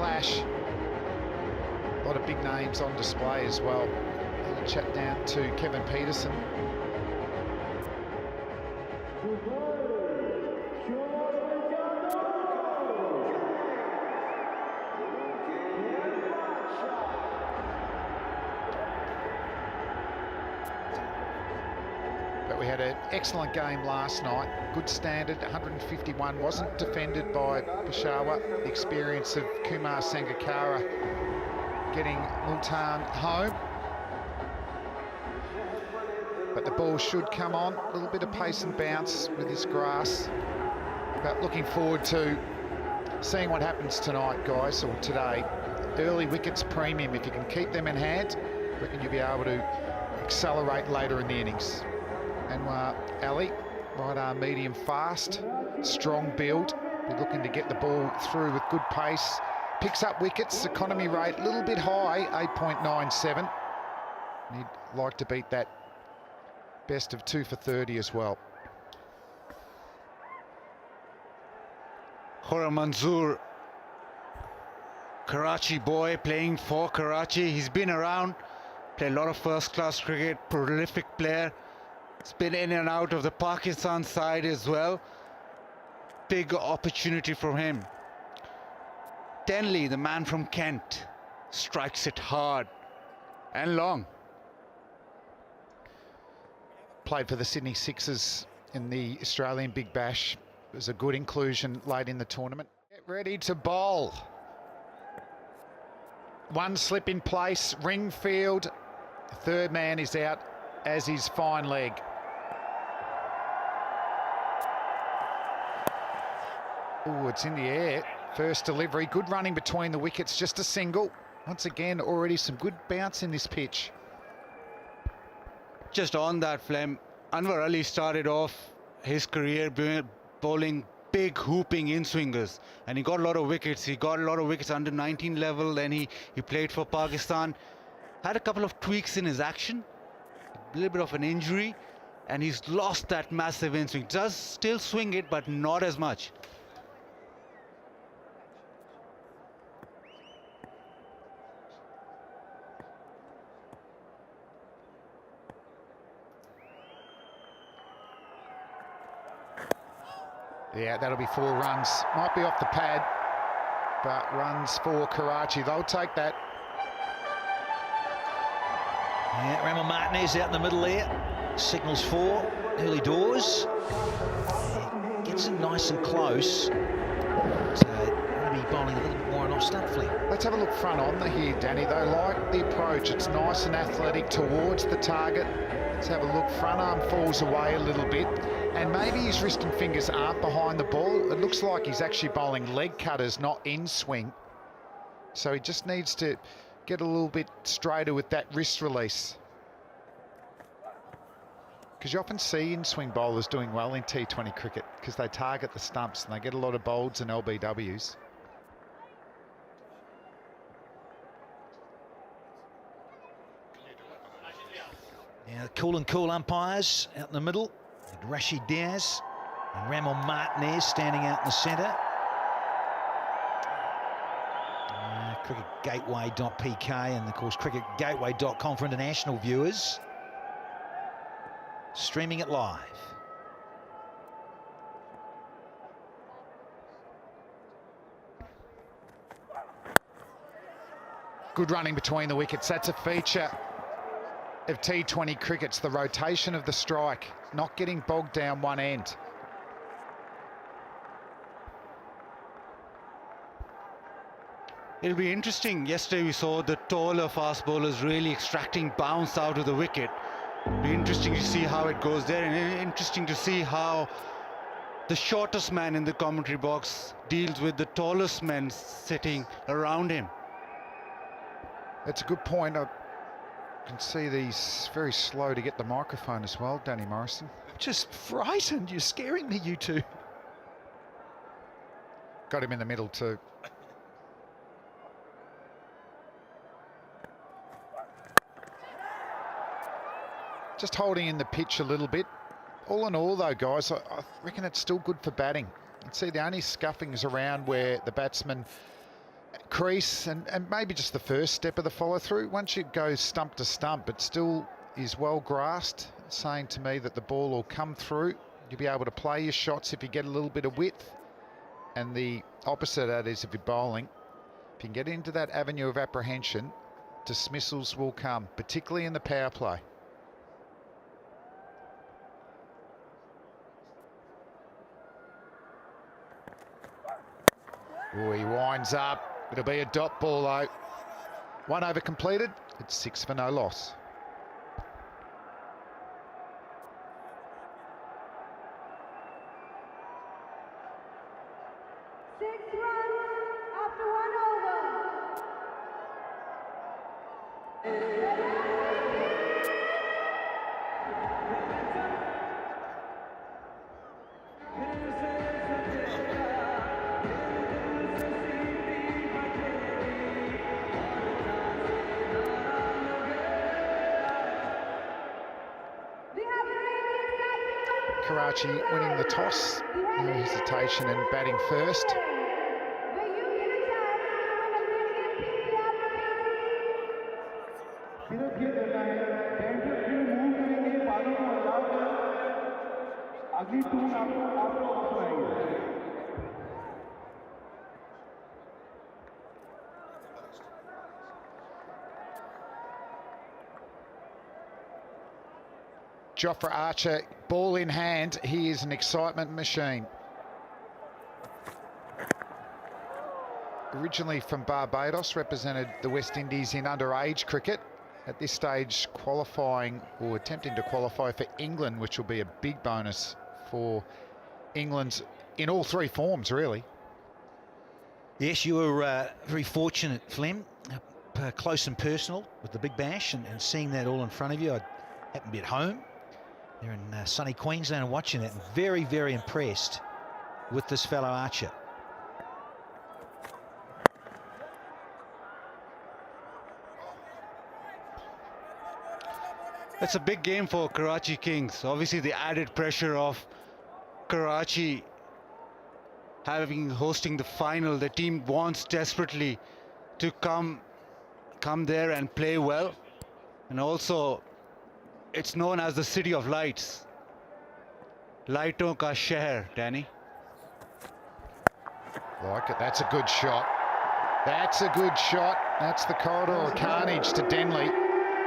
clash. A lot of big names on display as well. I'll chat down to Kevin Peterson. But we had an excellent game last night. Good standard, 151. Wasn't defended by Peshawar. The experience of Kumar Sangakkara getting Multan home. But the ball should come on. A little bit of pace and bounce with this grass. But looking forward to seeing what happens tonight, guys, or today. Early wickets premium. If you can keep them in hand, I reckon you'll be able to accelerate later in the innings. And Ali, right arm medium fast, strong build. Be looking to get the ball through with good pace. Picks up wickets, economy rate a little bit high, 8.97. He'd like to beat that best of 2 for 30 as well. Khurram Manzoor, Karachi boy playing for Karachi. He's been around, played a lot of first-class cricket, prolific player. He's been in and out of the Pakistan side as well. Big opportunity for him. Denley, the man from Kent, strikes it hard and long. Played for the Sydney Sixers in the Australian Big Bash. It was a good inclusion late in the tournament. Get ready to bowl. One slip in place, Ringfield. The third man is out as his fine leg. Oh, it's in the air. First delivery, good running between the wickets, just a single. Once again, already some good bounce in this pitch. Just on that, Flem, Anwar Ali started off his career bowling big hooping in-swingers, and he got a lot of wickets. He got a lot of wickets under 19 level, then he played for Pakistan. Had a couple of tweaks in his action, a little bit of an injury, and he's lost that massive in-swing. Does still swing it, but not as much. Yeah, that'll be 4 runs. Might be off the pad, but runs for Karachi. They'll take that. Yeah, Ramon Martinez out in the middle there. Signals 4, early doors. Yeah, gets it nice and close. So, going to be bowling a little bit more on off stump flick. Let's have a look front on here, Danny. They like the approach. It's nice and athletic towards the target. Let's have a look. Front arm falls away a little bit. And maybe his wrist and fingers aren't behind the ball. It looks like he's actually bowling leg cutters, not in swing. So he just needs to get a little bit straighter with that wrist release. Because you often see in-swing bowlers doing well in T20 cricket because they target the stumps and they get a lot of bolds and LBWs. Now, cool and cool umpires out in the middle. Rashid Diaz and Ramon Martinez standing out in the centre. cricketgateway.pk and of course cricketgateway.com for international viewers. Streaming it live. Good running between the wickets. That's a feature of T20 cricket's the rotation of the strike, not getting bogged down one end. It'll be interesting. Yesterday we saw the taller fast bowlers really extracting bounce out of the wicket. It'll be interesting to see how it goes there, and interesting to see how the shortest man in the commentary box deals with the tallest men sitting around him. That's a good point. I can see these very slow to get the microphone as well, Danny Morrison. I'm just frightened. You're scaring me, you two. Got him in the middle too. Just holding in the pitch a little bit. All in all though, guys, I reckon it's still good for batting. You can see the only scuffings around where the batsman crease and maybe just the first step of the follow through. Once you go stump to stump, it still is well grasped, saying to me that the ball will come through. You'll be able to play your shots if you get a little bit of width. And the opposite of that is if you're bowling, if you can get into that avenue of apprehension, dismissals will come, particularly in the power play. Oh, he winds up. It'll be a dot ball though. 1 over completed. It's 6 for no loss. Karachi winning the toss, no hesitation and batting first. Jofra Archer, ball in hand, he is an excitement machine. Originally from Barbados, represented the West Indies in underage cricket. At this stage qualifying or attempting to qualify for England, which will be a big bonus for England in all three forms, really. Yes, you were very fortunate, Flem, up close and personal with the Big Bash and seeing that all in front of you. I happened to be at home. They're in sunny Queensland and watching that, and very, very impressed with this fellow Archer. It's a big game for Karachi Kings. Obviously the added pressure of Karachi hosting the final. The team wants desperately to come there and play well. And also, it's known as the City of Lights. Lighton ka sheher, Danny. Like it, that's a good shot. That's a good shot. That's the corridor of carnage to Denley.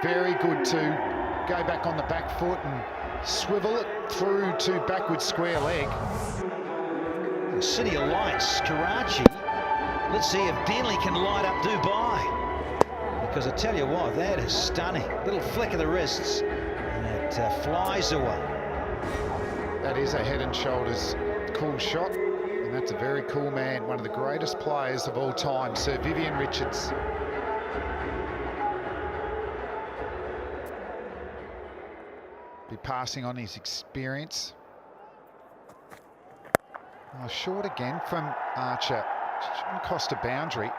Very good to go back on the back foot and swivel it through to backward square leg. City of Lights, Karachi. Let's see if Denley can light up Dubai. Because I tell you what, that is stunning. Little flick of the wrists. And it flies away. That is a head and shoulders cool shot. And that's a very cool man. One of the greatest players of all time, Sir Vivian Richards. Be passing on his experience. Oh, short again from Archer. Shouldn't cost a boundary.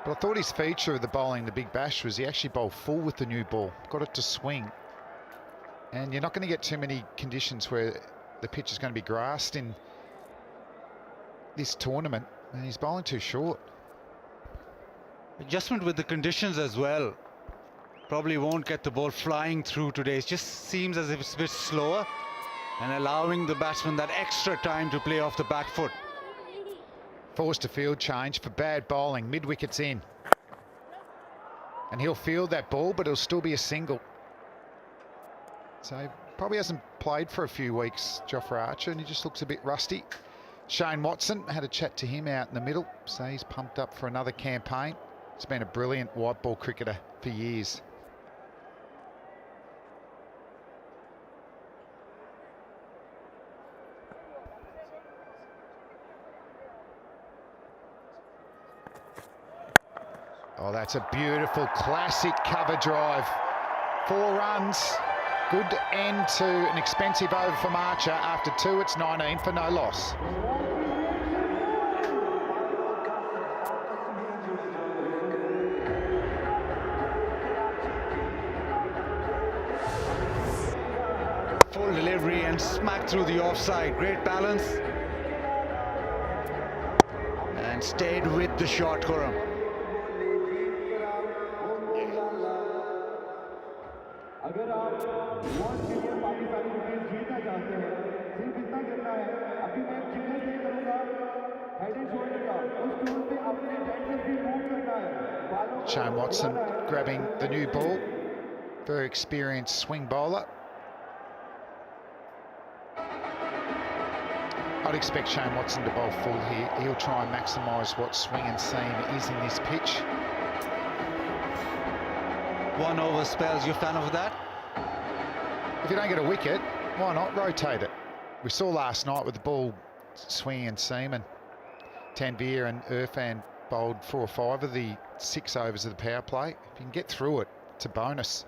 But I thought his feature of the bowling, the Big Bash, was he actually bowled full with the new ball. Got it to swing. And you're not going to get too many conditions where the pitch is going to be grassed in this tournament. And he's bowling too short. Adjustment with the conditions as well. Probably won't get the ball flying through today. It just seems as if it's a bit slower and allowing the batsman that extra time to play off the back foot. Forced a field change for bad bowling, mid-wickets in. And he'll field that ball, but it'll still be a single. So probably hasn't played for a few weeks, Jofra Archer, and he just looks a bit rusty. Shane Watson, had a chat to him out in the middle, so he's pumped up for another campaign. He's been a brilliant white ball cricketer for years. Oh, that's a beautiful classic cover drive. 4 runs. Good end to an expensive over from Archer. After 2, it's 19 for no loss. Full delivery and smack through the offside. Great balance. And stayed with the shot, Khurram. अगर आप 1 million Pakistani rupees जीतना चाहते हैं सिर्फ इतना करना है अभी मैं एक जिंगल प्ले करूंगा हेड एंड शोल्डर का उस टूल पे अपने टेंशन भी मूव करना है बालों को Shane Watson हिलाना है। grabbing the new ball. Very experienced swing bowler. I'd expect Shane Watson to bowl full here. He'll try and maximise what swing and seam is in this pitch. 1 over spells, you a fan of that? If you don't get a wicket, why not rotate it? We saw last night with the ball swinging and seam, and Tanveer and Irfan bowled 4 or 5 of the 6 overs of the power play. If you can get through it, it's a bonus.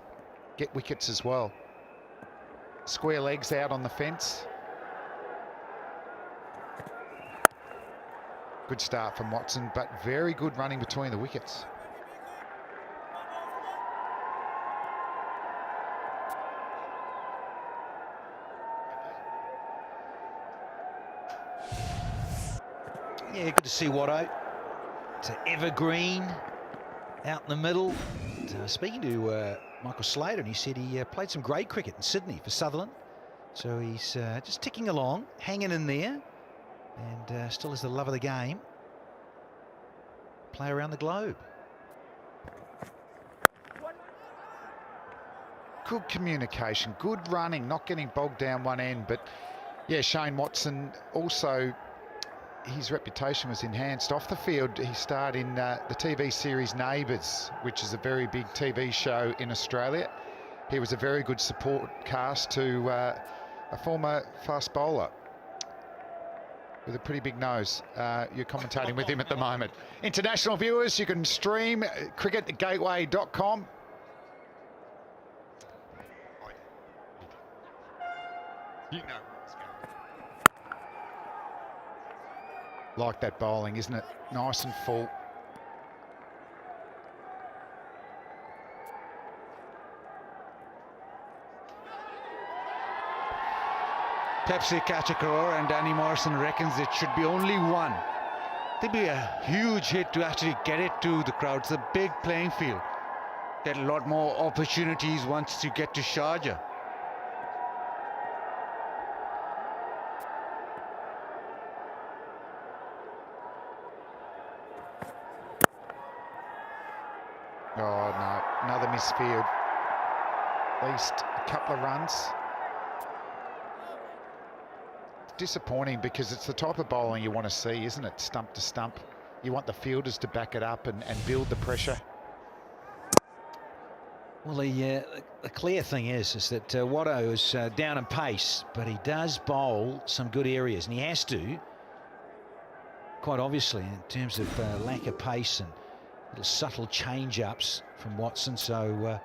Get wickets as well. Square legs out on the fence. Good start from Watson, but very good running between the wickets. Yeah, good to see Watto. It's an evergreen out in the middle. And, speaking to Michael Slater, and he said he played some great cricket in Sydney for Sutherland. So he's just ticking along, hanging in there, and still has the love of the game. Play around the globe. Good communication, good running, not getting bogged down one end. But yeah, Shane Watson also, his reputation was enhanced off the field. He starred in the TV series Neighbours, which is a very big TV show in Australia. He was a very good support cast to a former fast bowler with a pretty big nose. You're commentating with him at the moment. International viewers, you can stream cricketgateway.com. You know. Like that bowling, isn't it? Nice and full. Pepsi catch a crore, and Danny Morrison reckons it should be only one. It'd be a huge hit to actually get it to the crowd. It's a big playing field. Get a lot more opportunities once you get to Sharjah. Oh no, another misfield. At least a couple of runs. Disappointing because it's the type of bowling you want to see, isn't it? Stump to stump. You want the fielders to back it up and build the pressure. Well, the clear thing is that Watto is down in pace, but he does bowl some good areas, and he has to, quite obviously, in terms of lack of pace and little subtle change-ups from Watson. So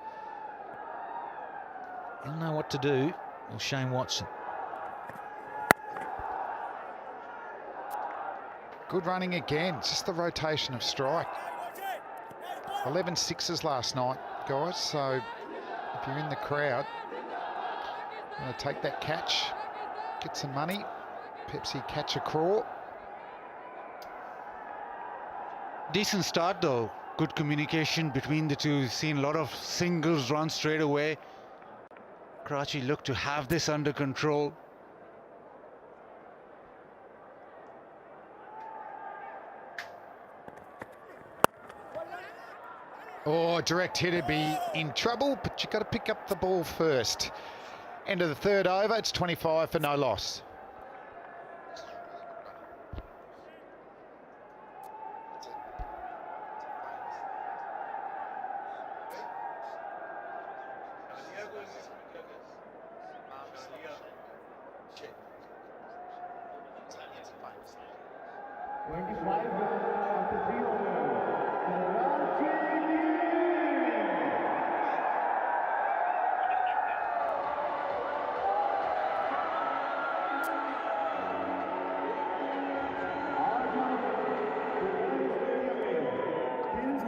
he'll know what to do. Well, Shane Watson. Good running again, it's just the rotation of strike. 11 sixes last night, guys, so if you're in the crowd, you want to take that catch, get some money. Pepsi catch a crore. Decent start though. Good communication between the two. Seen a lot of singles run straight away. Karachi look to have this under control. Oh, direct hit would be in trouble, but you've got to pick up the ball first. End of the third over, it's 25 for no loss.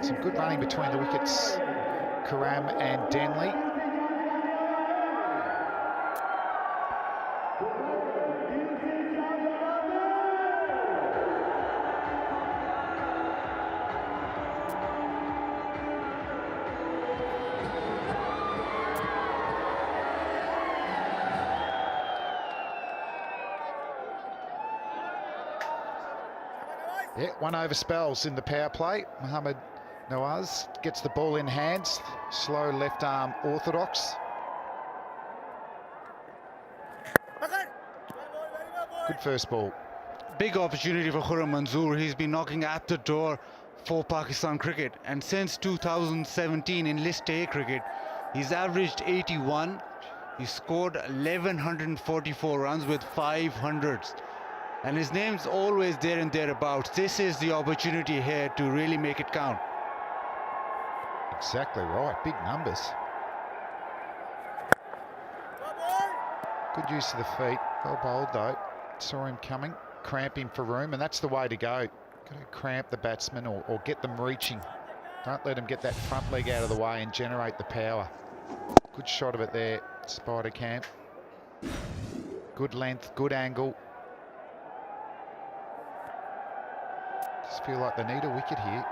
Some good running between the wickets, Karam and Denley. Yeah, 1 over spells in the power play. Mohamed Nawaz gets the ball in hands. Slow left arm orthodox. Good first ball. Big opportunity for Khurram Manzoor. He's been knocking at the door for Pakistan cricket, and since 2017 in List A cricket, he's averaged 81. He scored 1144 runs with 500s, and his name's always there and thereabouts. This is the opportunity here to really make it count. Exactly right, big numbers. Good use of the feet, well bowled though. Saw him coming, cramp him for room, and that's the way to go. Got to cramp the batsman or get them reaching. Don't let them get that front leg out of the way and generate the power. Good shot of it there, Spider Camp. Good length, good angle. Just feel like they need a wicket here.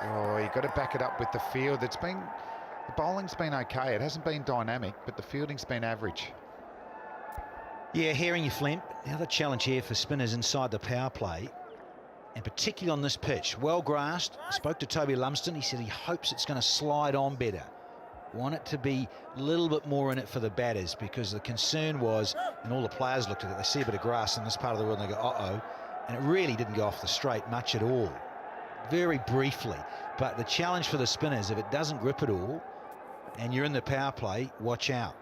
Oh, you got to back it up with the field. The bowling's been okay. It hasn't been dynamic, but the fielding's been average. Yeah, hearing you, Flint. The other challenge here for spinners inside the power play, and particularly on this pitch, well grassed. I spoke to Toby Lumsden. He said he hopes it's going to slide on better. Want it to be a little bit more in it for the batters, because the concern was, and all the players looked at it, they see a bit of grass in this part of the world and they go, uh-oh, and it really didn't go off the straight much at all. Very briefly. But the challenge for the spinners, if it doesn't grip at all and you're in the power play, watch out.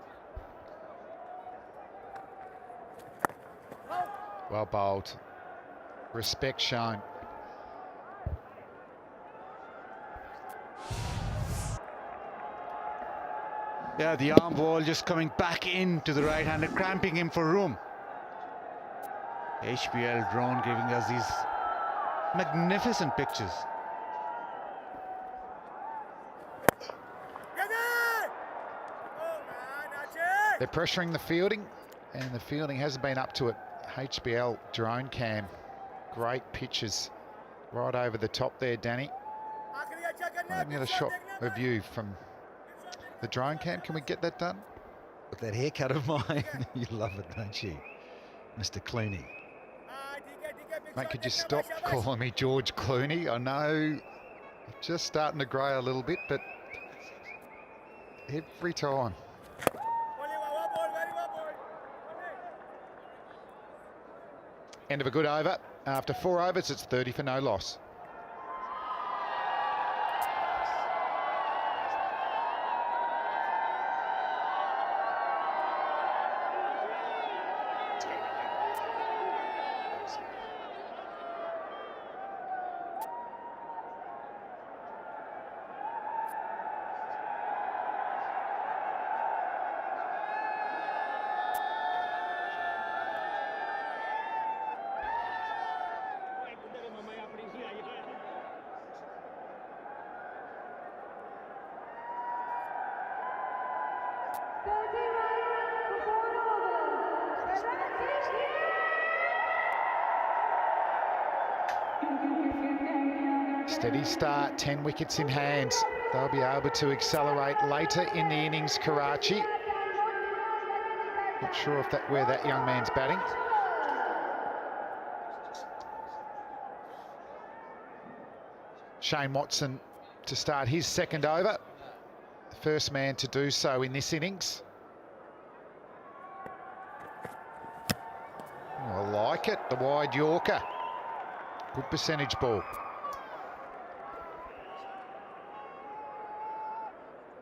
Well bowled. Respect shown. Yeah, the arm ball just coming back into the right-hander, cramping him for room. HBL drone giving us these magnificent pictures. They're pressuring the fielding, and the fielding hasn't been up to it. HBL drone cam. Great pitches right over the top there, Danny. Let me get a shot of you from the drone cam. Can we get that done? With that haircut of mine, you love it, don't you, Mr. Clooney? Mate, could you stop calling me George Clooney? I know, just starting to grey a little bit, but every time. End of a good over. After 4 overs, it's 30 for no loss. Steady start, 10 wickets in hands. They'll be able to accelerate later in the innings, Karachi. Not sure if where that young man's batting. Shane Watson to start his second over. The first man to do so in this innings. Oh, I like it, the wide Yorker. Good percentage ball.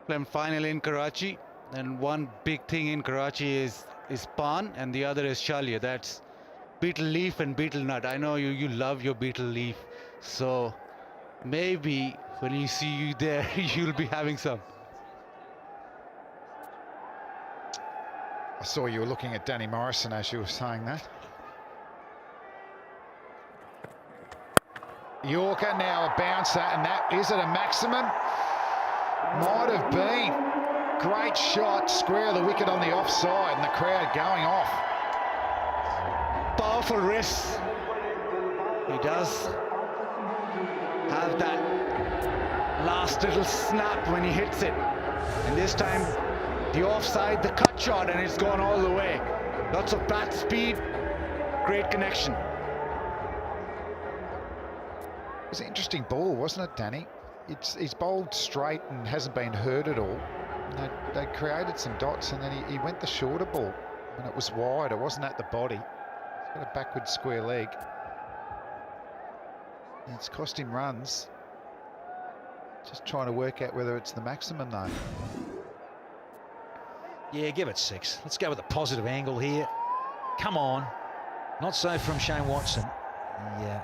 I'm finally in Karachi, and one big thing in Karachi is pan, and the other is chalia. That's beetle leaf and beetle nut. I know you love your beetle leaf, so maybe when you see you there, you'll be having some. I saw you were looking at Danny Morrison as you were saying that. Yorker now a bouncer, and that is it a maximum? Might have been. Great shot, square of the wicket on the offside, and the crowd going off. Powerful wrist. He does have that last little snap when he hits it. And this time, the offside, the cut shot, and it's gone all the way. Lots of bat speed. Great connection. It was an interesting ball, wasn't it, Danny? He's bowled straight and hasn't been hurt at all. And they created some dots, and then he went the shorter ball. And it was wide, it wasn't at the body. He's got a backward square leg. And it's cost him runs. Just trying to work out whether it's the maximum though. Yeah, give it 6. Let's go with a positive angle here. Come on. Not so from Shane Watson. Yeah,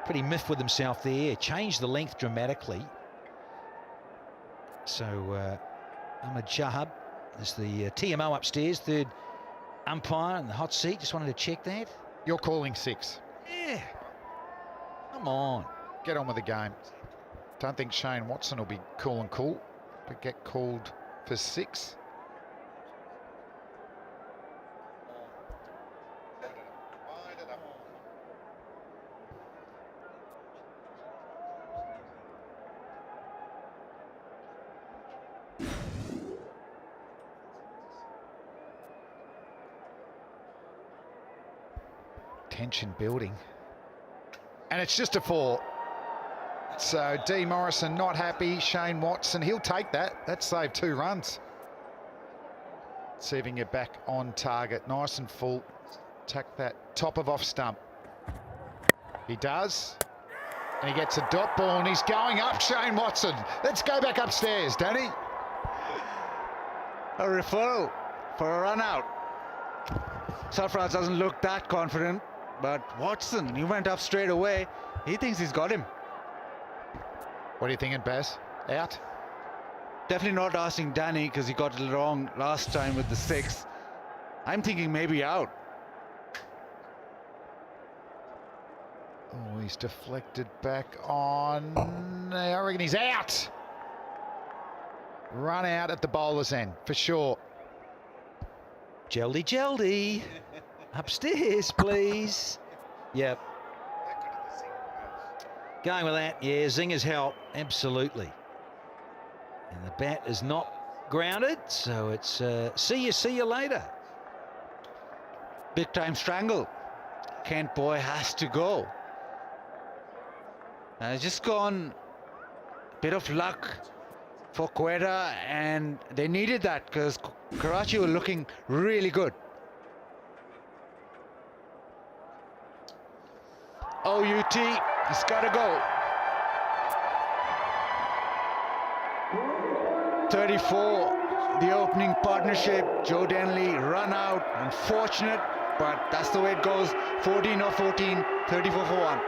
pretty miffed with himself there. Changed the length dramatically. So Ahmed Shahab is the TMO upstairs, third umpire in the hot seat. Just wanted to check that. You're calling 6. Yeah. Come on. Get on with the game. Don't think Shane Watson will be cool and cool, but get called for 6. Tension building. And it's just a 4. So D. Morrison not happy. Shane Watson, he'll take that. That saved 2 runs. Serving it back on target. Nice and full. Tuck that top of off stump. He does. And he gets a dot ball and he's going up, Shane Watson. Let's go back upstairs, Danny. A referral for a run out. Sarfraz doesn't look that confident, but Watson, he went up straight away. He thinks he's got him. What are you thinking, Baz? Out? Definitely not asking Danny because he got it wrong last time with the 6. I'm thinking maybe out. Oh, he's deflected back on. I reckon he's out. Run out at the bowler's end, for sure. Jeldy, Jeldy. Upstairs, please. Yep. Going with that, yeah, Zinger's help, absolutely. And the bat is not grounded, so it's see you later. Big time strangle. Kent Boy has to go. Just gone a bit of luck for Quetta, and they needed that because Karachi were looking really good. OUT, he's got to go. 34, the opening partnership. Joe Denley run out, unfortunate, but that's the way it goes. 14 or 14, 34 for 1.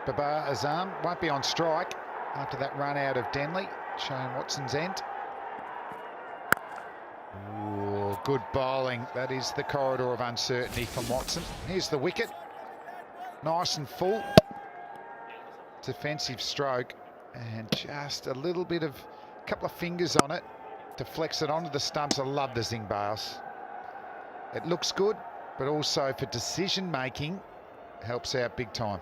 Babar Azam won't be on strike after that run out of Denley. Shane Watson's end. Ooh, good bowling. That is the corridor of uncertainty from Watson. Here's the wicket. Nice and full. Defensive stroke. And just a little bit of, a couple of fingers on it. Deflects it onto the stumps. I love the Zing bails. It looks good, but also for decision making, helps out big time.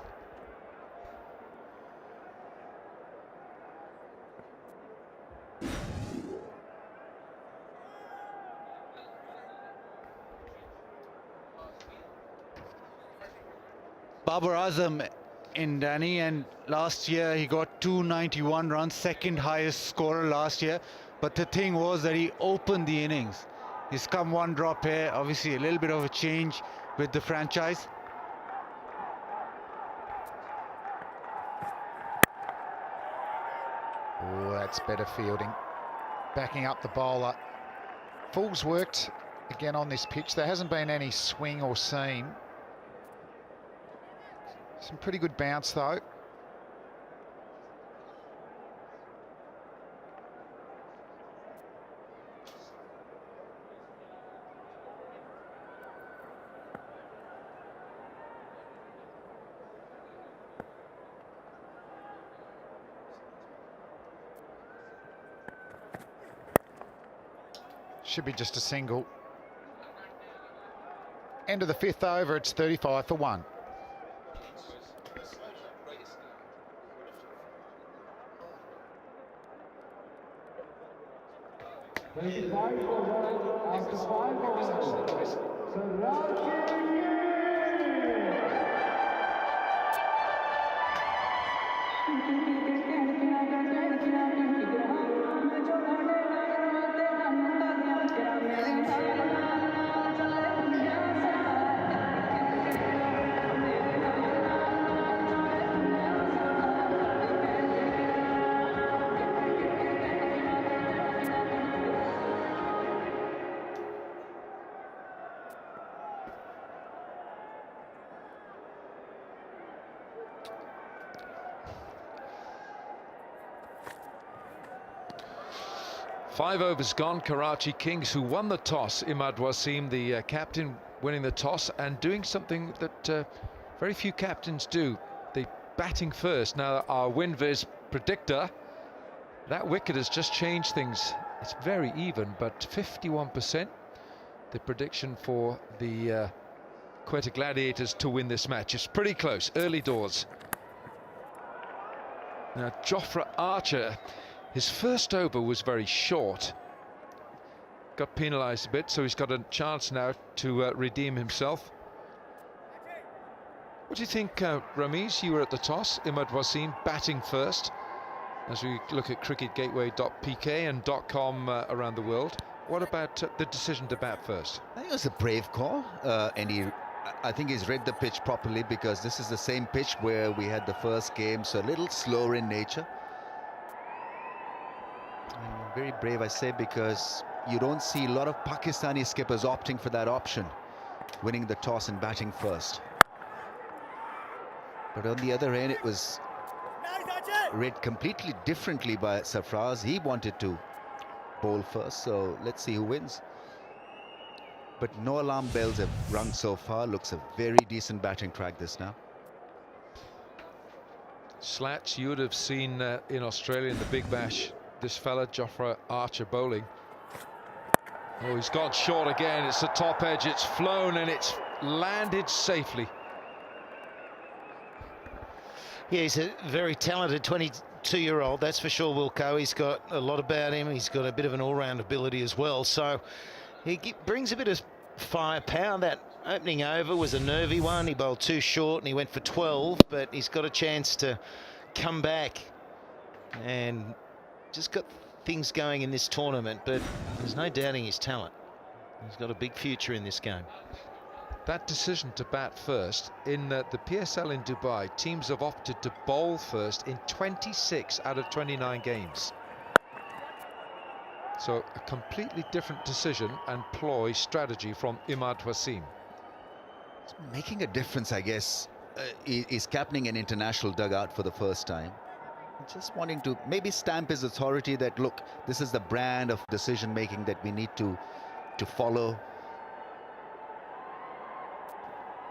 Babar Azam in Danny, and last year he got 291 runs, second highest scorer last year. But the thing was that he opened the innings. He's come one drop here, obviously a little bit of a change with the franchise. Oh, that's better fielding. backing up the bowler. Full's worked again on this pitch. There hasn't been any swing or seam. Some pretty good bounce though. Should be just a single. End of the 5th over, it's 35 for 1. After 5 overs, Karachi Five overs gone. Karachi Kings, who won the toss. Imad Wasim, the captain, winning the toss and doing something that very few captains do. They batting first. Now our WinViz predictor, that wicket has just changed things. It's very even, but 51% the prediction for the Quetta Gladiators to win this match. It's pretty close, early doors. Now Jofra Archer, his first over was very short, got penalised a bit, so he's got a chance now to redeem himself. What do you think, Ramiz? You were at the toss. Imad Wasim batting first, as we look at cricketgateway.pk and .com around the world. What about the decision to bat first? I think it was a brave call, and I think he's read the pitch properly, because this is the same pitch where we had the first game, so a little slower in nature. And very brave, I say, because you don't see a lot of Pakistani skippers opting for that option, winning the toss and batting first. But on the other end, it was read completely differently by Sarfraz. He wanted to bowl first, so let's see who wins. But no alarm bells have rung so far. Looks a very decent batting track this now. Slats, you would have seen in Australia in the Big Bash, this fella Jofra Archer bowling. Oh, he's gone short again. It's the top edge, it's flown and it's landed safely. Yeah, he's a very talented 22-year-old, that's for sure, Wilco. He's got a lot about him. He's got a bit of an all-round ability as well, so he brings a bit of firepower. That opening over was a nervy one. He bowled too short and he went for 12, but he's got a chance to come back and just got things going in this tournament, but there's no doubting his talent. He's got a big future in this game. That decision to bat first, in the PSL in Dubai, teams have opted to bowl first in 26 out of 29 games. So a completely different decision and ploy strategy from Imad Wasim. It's making a difference, I guess. He's captaining an international dugout for the first time. Just wanting to maybe stamp his authority that, look, this is the brand of decision making that we need to follow.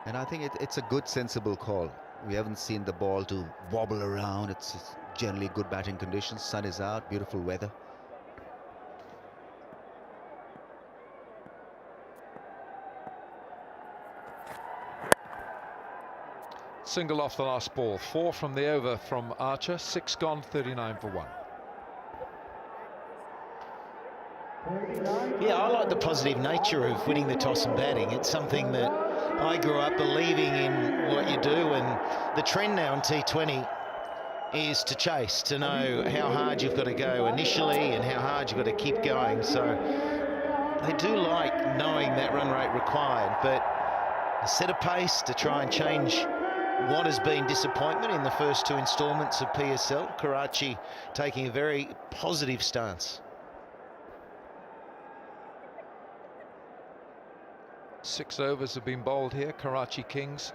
And I think it's a good, sensible call. We haven't seen the ball to wobble around. It's generally good batting conditions. Sun is out, beautiful weather. Single off the last ball. 4 from the over from Archer. 6 gone, 39 for 1. Yeah, I like the positive nature of winning the toss and batting. It's something that I grew up believing in what you do, and the trend now in T20 is to chase, to know how hard you've got to go initially and how hard you've got to keep going. So they do like knowing that run rate required, but a set a pace to try and change what has been disappointment in the first 2 installments of PSL. Karachi taking a very positive stance. 6 overs have been bowled here. Karachi Kings,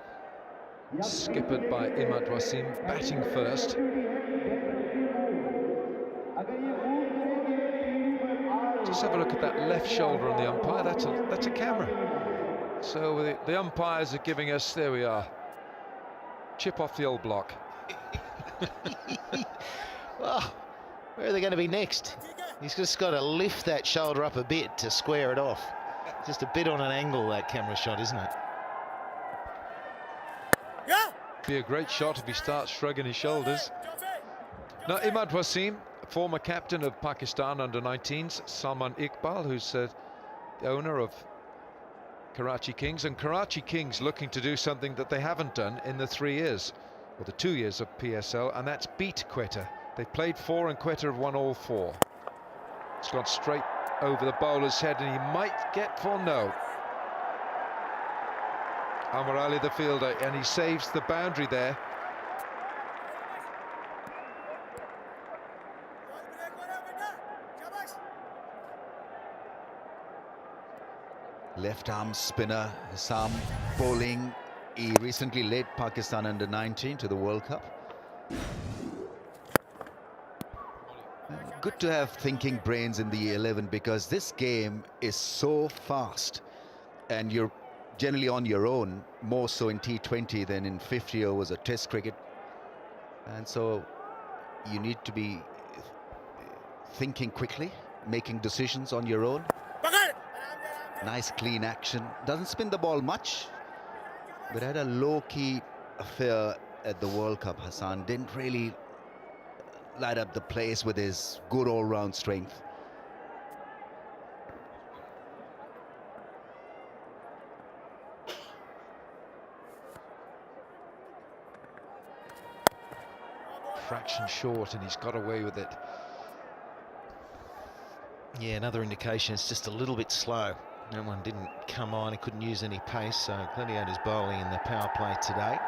skippered by Imad Wasim, batting first. Just have a look at that left shoulder on the umpire. That's a camera. So the umpires are giving us, there we are, chip off the old block. Well, where are they going to be next? He's just got to lift that shoulder up a bit to square it off. Just a bit on an angle, that camera shot, isn't it? Be a great shot if he starts shrugging his shoulders. Now, Imad Wasim, former captain of Pakistan under-19s, Salman Iqbal, who's the owner of Karachi Kings, and Karachi Kings looking to do something that they haven't done in the 3 years, or the 2 years of PSL, and that's beat Quetta. They played 4 and Quetta have won all 4. It's gone straight over the bowler's head, and he might get for no. Amar Ali, the fielder, and he saves the boundary there. Left arm spinner Hassan bowling. He recently led Pakistan under-19 to the World Cup. Good to have thinking brains in the 11, because this game is so fast and you're generally on your own, more so in T20 than in 50 overs or Test cricket, and so you need to be thinking quickly, making decisions on your own. Nice clean action, doesn't spin the ball much, but had a low-key affair at the World Cup. Hassan didn't really light up the place with his good all-round strength. Fraction short, and he's got away with it. Yeah, another indication it's just a little bit slow. That one didn't come on, he couldn't use any pace, so Gladiators bowling in the power play today.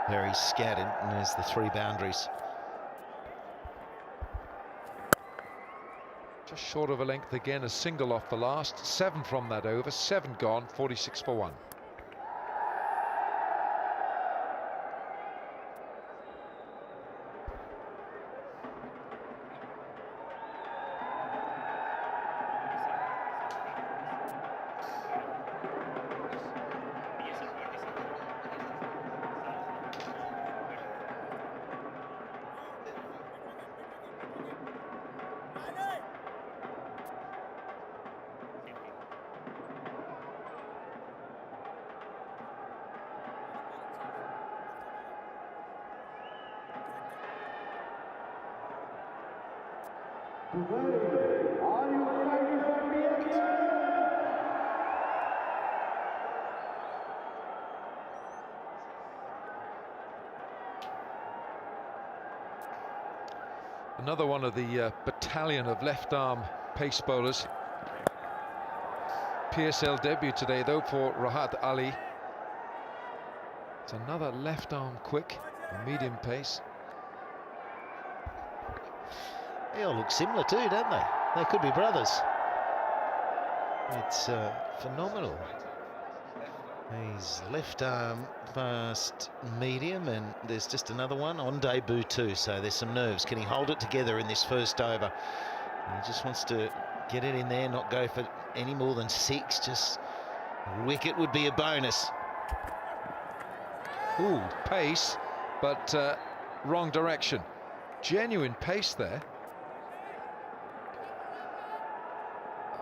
Very scattered, and there's the 3 boundaries. Just short of a length again, a single off the last. 7 from that over, 7 gone, 46 for 1. Another one of the battalion of left-arm pace bowlers. PSL debut today, though, for Rahat Ali. It's another left-arm quick, medium pace. They all look similar too, don't they? They could be brothers. It's phenomenal. He's left arm fast medium, and there's just another one on debut too, so there's some nerves. Can he hold it together in this first over? He just wants to get it in there, not go for any more than 6. Just wicket would be a bonus. Ooh, pace, but wrong direction. Genuine pace there.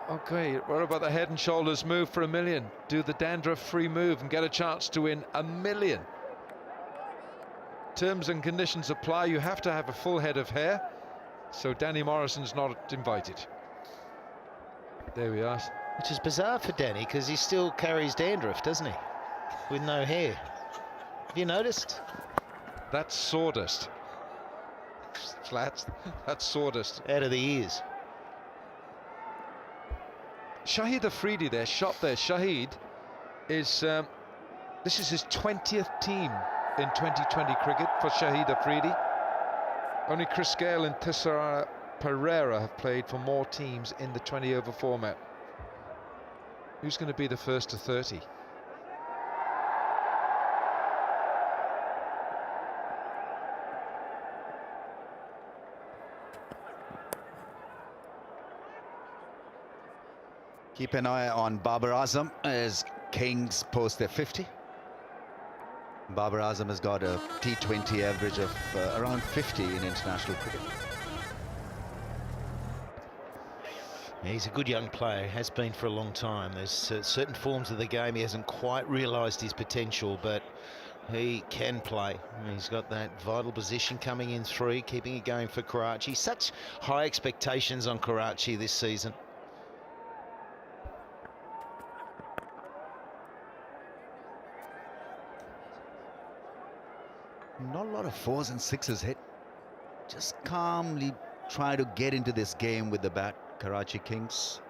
Okay, what about the head and shoulders move for $1 million? Do the dandruff-free move and get a chance to win $1 million. Terms and conditions apply. You have to have a full head of hair, so Danny Morrison's not invited. There we are. Which is bizarre for Danny, because he still carries dandruff, doesn't he? With no hair. Have you noticed? That's sawdust. Flats, that's sawdust. Out of the ears. Shahid Afridi there, shot there. Shahid is, this is his 20th team in 2020 cricket for Shahid Afridi. Only Chris Gale and Tessera Pereira have played for more teams in the 20-over format. Who's going to be the first to 30? Keep an eye on Babar Azam as Kings post their 50. Babar Azam has got a T20 average of around 50 in international cricket. Yeah, he's a good young player, has been for a long time. There's certain forms of the game he hasn't quite realised his potential, but he can play. He's got that vital position coming in 3, keeping it going for Karachi. Such high expectations on Karachi this season. Not a lot of 4s and 6s hit. Just calmly try to get into this game with the bat, Karachi Kings.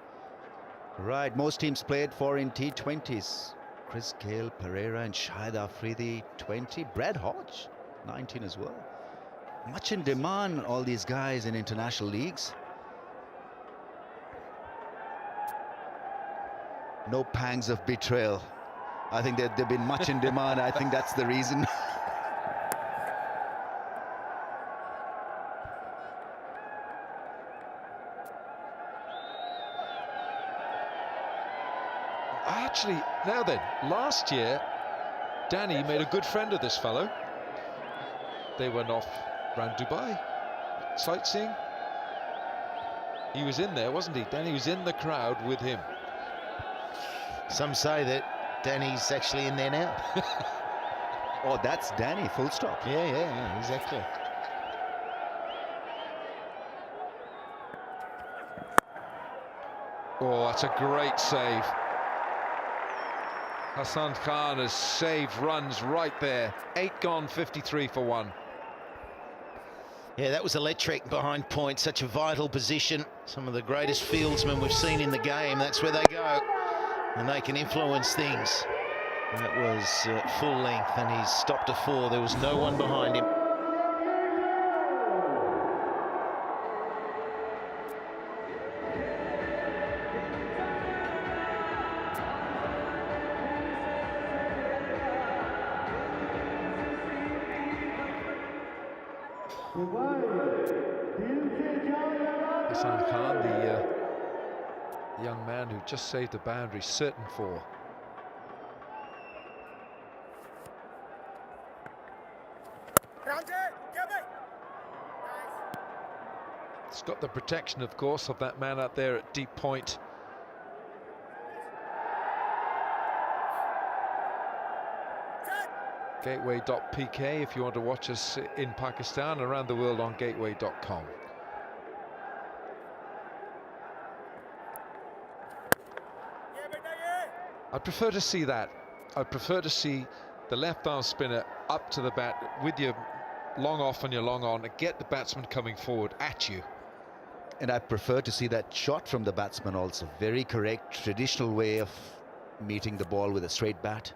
Right, most teams played 4 in T20s. Chris Gale, Pereira and Shahid Afridi, 20. Brad Hodge, 19 as well. Much in demand, all these guys in international leagues. No pangs of betrayal. I think they've been much in demand. I think that's the reason. Actually, now then, last year, Danny made a good friend of this fellow. They went off around Dubai, sightseeing. He was in there, wasn't he? Danny was in the crowd with him. Some say that Danny's actually in there now. Oh, that's Danny, full stop. Yeah, exactly. Oh, that's a great save. Hassan Khan has saved runs right there. 8 gone, 53 for 1. Yeah, that was electric behind point. Such a vital position. Some of the greatest fieldsmen we've seen in the game. That's where they go. And they can influence things. That was full length and he's stopped to 4. There was no one behind him. Hassan Khan, the young man who just saved the boundary, certain for. It's got the protection, of course, of that man out there at deep point. Gateway.pk if you want to watch us in Pakistan, around the world on gateway.com. I'd prefer to see that. I'd prefer to see the left arm spinner up to the bat with your long off and your long on and get the batsman coming forward at you. And I prefer to see that shot from the batsman also. Very correct, traditional way of meeting the ball with a straight bat.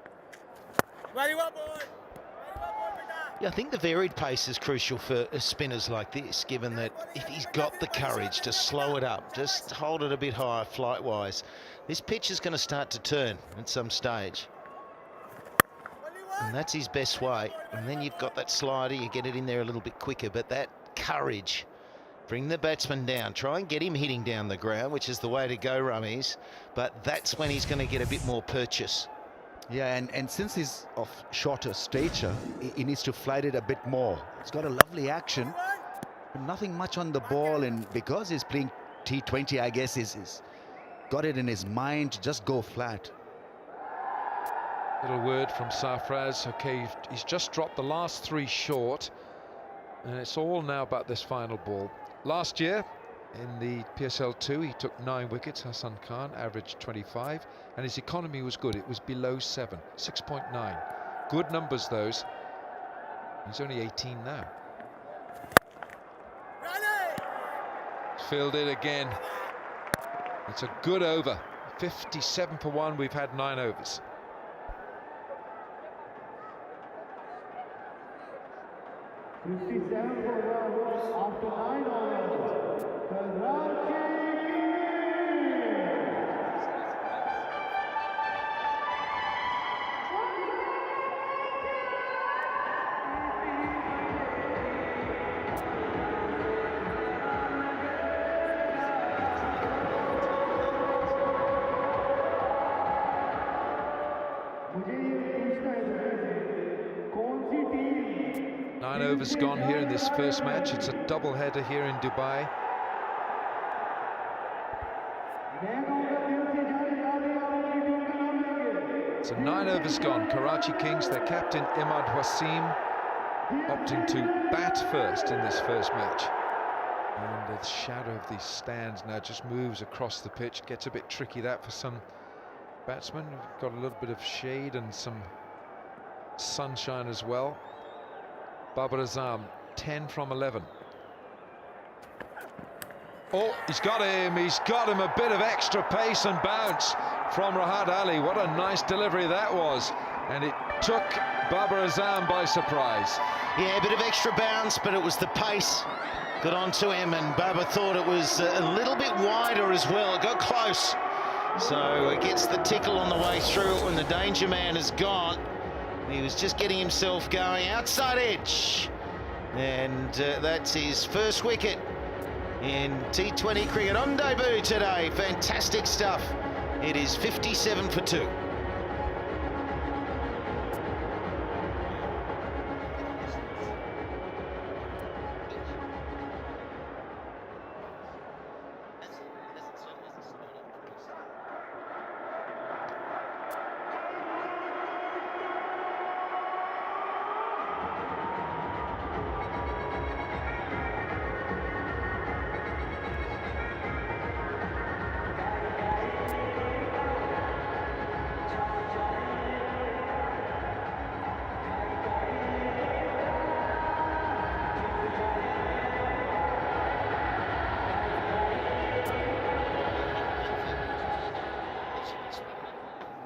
Yeah, I think the varied pace is crucial for spinners like this, given that if he's got the courage to slow it up, just hold it a bit higher flight-wise, this pitch is going to start to turn at some stage. And that's his best way. And then you've got that slider, you get it in there a little bit quicker, but that courage, bring the batsman down, try and get him hitting down the ground, which is the way to go, Rummies, but that's when he's going to get a bit more purchase. Yeah, and since he's of shorter stature, he needs to flight it a bit more. He's got a lovely action, but nothing much on the ball, and because he's playing T20, I guess he's got it in his mind to just go flat. Little word from Sarfraz. Okay, he's just dropped the last 3 short, and it's all now about this final ball. Last year, in the PSL2, he took 9 wickets, Hassan Khan, averaged 25, and his economy was good. It was below 7, 6.9. Good numbers, those. He's only 18 now. Filled it again. It's a good over. 57 for 1. We've had 9 overs. After 9 overs, Karachi. मुझे ये पूछना है sir, कौन सी team 9 overs gone here in this first match. It's a double header here in Dubai. मैं कहूँगा दिल से जाने जाने आप अपनी टीम का नाम लेंगे। So 9 overs gone. Karachi Kings, their captain Imad Wasim, opting to bat first in this first match. And the shadow of these stands now just moves across the pitch. Gets a bit tricky that for some batsmen. We've got a little bit of shade and some sunshine as well. Babar Azam, 10 from 11. Oh, he's got him a bit of extra pace and bounce from Rahat Ali. What a nice delivery that was. And it took Babar Azam by surprise. Yeah, a bit of extra bounce, but it was the pace got onto him, and Baba thought it was a little bit wider as well. It got close. So it gets the tickle on the way through when the danger man is gone. He was just getting himself going outside edge. And that's his first wicket in T20 cricket on debut today. Fantastic stuff. It is 57 for 2.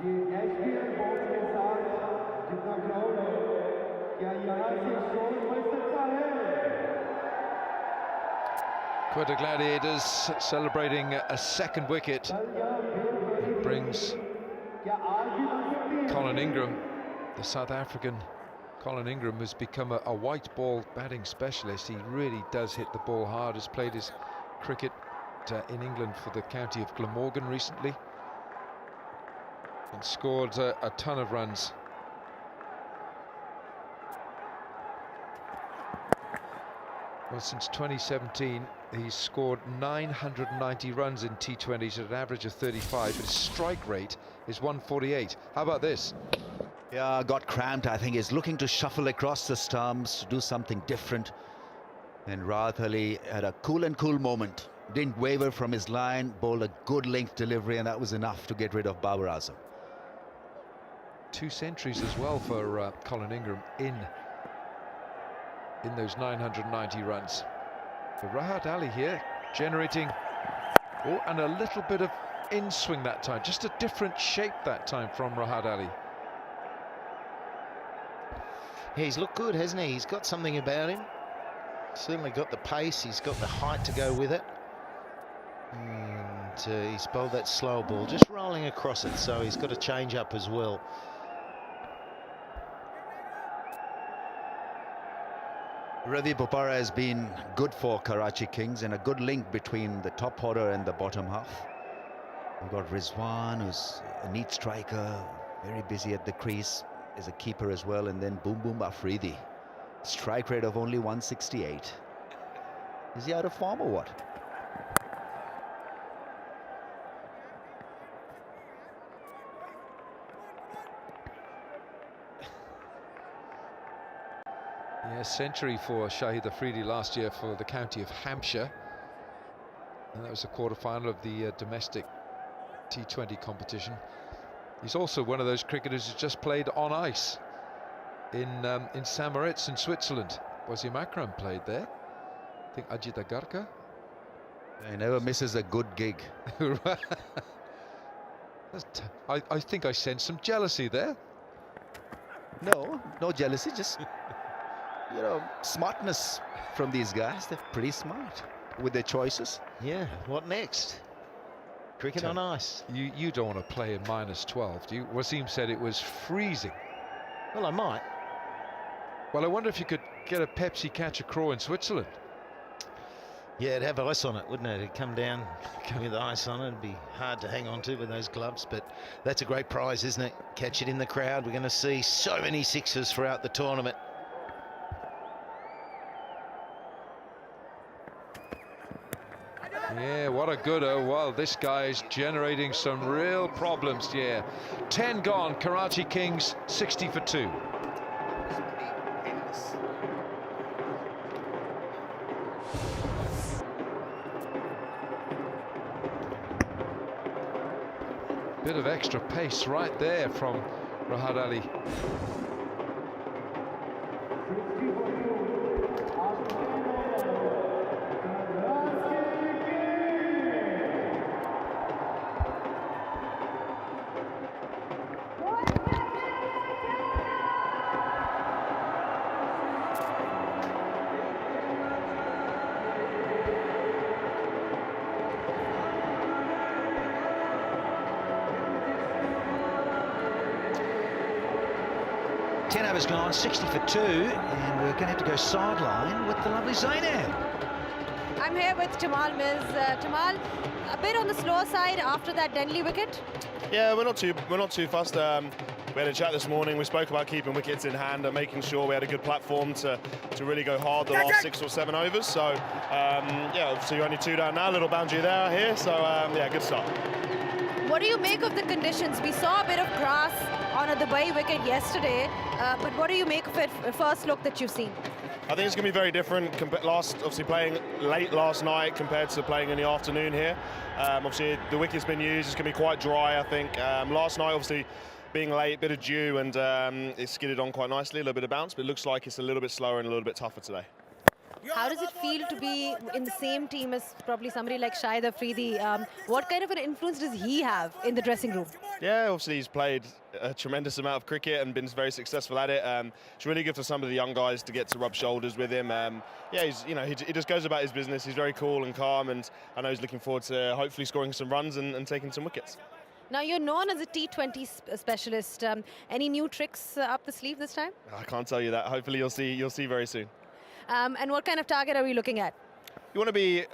ये HPL box के साथ जितना crowd है, क्या यहाँ से शोर बढ़ सकता है? Quetta Gladiators celebrating a second wicket. It brings क्या आज भी बन सकती है? Colin Ingram, the South African Colin Ingram, has become a white ball batting specialist. He really does hit the ball hard. Has played his cricket in England for the county of Glamorgan recently and scored a ton of runs. Well, since 2017, he's scored 990 runs in T20s at an average of 35, but his strike rate is 148. How about this? Yeah, got cramped. I think he's looking to shuffle across the stumps, to do something different. And Rahat Ali had a cool moment. Didn't waver from his line, bowled a good length delivery, and that was enough to get rid of Babar Azam. 2 centuries as well for Colin Ingram in those 990 runs. So Rahat Ali here generating, oh, and a little bit of in-swing that time, just a different shape that time from Rahat Ali. Yeah, he's looked good, hasn't he? He's got something about him. Certainly got the pace, he's got the height to go with it. And he's bowled that slow ball, just rolling across it, so he's got a change up as well. Ravi Bopara has been good for Karachi Kings and a good link between the top order and the bottom half. We've got Rizwan, who's a neat striker, very busy at the crease, is a keeper as well, and then Boom Boom Afridi. Strike rate of only 168. Is he out of form or what? Yeah, century for Shahid Afridi last year for the county of Hampshire. And that was a quarter-final of the domestic T20 competition. He's also one of those cricketers who's just played on ice in St. Moritz in Switzerland. Wasim Akram played there. I think Ajit Agarkar. He never misses a good gig. I think I sense some jealousy there. No jealousy, just smartness from these guys. They're pretty smart with their choices. Yeah, what next? Cricket on ice. You don't want to play in -12, do you? Wasim said it was freezing. Well, I might. Well, I wonder if you could get a Pepsi catch a craw in Switzerland. Yeah, it'd have ice on it, wouldn't it? It'd come down with ice on it. It'd be hard to hang on to with those gloves, but that's a great prize, isn't it? Catch it in the crowd. We're going to see so many sixes throughout the tournament. Yeah, what a gooder. Well, this guy's generating some real problems. Yeah, 10 gone. Karachi Kings 60 for 2. Bit of extra pace right there from Rahat Ali. Overs gone, 60 for 2, and we're going to have to go sideline with the lovely Zainab. I'm here with Tamal Mills. Tamal, a bit on the slower side after that Denley wicket. Yeah, we're not too fussed. We had a chat this morning. We spoke about keeping wickets in hand and making sure we had a good platform to really go hard the last 6 or 7 overs. So yeah, obviously you're only 2 down now. A little boundary there here. So yeah, good start. What do you make of the conditions? We saw a bit of grass on a Dubai wicket yesterday, but what do you make of it, first look that you've seen? I think it's going to be very different. Obviously playing late last night compared to playing in the afternoon here. Obviously the wicket's been used. It's going to be quite dry, I think. Last night, obviously, being late, bit of dew, and it skidded on quite nicely, a little bit of bounce, but it looks like it's a little bit slower and a little bit tougher today. How does it feel to be in the same team as probably somebody like Shahid Afridi? What kind of an influence does he have in the dressing room? Yeah, obviously he's played a tremendous amount of cricket and been very successful at it. It's really good for some of the young guys to get to rub shoulders with him. Yeah, he just goes about his business. He's very cool and calm, and I know he's looking forward to hopefully scoring some runs and taking some wickets. Now you're known as a T20 specialist. Any new tricks up the sleeve this time? I can't tell you that. Hopefully you'll see very soon. And what kind of target are we looking at? You want to be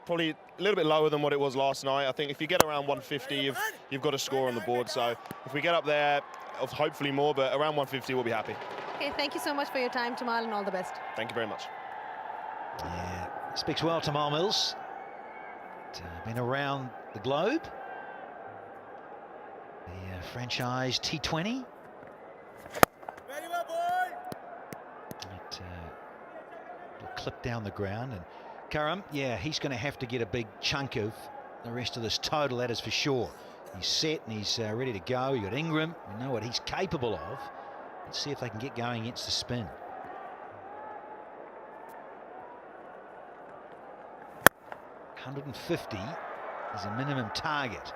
probably a little bit lower than what it was last night. I think if you get around 150, you've got a score on the board. So if we get up there, hopefully more, but around 150, we'll be happy. Okay, thank you so much for your time, Tamal, and all the best. Thank you very much. Yeah, speaks well, Tamal Mills. Been around the globe. The franchise T20. Clip down the ground, and Karam, yeah, he's going to have to get a big chunk of the rest of this total, that is for sure. He's set and he's ready to go. You got Ingram, we know what he's capable of. Let's see if they can get going against the spin. $150 is a minimum target,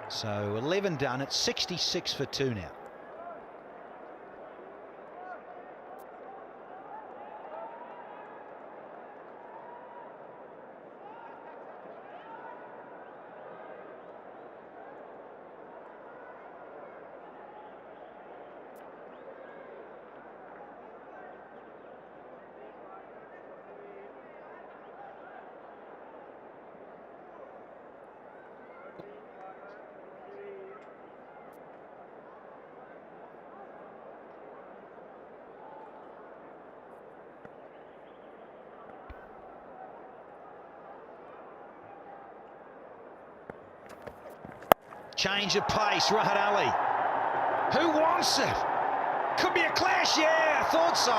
so 11 done. It's 66 for 2 now. Change of pace, Rahat Ali. Who wants it? Could be a clash, yeah, I thought so.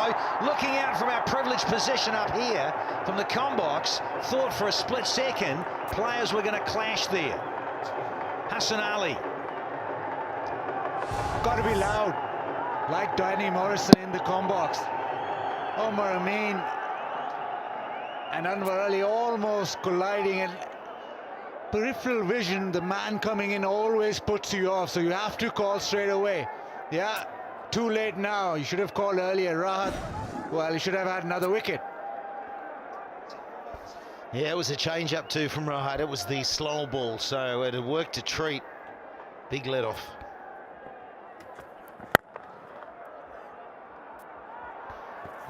Looking out from our privileged position up here from the combox, thought for a split second players were going to clash there. Hassan Ali. Got to be loud, like Danny Morrison in the combox. Omar Amin and Anwar Ali almost colliding, and peripheral vision, the man coming in always puts you off, so you have to call straight away. Yeah, too late now. You should have called earlier. Rahat, well, he should have had another wicket. Yeah, it was a change up too from Rahat. It was the slow ball, so it had worked a treat. Big let off.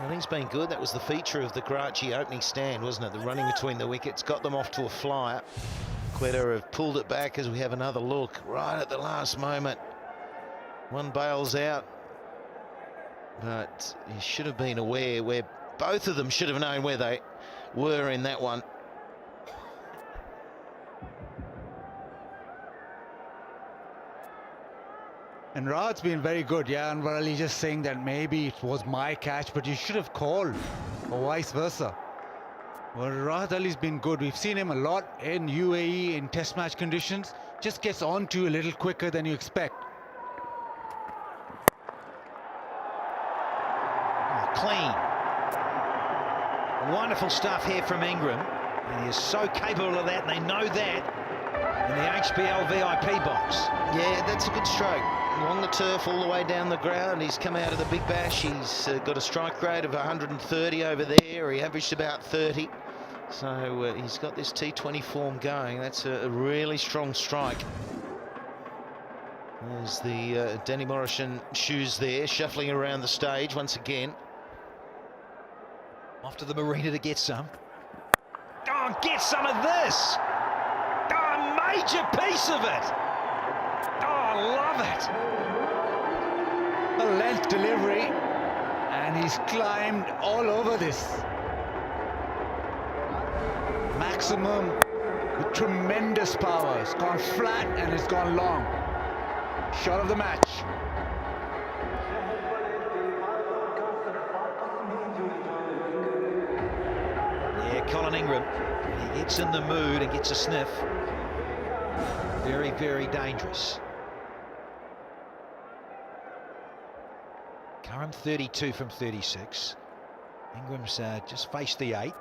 Well, he's been good. That was the feature of the Karachi opening stand, wasn't it? The running between the wickets got them off to a flyer. Quetta have pulled it back as we have another look right at the last moment. One bails out, but he should have been aware where both of them should have known where they were in that one. And Rahat's been very good, yeah. Anwar Ali just saying that maybe it was my catch, but you should have called, or vice versa. Well, Rahat Ali's been good. We've seen him a lot in UAE in test match conditions. Just gets onto you a little quicker than you expect. Oh, clean. Wonderful stuff here from Ingram. And he is so capable of that, and they know that in the HBL VIP box. Yeah, that's a good stroke. Along the turf, all the way down the ground. He's come out of the Big Bash. He's got a strike rate of 130 over there. He averaged about 30. So he's got this T20 form going. That's a really strong strike. There's the Danny Morrison shoes there, shuffling around the stage once again. Off to the marina to get some. Oh, get some of this! Oh, a major piece of it! Oh, I love it! A length delivery, and he's climbed all over this. Maximum with tremendous power. It's gone flat and it's gone long. Shot of the match. Yeah, Colin Ingram, he gets in the mood and gets a sniff. Very, very dangerous. Curran 32 from 36. Ingram's just faced the 8.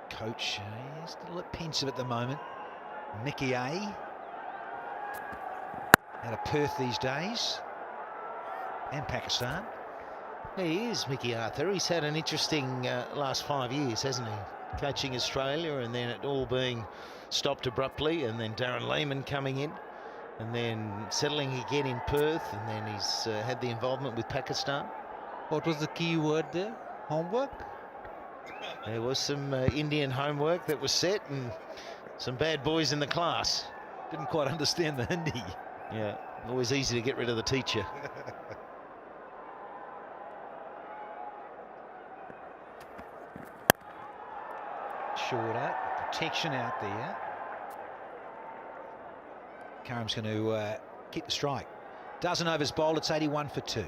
Coach, he's a little pensive at the moment. Mickey A. Out of Perth these days. And Pakistan. He is Mickey Arthur. He's had an interesting last 5 years, hasn't he? Coaching Australia and then it all being stopped abruptly, and then Darren Lehman coming in, and then settling again in Perth, and then he's had the involvement with Pakistan. What was the key word there? Homework? There was some Indian homework that was set and some bad boys in the class. Didn't quite understand the Hindi. Yeah, always easy to get rid of the teacher. Shorter, protection out there. Karam's going to keep the strike. Dozen overs bowled, it's 81 for 2.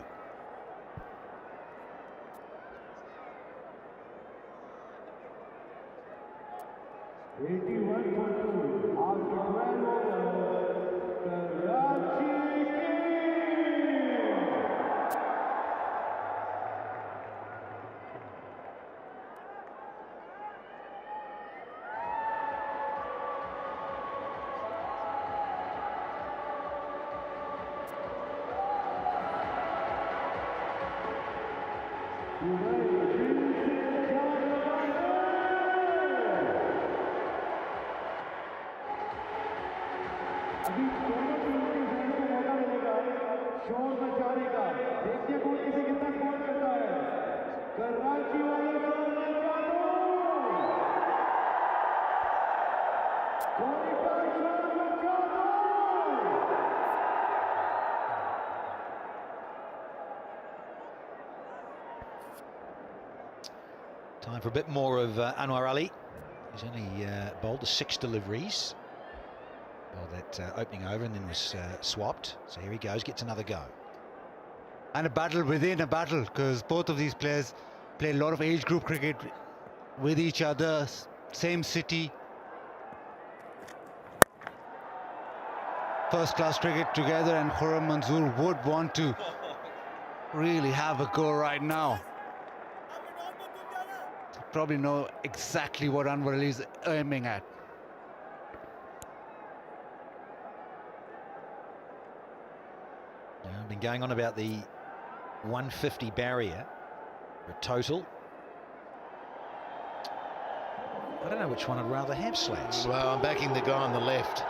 Time for a bit more of Anwar Ali. He's only bowled the 6 deliveries. Well, that opening over and then was swapped. So here he goes, gets another go. And a battle within a battle, because both of these players play a lot of age group cricket with each other, same city. First class cricket together, and Khurram Manzoor would want to really have a go right now. Probably know exactly what Anwar Ali is aiming at. I've been going on about the 150 barrier for a total. I don't know which one I'd rather have, Slats. Well, I'm backing the guy on the left.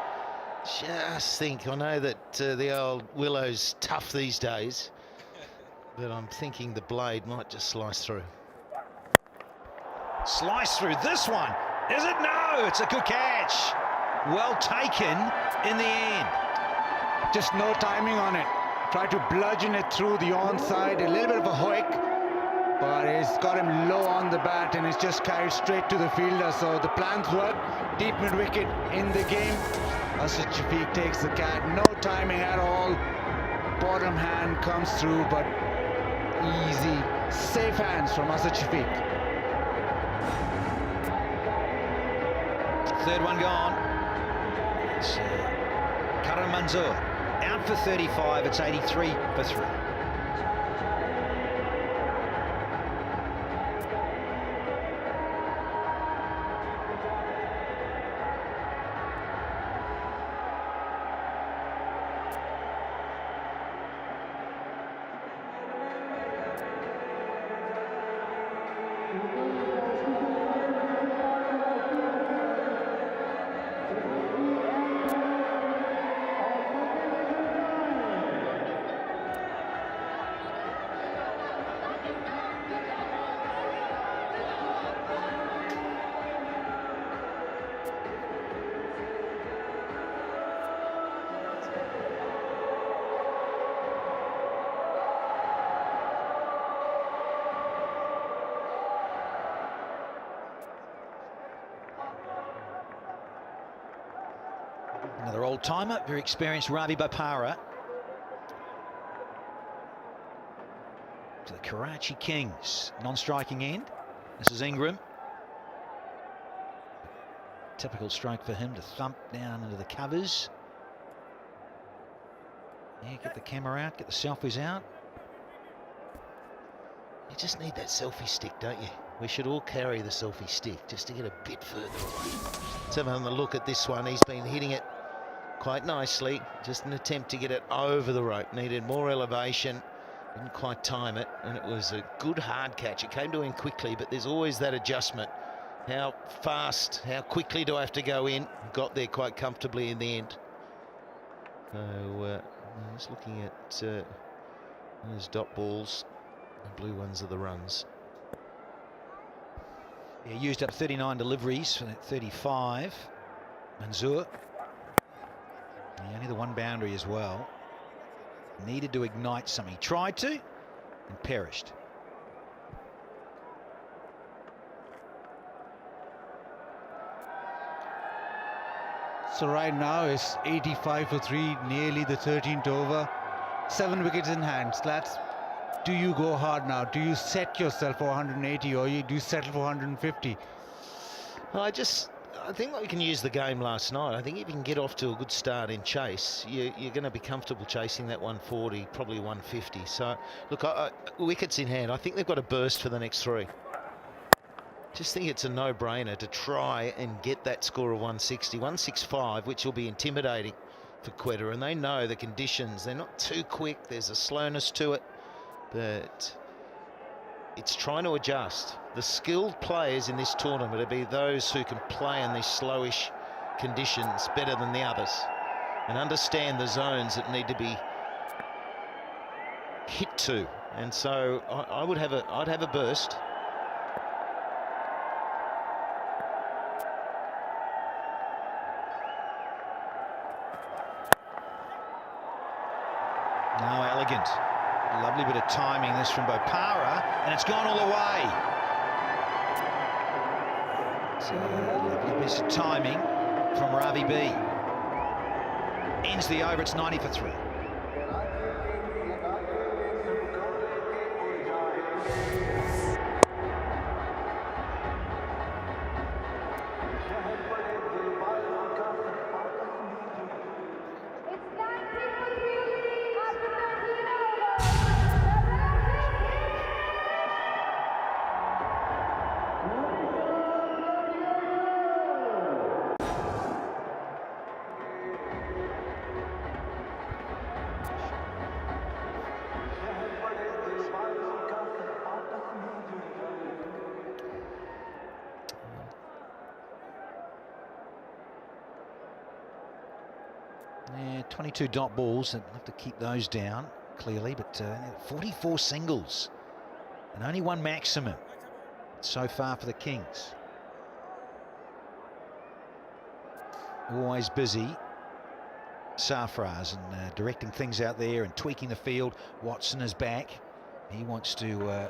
Just think, I know that the old Willow's tough these days, but I'm thinking the blade might just slice through. Slice through this one. Is it? No, it's a good catch. Well taken in the end. Just no timing on it. Tried to bludgeon it through the onside, a little bit of a hoik, but it's got him low on the bat and it's just carried straight to the fielder. So the plans work. Deep mid wicket in the game. Asad Shafiq takes the cat. No timing at all. Bottom hand comes through, but easy, safe hands from Asad Shafiq. Third one gone. It's Karim Manzoor out for 35. It's 83 for 3. Another old-timer, very experienced Ravi Bopara. To the Karachi Kings, non-striking end. This is Ingram. Typical stroke for him to thump down into the covers. Yeah, get the camera out, get the selfies out. You just need that selfie stick, don't you? We should all carry the selfie stick just to get a bit further away. Let's have a look at this one. He's been hitting it quite nicely. Just an attempt to get it over the rope. Needed more elevation. Didn't quite time it. And it was a good hard catch. It came to him quickly, but there's always that adjustment. How fast, how quickly do I have to go in? Got there quite comfortably in the end. So, just looking at those dot balls. The blue ones are the runs. Yeah, used up 39 deliveries for that 35. Manzoor. Yeah, only the one boundary as well. Needed to ignite something. He tried to and perished. So right now it's 85 for 3, nearly the 13th over. 7 wickets in hand. Slats, do you go hard now? Do you set yourself for 180 or do you settle for 150? I think we can use the game last night. I think if you can get off to a good start in chase, you're going to be comfortable chasing that 140, probably 150. So, look, wickets in hand. I think they've got a burst for the next 3. Just think it's a no-brainer to try and get that score of 160, 165, which will be intimidating for Quetta. And they know the conditions. They're not too quick. There's a slowness to it. But it's trying to adjust. The skilled players in this tournament will be those who can play in these slowish conditions better than the others and understand the zones that need to be hit to. And so I'd have a burst. Now elegant. Lovely bit of timing this from Bopara, and it's gone all the way. So lovely piece of timing from Ravi B. Ends the over, it's 90 for 3. Yeah, 22 dot balls, and have to keep those down. clearly, but 44 singles and only one maximum so far for the Kings. Always busy, Sarfraz, and directing things out there and tweaking the field. Watson is back. He wants to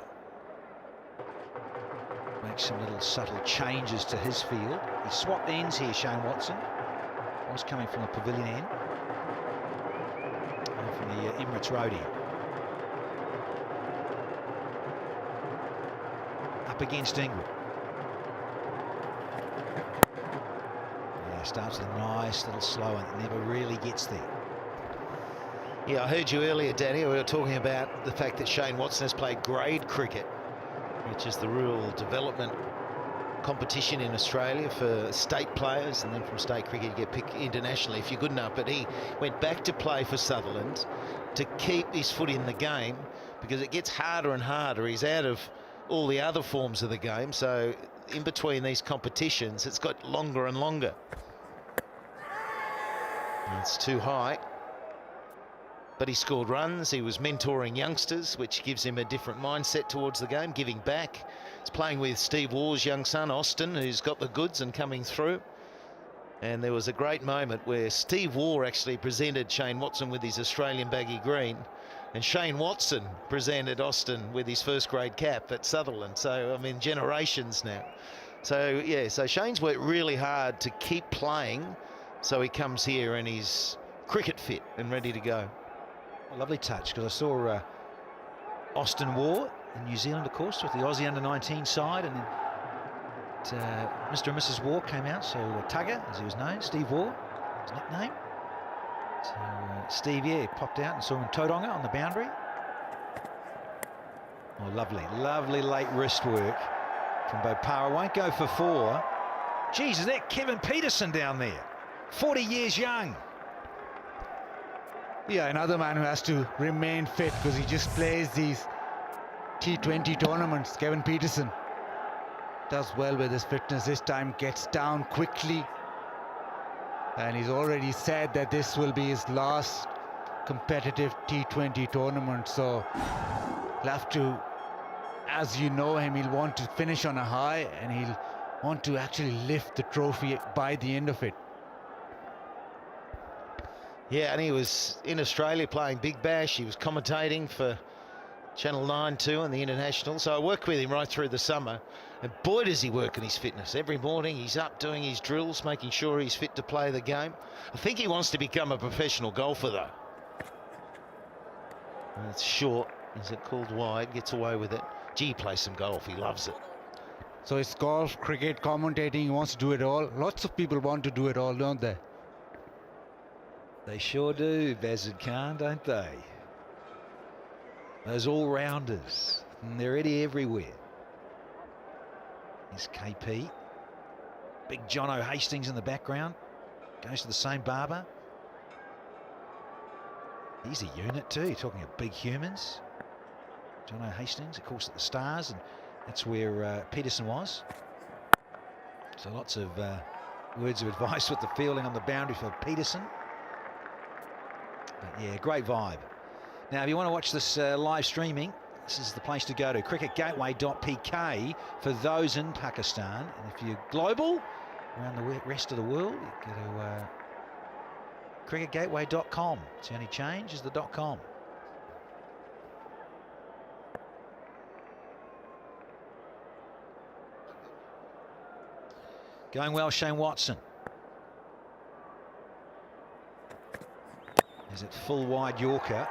make some little subtle changes to his field. He swapped ends here, Shane Watson. Was coming from the pavilion end. And from the Emirates Roadie. Up against Ingrid. Yeah, starts with a nice little slow and never really gets there. Yeah, I heard you earlier, Danny. We were talking about the fact that Shane Watson has played grade cricket, which is the rural development competition in Australia for state players, and then from state cricket you get picked internationally if you're good enough. But he went back to play for Sutherland to keep his foot in the game, because it gets harder and harder. He's out of all the other forms of the game, so in between these competitions it's got longer and longer. It's too high. But he scored runs, he was mentoring youngsters, which gives him a different mindset towards the game, giving back. He's playing with Steve Waugh's young son, Austin, who's got the goods and coming through. And there was a great moment where Steve Waugh actually presented Shane Watson with his Australian baggy green, and Shane Watson presented Austin with his first grade cap at Sutherland. So, I mean, generations now. So, yeah, so Shane's worked really hard to keep playing, so he comes here and he's cricket fit and ready to go. A lovely touch, because I saw Austin Waugh in New Zealand, of course, with the Aussie under-19 side, and then Mr. and Mrs. Waugh came out, so Tugger, as he was known, Steve Waugh, his nickname. So Steve, yeah, popped out and saw him in Tauranga on the boundary. Oh, lovely, lovely late wrist work from Bopara. Won't go for 4. Geez, is that Kevin Peterson down there? 40 years young. Yeah, another man who has to remain fit because he just plays these T20 tournaments. Kevin Peterson does well with his fitness this time, gets down quickly, and he's already said that this will be his last competitive T20 tournament, so he'll have to, as you know him, he'll want to finish on a high, and he'll want to actually lift the trophy by the end of it. Yeah, and he was in Australia playing Big Bash. He was commentating for Channel 9 too on the international. So I worked with him right through the summer. And boy, does he work on his fitness. Every morning he's up doing his drills, making sure he's fit to play the game. I think he wants to become a professional golfer, though. And it's short. Is it called wide? Gets away with it. Gee, he plays some golf. He loves it. So it's golf, cricket, commentating. He wants to do it all. Lots of people want to do it all, don't they? They sure do, Bazid Khan, don't they? Those all-rounders, and they're ready everywhere. Here's KP. Big Jono Hastings in the background. Goes to the same barber. He's a unit too, you're talking of big humans. Jono Hastings, of course, at the Stars, and that's where Peterson was. So lots of words of advice with the fielding on the boundary for Peterson. But yeah, great vibe. Now, if you want to watch this live streaming, this is the place to go to, cricketgateway.pk for those in Pakistan. And if you're global, around the rest of the world, you go to cricketgateway.com. It's the only change is the .com. Going well, Shane Watson. Is it full wide Yorker?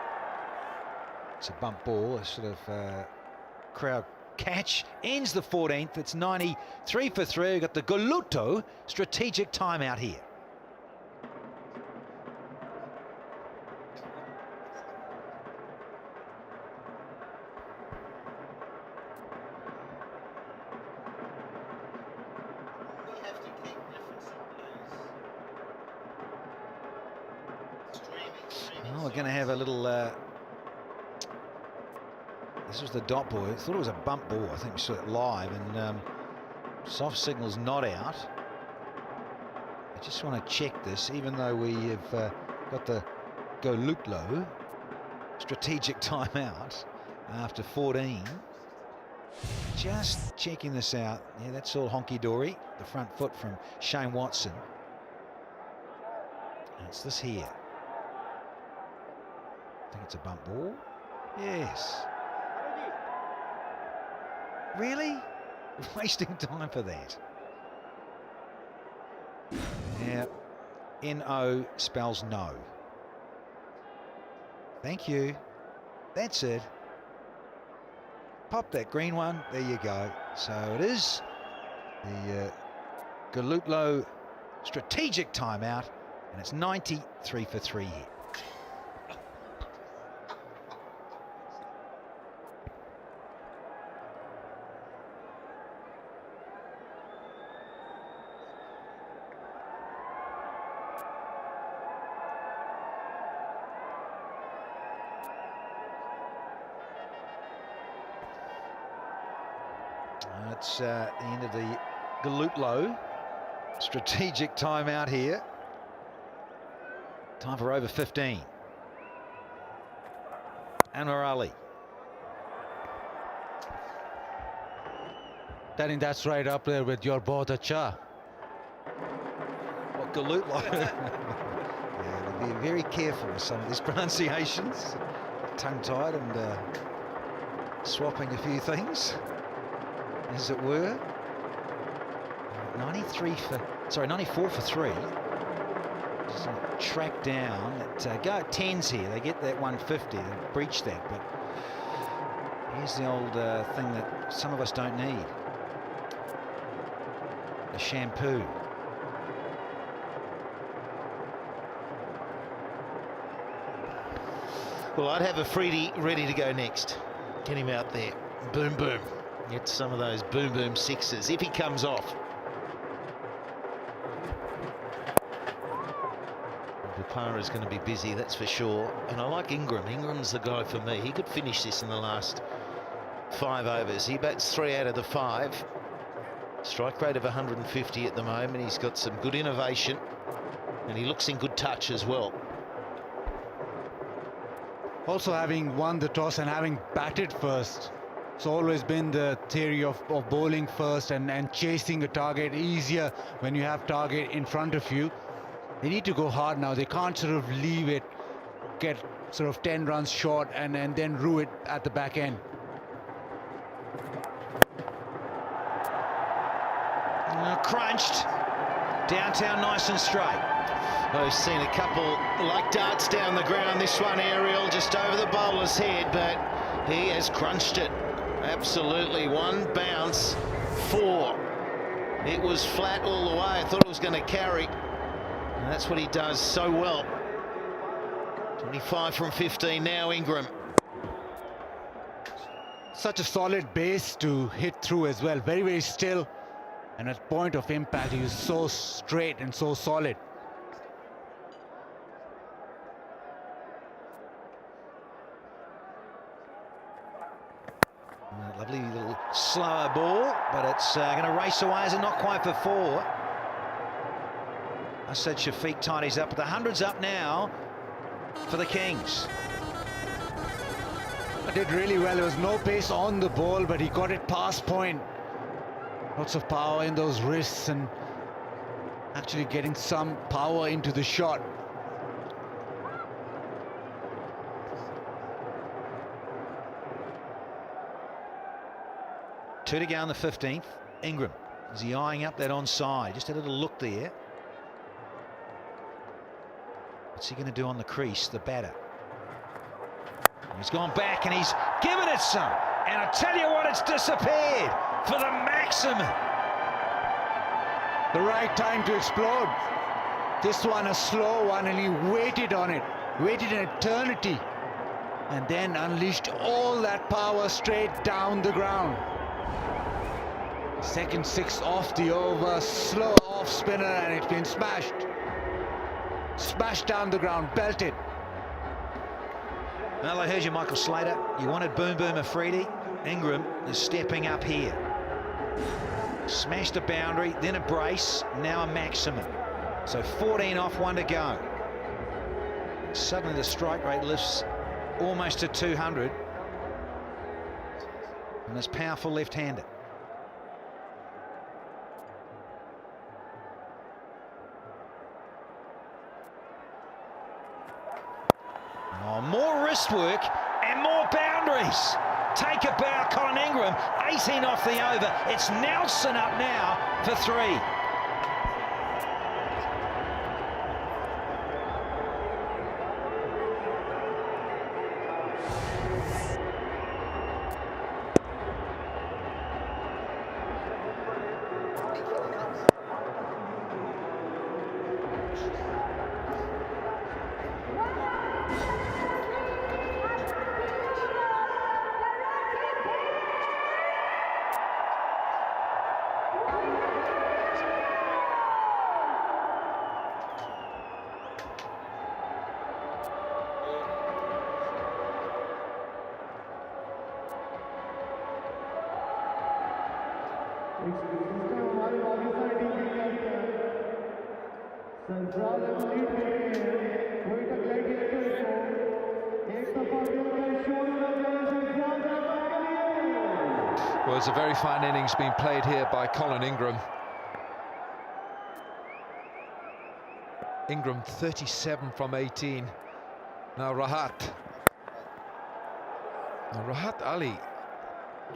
It's a bump ball, a sort of crowd catch. Ends the 14th. It's 93 for 3. We've got the Goluto strategic timeout here. Well, we're going to have a little... this was the dot ball. I thought it was a bump ball. I think we saw it live. And soft signal's not out. I just want to check this, even though we have got the Golutlo strategic timeout after 14. Just checking this out. Yeah, that's all honky-dory. The front foot from Shane Watson. And it's this here. I think it's a bump ball. Yes. Really? Wasting time for that. Yeah. N-O spells no. Thank you. That's it. Pop that green one. There you go. So it is the Galuplo strategic timeout, and it's 93 for 3 here. That's the end of the Galuplo strategic timeout here. Time for over 15. Anwar Ali. I think that's right up there with your Bahut Acha. What, Galuplo? Yeah, they'll be very careful with some of these pronunciations. Tongue-tied and swapping a few things, as it were. 94 for 3. Just track down. Go at 10s here. They get that 150. They breach that, but here's the old thing that some of us don't need. The shampoo. Well, I'd have Afridi ready to go next. Get him out there. Boom, boom. Get some of those boom, boom sixes if he comes off. Bopara is going to be busy, that's for sure. And I like Ingram. Ingram's the guy for me. He could finish this in the last 5 overs. He bats 3 out of the 5. Strike rate of 150 at the moment. He's got some good innovation, and he looks in good touch as well. Also, having won the toss and having batted first, it's always been the theory of bowling first and chasing a target easier when you have target in front of you. They need to go hard now. They can't sort of leave it, get sort of 10 runs short and then rue it at the back end. Crunched. Downtown nice and straight. I've seen a couple like darts down the ground. This one aerial just over the bowler's head, but he has crunched it. Absolutely. One bounce, 4. It was flat all the way. I thought it was going to carry. And that's what he does so well. 25 from 15 now, Ingram. Such a solid base to hit through as well. Very, very still. And at point of impact, he was so straight and so solid. Lovely little slower ball, but it's going to race away as a not quite for 4. I said Shafiq tidies up, but the 100's up now for the Kings. Did really well. There was no pace on the ball, but he got it past point. Lots of power in those wrists and actually getting some power into the shot. Two to go on the 15th. Ingram, is he eyeing up that onside? Just a little look there. What's he going to do on the crease, the batter? He's gone back and he's given it some. And I tell you what, it's disappeared for the maximum. The right time to explode. This one a slow one, and he waited on it. Waited an eternity. And then unleashed all that power straight down the ground. Second 6 off the over, slow off spinner, and it's been smashed. Smashed down the ground, belted. Well, I heard you, Michael Slater. You wanted Boom Boom Afridi. Ingram is stepping up here. Smashed a boundary, then a brace, now a maximum. So 14 off, 1 to go. Suddenly the strike rate lifts almost to 200. And is powerful left-handed. Oh, more wrist work and more boundaries. Take a bow, Colin Ingram, 18 off the over. It's Nelson up now for 3. Well, it's a very fine innings being played here by Colin Ingram. Ingram 37 from 18. Now Rahat. Now Rahat Ali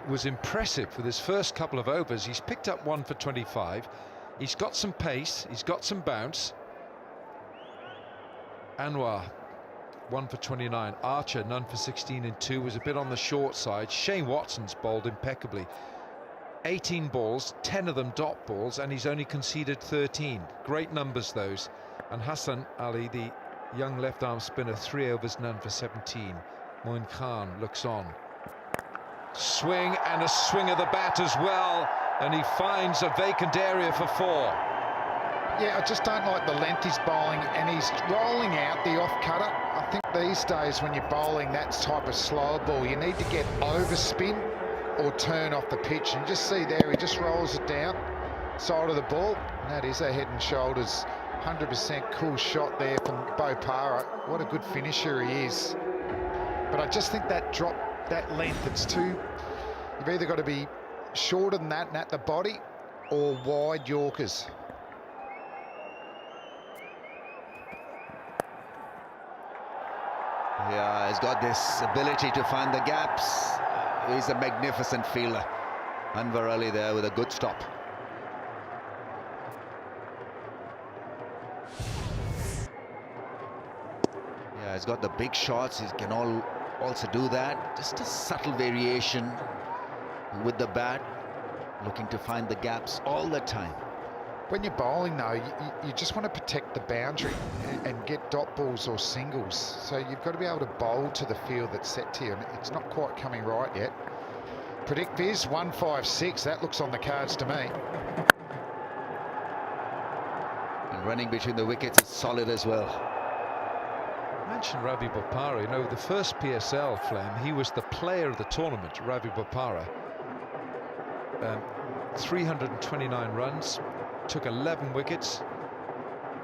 was impressive with his first couple of overs. He's picked up 1 for 25. He's got some pace, he's got some bounce. Anwar 1 for 29. Archer none for 16 and 2, was a bit on the short side. Shane Watson's bowled impeccably. 18 balls, 10 of them dot balls, and he's only conceded 13. Great numbers those. And Hassan Ali, the young left arm spinner, 3 overs, none for 17. Moin Khan looks on. Swing and a swing of the bat as well, and he finds a vacant area for 4. Yeah, I just don't like the length he's bowling, and he's rolling out the off-cutter. I think these days when you're bowling that type of slower ball, you need to get overspin or turn off the pitch. And just see there, he just rolls it down, side of the ball, and that is a head and shoulders 100% cool shot there from Bopara. What a good finisher he is. But I just think that drop, that length, it's too... You've either got to be shorter than that and at the body, or wide Yorkers. Yeah, he's got this ability to find the gaps. He's a magnificent fielder. Anwar Ali there with a good stop. Yeah, he's got the big shots. He can also do that. Just a subtle variation with the bat, looking to find the gaps all the time. When you're bowling, though, you just want to protect the boundary and get dot balls or singles. So you've got to be able to bowl to the field that's set to you. And it's not quite coming right yet. Predict Viz, 156. That looks on the cards to me. And running between the wickets is solid as well. Mention Ravi Bopara. You know, the first PSL, Flem, he was the player of the tournament, Ravi Bopara. 329 runs. Took 11 wickets,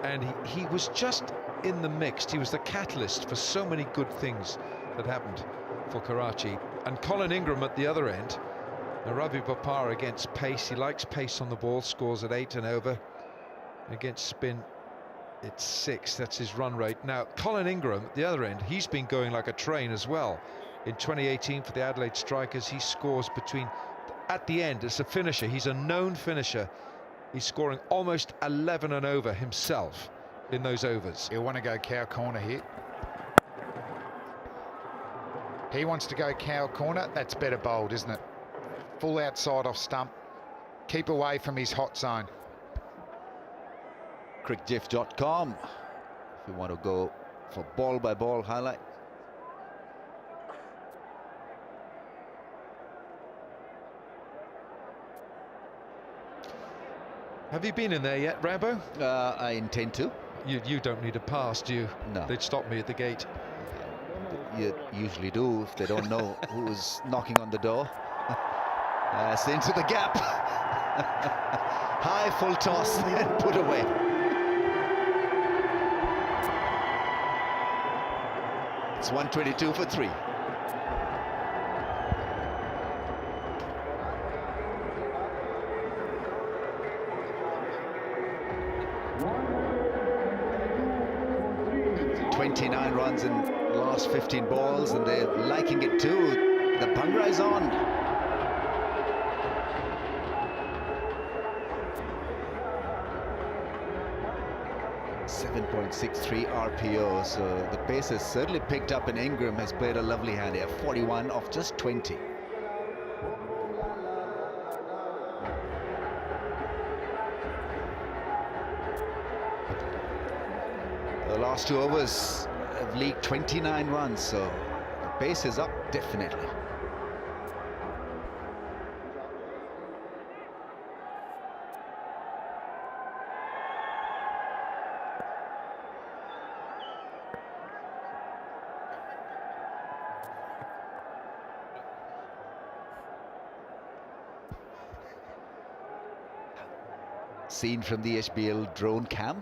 and he was just in the mix. He was the catalyst for so many good things that happened for Karachi. And Colin Ingram at the other end. Now Ravi Bopara against pace, he likes pace on the ball, scores at 8 and over. Against spin, it's 6. That's his run rate. Now Colin Ingram at the other end, he's been going like a train as well. In 2018 for the Adelaide Strikers, he scores between, at the end, it's a finisher. He's a known finisher. He's scoring almost 11 and over himself in those overs. He'll want to go cow corner here. He wants to go cow corner. That's better bowled, isn't it? Full outside off stump. Keep away from his hot zone. Crickgif.com if you want to go for ball-by-ball highlight. Have you been in there yet, Rambo? I intend to. You don't need a pass, do you? No. They'd stop me at the gate. You usually do if they don't know who's knocking on the door. It's into the gap. High full toss and put away. It's 122 for 3. ...29 runs in last 15 balls, and they're liking it too. The Bhangra is on. .63 RPO, so the pace has certainly picked up, and Ingram has played a lovely hand here. 41 off just 20. The last 2 overs have leaked 29 runs, so the pace is up definitely. Seen from the HBL drone cam.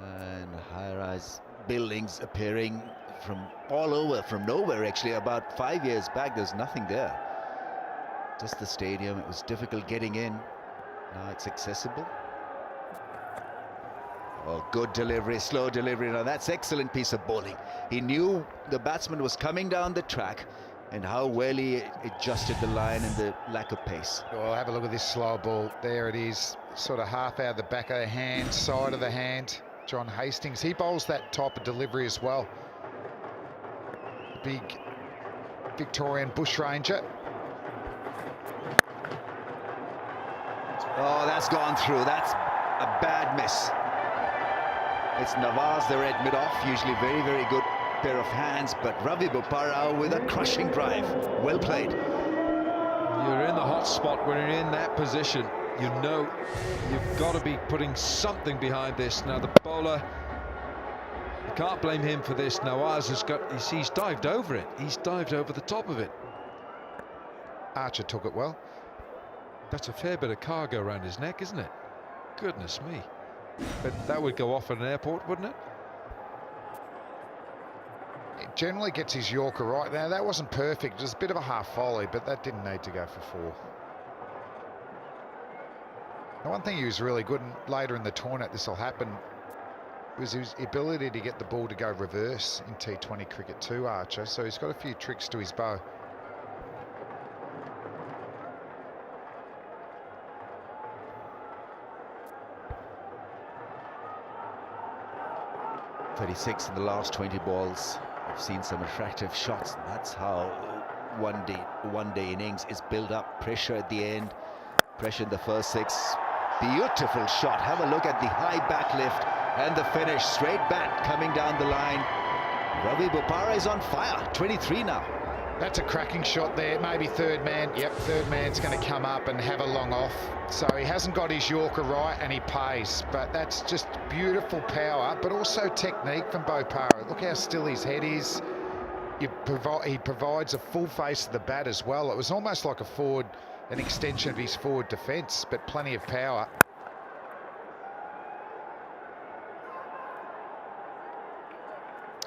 And high-rise buildings appearing from all over, from nowhere actually. About 5 years back, there's nothing there. Just the stadium. It was difficult getting in. Now it's accessible. Oh, good delivery, slow delivery. Now that's excellent piece of bowling. He knew the batsman was coming down the track, and how well he adjusted the line and the lack of pace. Well, have a look at this slow ball. There it is, sort of half out of the back of the hand, side of the hand. John Hastings, he bowls that type of delivery as well. Big Victorian bushranger. Oh, that's gone through. That's a bad miss. It's Nawaz, the red mid-off, usually very, very good pair of hands, but Ravi Bopara with a crushing drive. Well played. You're in the hot spot when you're in that position. You know you've got to be putting something behind this. Now the bowler, you can't blame him for this. Nawaz has got, he's dived over it. He's dived over the top of it. Archer took it well. That's a fair bit of cargo around his neck, isn't it? Goodness me. But that would go off at an airport, wouldn't it? It generally gets his Yorker right. Now that wasn't perfect, it was a bit of a half volley, but that didn't need to go for 4. The one thing he was really good, and later in the tournament this will happen, was his ability to get the ball to go reverse in T20 cricket too, Archer, so he's got a few tricks to his bow. .36 in the last 20 balls. I've seen some attractive shots. That's how one day innings is built up. Pressure at the end, pressure in the first 6. Beautiful shot. Have a look at the high back lift and the finish. Straight bat coming down the line. Ravi Bopara is on fire. 23 now. That's a cracking shot there. Maybe third man. Yep, third man's going to come up and have a long off. So he hasn't got his Yorker right and he pays. But that's just beautiful power, but also technique from Bopara. Look how still his head is. He provides a full face of the bat as well. It was almost like an extension of his forward defence, but plenty of power.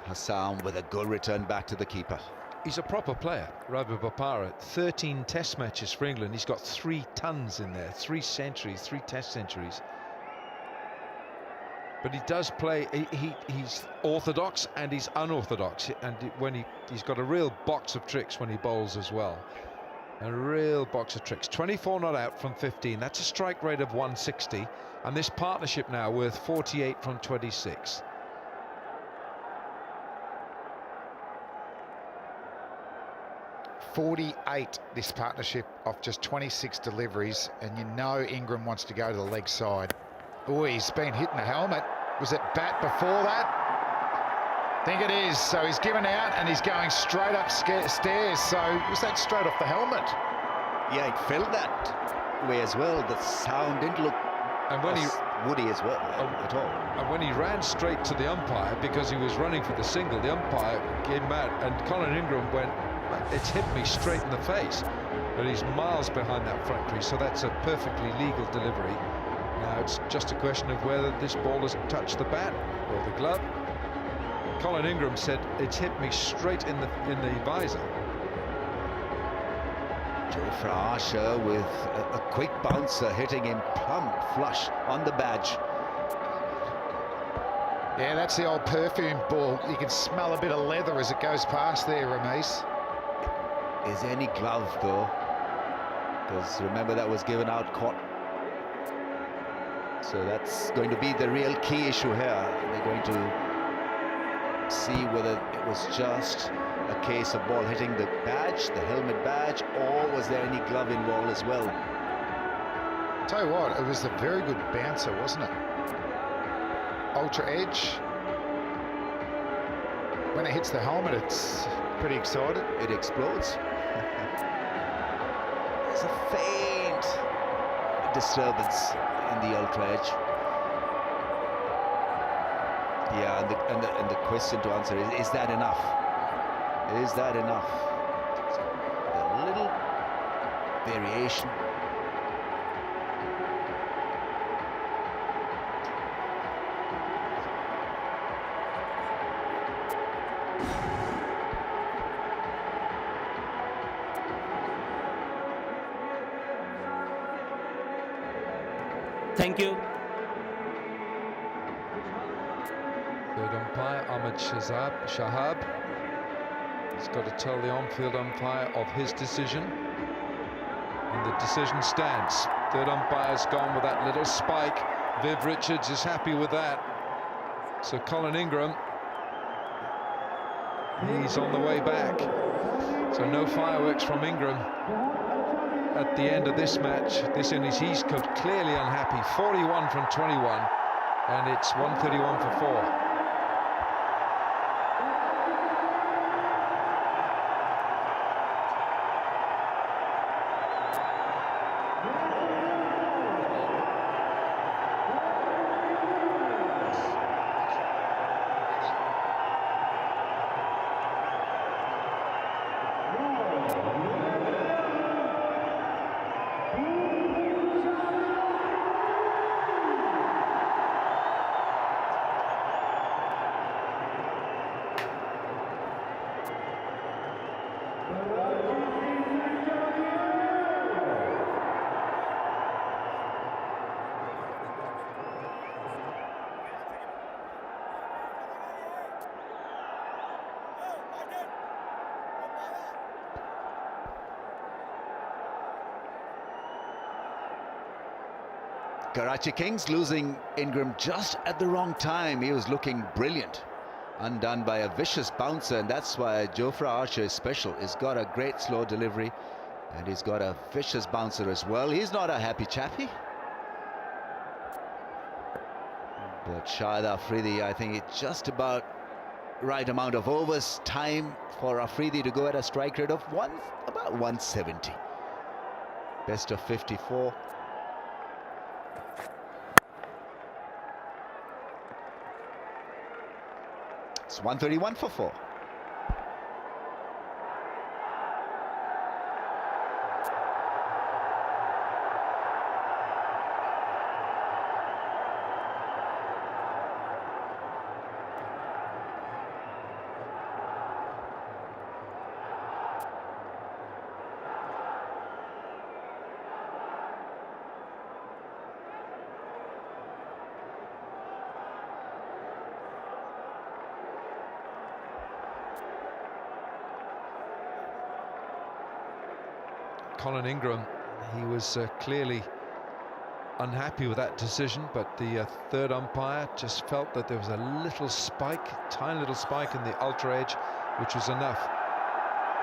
Hassan with a good return back to the keeper. He's a proper player, Ravi Bopara. 13 test matches for England. He's got 3 tons in there, 3 centuries, 3 test centuries. But he does play, he's orthodox and he's unorthodox. And he's got a real box of tricks when he bowls as well. A real box of tricks. 24 not out from 15. That's a strike rate of 160. And this partnership now worth 48 from 26. .48 this partnership off just 26 deliveries, and you know Ingram wants to go to the leg side. Oh, he's been hitting the helmet. Was it bat before that? I think it is. So he's given out and he's going straight up stairs. So was that straight off the helmet? Yeah, it felt that way as well. The sound didn't look woody as well at all. And when he ran straight to the umpire because he was running for the single, the umpire came out and Colin Ingram went, "It's hit me straight in the face," but he's miles behind that front crease, so that's a perfectly legal delivery. Now it's just a question of whether this ball has touched the bat or the glove. Colin Ingram said it's hit me straight in the visor. Jofra Archer with a quick bouncer hitting him plumb flush on the badge. Yeah, that's the old perfume ball. You can smell a bit of leather as it goes past there, Ramesh. Is there any glove though? Because remember that was given out caught. So that's going to be the real key issue here. They're going to see whether it was just a case of ball hitting the badge, the helmet badge, or was there any glove involved as well? Tell you what, it was a very good bouncer, wasn't it? Ultra edge. When it hits the helmet, it's pretty exciting. It explodes. There's a faint disturbance in the ultra edge. Yeah, and the question to answer is that enough? Is that enough? A little variation. Thank you. Third umpire, Ahmed Shahab. He's got to tell the on-field umpire of his decision. And the decision stands. Third umpire's gone with that little spike. Viv Richards is happy with that. So Colin Ingram, he's on the way back. So no fireworks from Ingram at the end of this match, this innings. He's clearly unhappy. 41 from 21, and it's 131 for 4. Karachi Kings losing Ingram just at the wrong time. He was looking brilliant. Undone by a vicious bouncer, and that's why Jofra Archer is special. He's got a great slow delivery, and he's got a vicious bouncer as well. He's not a happy chappy. But Shahid Afridi, I think it's just about right amount of overs. Time for Afridi to go at a strike rate of about 170. Best of 54. It's 131 for 4. Colin Ingram, he was clearly unhappy with that decision, but the third umpire just felt that there was a little spike, tiny little spike in the ultra edge, which was enough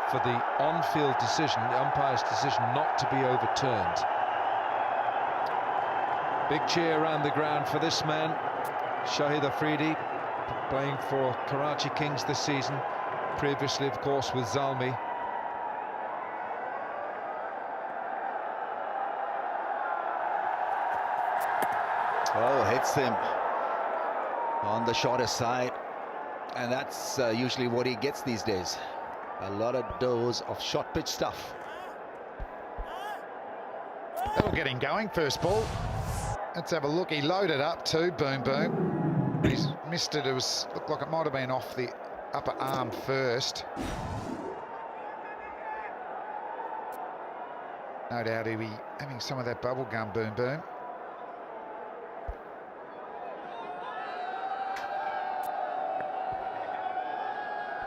for the on-field decision, the umpire's decision, not to be overturned. Big cheer around the ground for this man, Shahid Afridi, playing for Karachi Kings this season, previously of course with Zalmi. Oh, hits him on the shorter side, and that's usually what he gets these days. A lot of dose of short pitch stuff. That'll get him going, first ball. Let's have a look. He loaded up too. Boom, boom. He's missed it. It looked like it might have been off the upper arm first. No doubt he'll be having some of that bubble gum boom boom.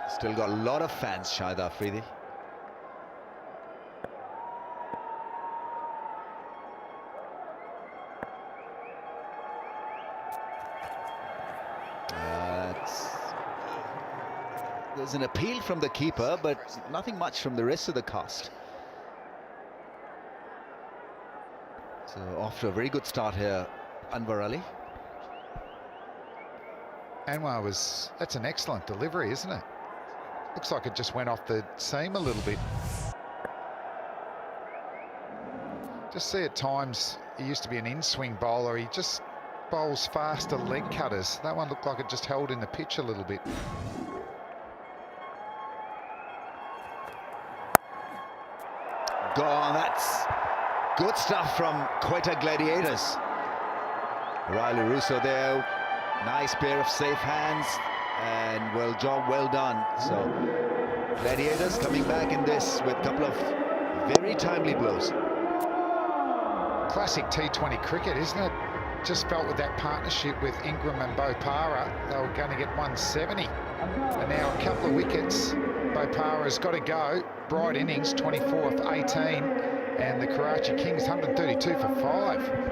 Still got a lot of fans, Shahid Afridi. There's an appeal from the keeper, but nothing much from the rest of the cast. So off to a very good start here, Anwar Ali. Anwar that's an excellent delivery, isn't it? Looks like it just went off the seam a little bit. Just see at times, he used to be an in-swing bowler. He just bowls faster leg cutters. That one looked like it just held in the pitch a little bit. Gone, that's good stuff from Quetta Gladiators. Riley Russo there, nice pair of safe hands, and well done. So Gladiators coming back in this with a couple of very timely blows. Classic T20 cricket, isn't it? Just felt with that partnership with Ingram and Bopara, they were going to get 170. And now a couple of wickets. Bopara's got to go. Bright innings, 24 for 18. And the Karachi Kings, 132 for 5.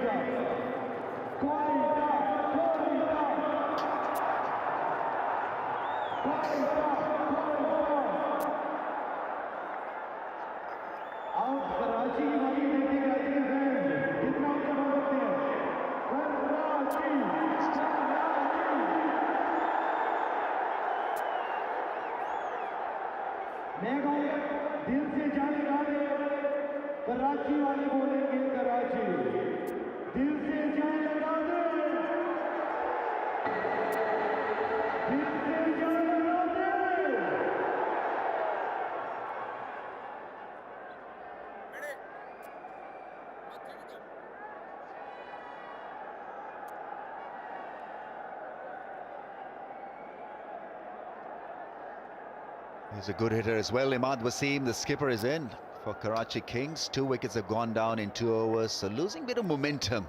He's a good hitter as well. Imad Wasim, the skipper, is in for Karachi Kings. 2 wickets have gone down in 2 overs, so losing a bit of momentum.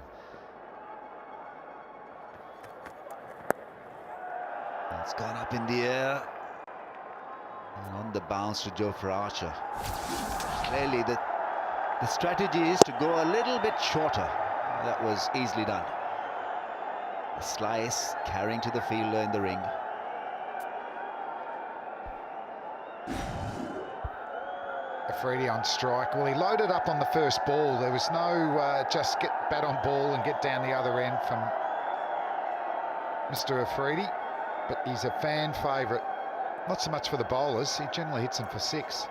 It's gone up in the air. And on the bounce to Jofra Archer. Clearly the strategy is to go a little bit shorter. That was easily done. A slice carrying to the fielder in the ring. Afridi on strike. Well, he loaded up on the first ball. There was no just get bat on ball and get down the other end from Mr. Afridi, but he's a fan favourite. Not so much for the bowlers. He generally hits them for 6.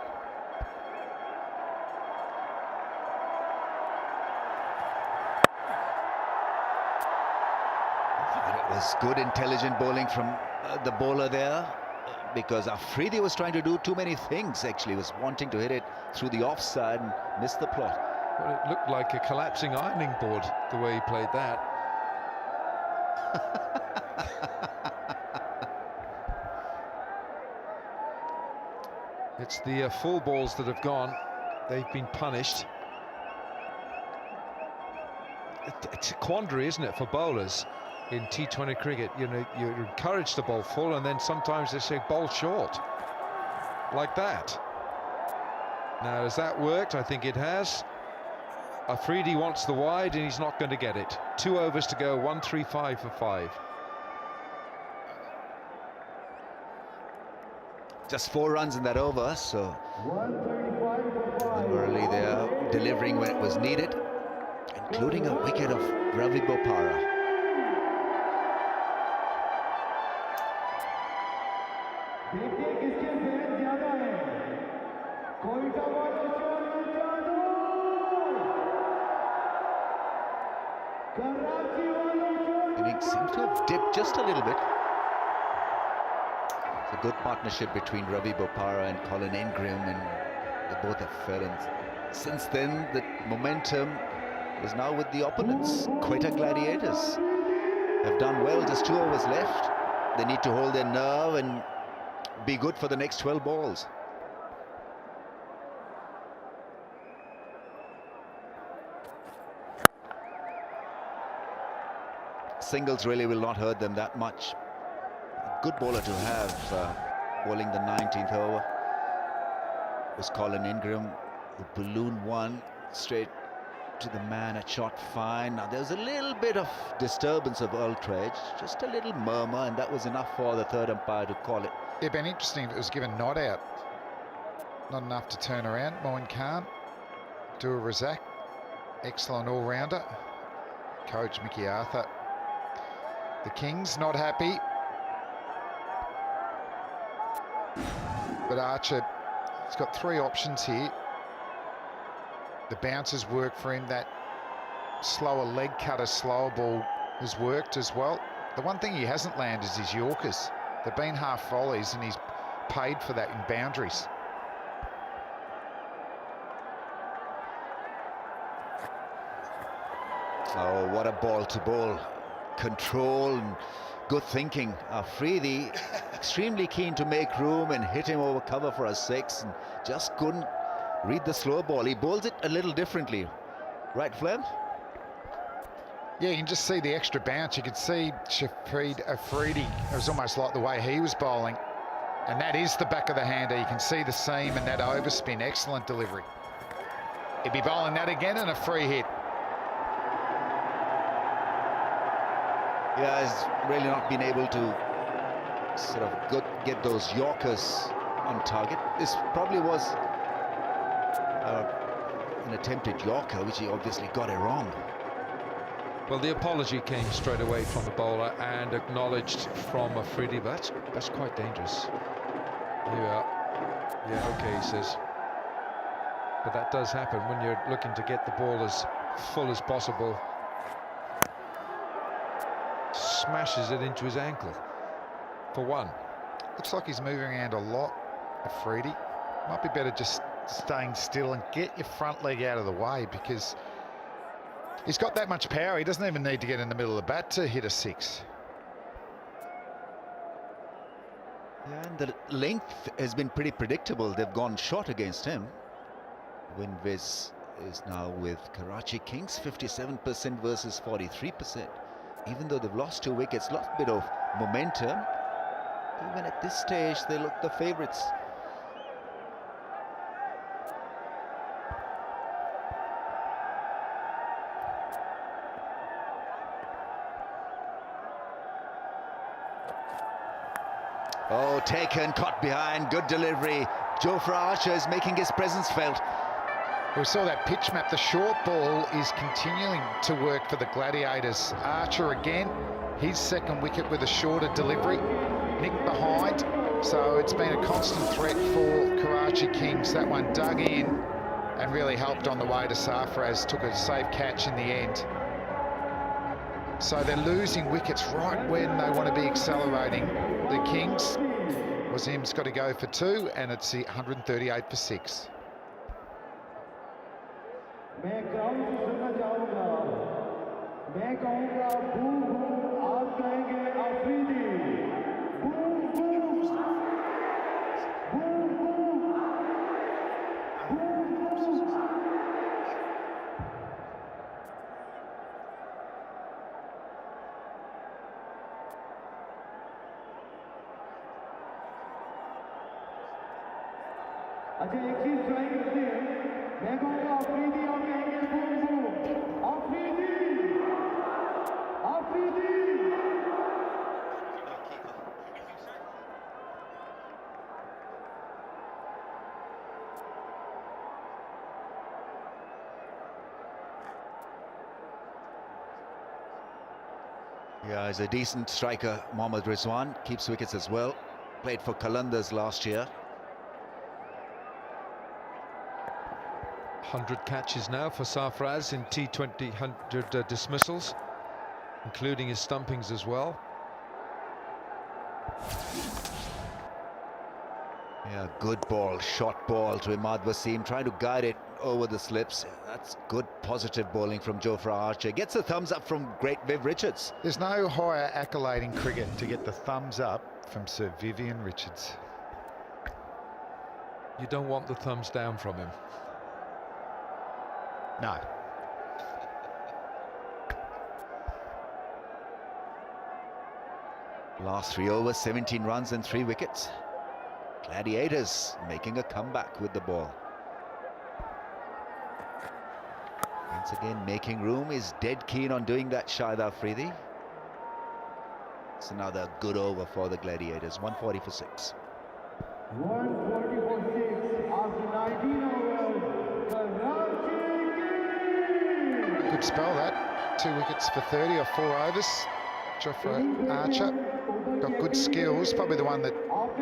It was good, intelligent bowling from the bowler there, because Afridi was trying to do too many things. Actually, was wanting to hit it through the offside and missed the plot. Well, it looked like a collapsing ironing board the way he played that. It's the full balls that have gone. They've been punished. It's a quandary, isn't it, for bowlers in T20 cricket? You know, you're encouraged to bowl full, and then sometimes they say bowl short, like that. Now, has that worked? I think it has. Afridi wants the wide, and he's not going to get it. 2 overs to go, 135 for 5. Just 4 runs in that over, so early there, delivering when it was needed, including a wicket of Ravi Bopara. Innings seems to have dipped just a little bit. It's a good partnership between Ravi Bopara and Colin Ingram, and they both have fell. And since then, the momentum is now with the opponents, Quetta Gladiators. have done well. Just 2 overs left. They need to hold their nerve and be good for the next 12 balls. Singles really will not hurt them that much. A good bowler to have bowling the 19th over was Colin Ingram, who ballooned one straight to the man at shot fine. Now there's a little bit of disturbance of Earl Tredge, just a little murmur, and that was enough for the third umpire to call it. It'd been interesting if it was given not out. Not enough to turn around. Moin Khan, Abdul Razak, excellent all-rounder. Coach Mickey Arthur. The Kings not happy. But Archer, he's got 3 options here. The bounces work for him. That slower leg cutter, slower ball has worked as well. The one thing he hasn't landed is his Yorkers. They've been half volleys and he's paid for that in boundaries. Oh, what a ball to ball. Control and good thinking. Afridi extremely keen to make room and hit him over cover for a 6 and just couldn't read the slow ball. He bowls it a little differently. Right, Flem? Yeah, you can just see the extra bounce. You can see Shafid Afridi. It was almost like the way he was bowling. And that is the back of the hander. You can see the seam and that overspin. Excellent delivery. He'd be bowling that again and a free hit. Yeah, he's really not been able to sort of get those Yorkers on target. This probably was an attempted Yorker, which he obviously got it wrong. Well, the apology came straight away from the bowler and acknowledged from Afridi, but that's quite dangerous. Yeah, okay, he says. But that does happen when you're looking to get the ball as full as possible. Smashes it into his ankle for 1. Looks like he's moving around a lot, Afridi. Might be better just staying still and get your front leg out of the way, because he's got that much power. He doesn't even need to get in the middle of the bat to hit a 6. Yeah, and the length has been pretty predictable. They've gone short against him. Winviz is now with Karachi Kings, 57% versus 43%. Even though they've lost 2 wickets, lost a bit of momentum. Even at this stage, they look the favourites. Oh, taken, caught behind, good delivery. Jofra Archer is making his presence felt. We saw that pitch map. The short ball is continuing to work for the Gladiators. Archer again, his 2nd wicket with a shorter delivery. Nick behind, so it's been a constant threat for Karachi Kings. That one dug in and really helped on the way to Sarfraz. Took a safe catch in the end. So they're losing wickets right when they want to be accelerating. The Kings, Wasim's got to go for 2, and it's 138 for 6. मैं ground से सुनना चाहूंगा, मैं कहूंगा boom boom, आप कहेंगे Afridi, boom boom, boom boom, boom boom. अच्छा, एक चीज ट्राई करते हैं। मैं कहूंगा अफरीदी, आप कहेंगे boom boom. Afridi, Afridi. Yeah, he's a decent striker. Mohammad Rizwan keeps wickets as well. Played for Qalandars last year. 100 catches now for Sarfraz in T20 100 dismissals, including his stumpings as well. Yeah, good ball, short ball to Imad Wasim, trying to guide it over the slips. That's good positive bowling from Jofra Archer. Gets a thumbs up from great Viv Richards. There's no higher accolade in cricket to get the thumbs up from Sir Vivian Richards. You don't want the thumbs down from him. No. Last 3 overs, 17 runs and 3 wickets. Gladiators making a comeback with the ball. Once again, making room, is dead keen on doing that, Shahid Afridi. It's another good over for the Gladiators, 140 for 6. 140 for 6 after 19 overs. Karachi Kings. Good spell that. 2 wickets for 30 or 4 overs. Jofra Archer got good skills. Probably the one that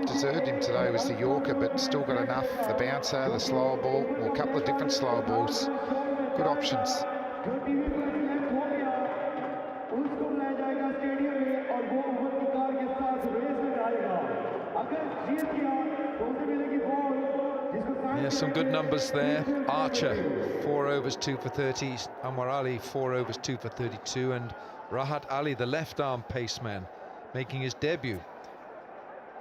deserved him today was the Yorker, but still got enough. The bouncer, the slower ball, or a couple of different slower balls. Good options. जो TV पर select हो गया उसको लाया जाएगा stadium में और वो ओवर की कार के साथ रेस में जाएगा। अगर जीत गया तो उसे मिलेगी बॉल जिसको Yeah, some good numbers there. Archer, 4 overs, 2 for 30. Anwar Ali, 4 overs, 2 for 32. And Rahat Ali, the left-arm paceman, making his debut.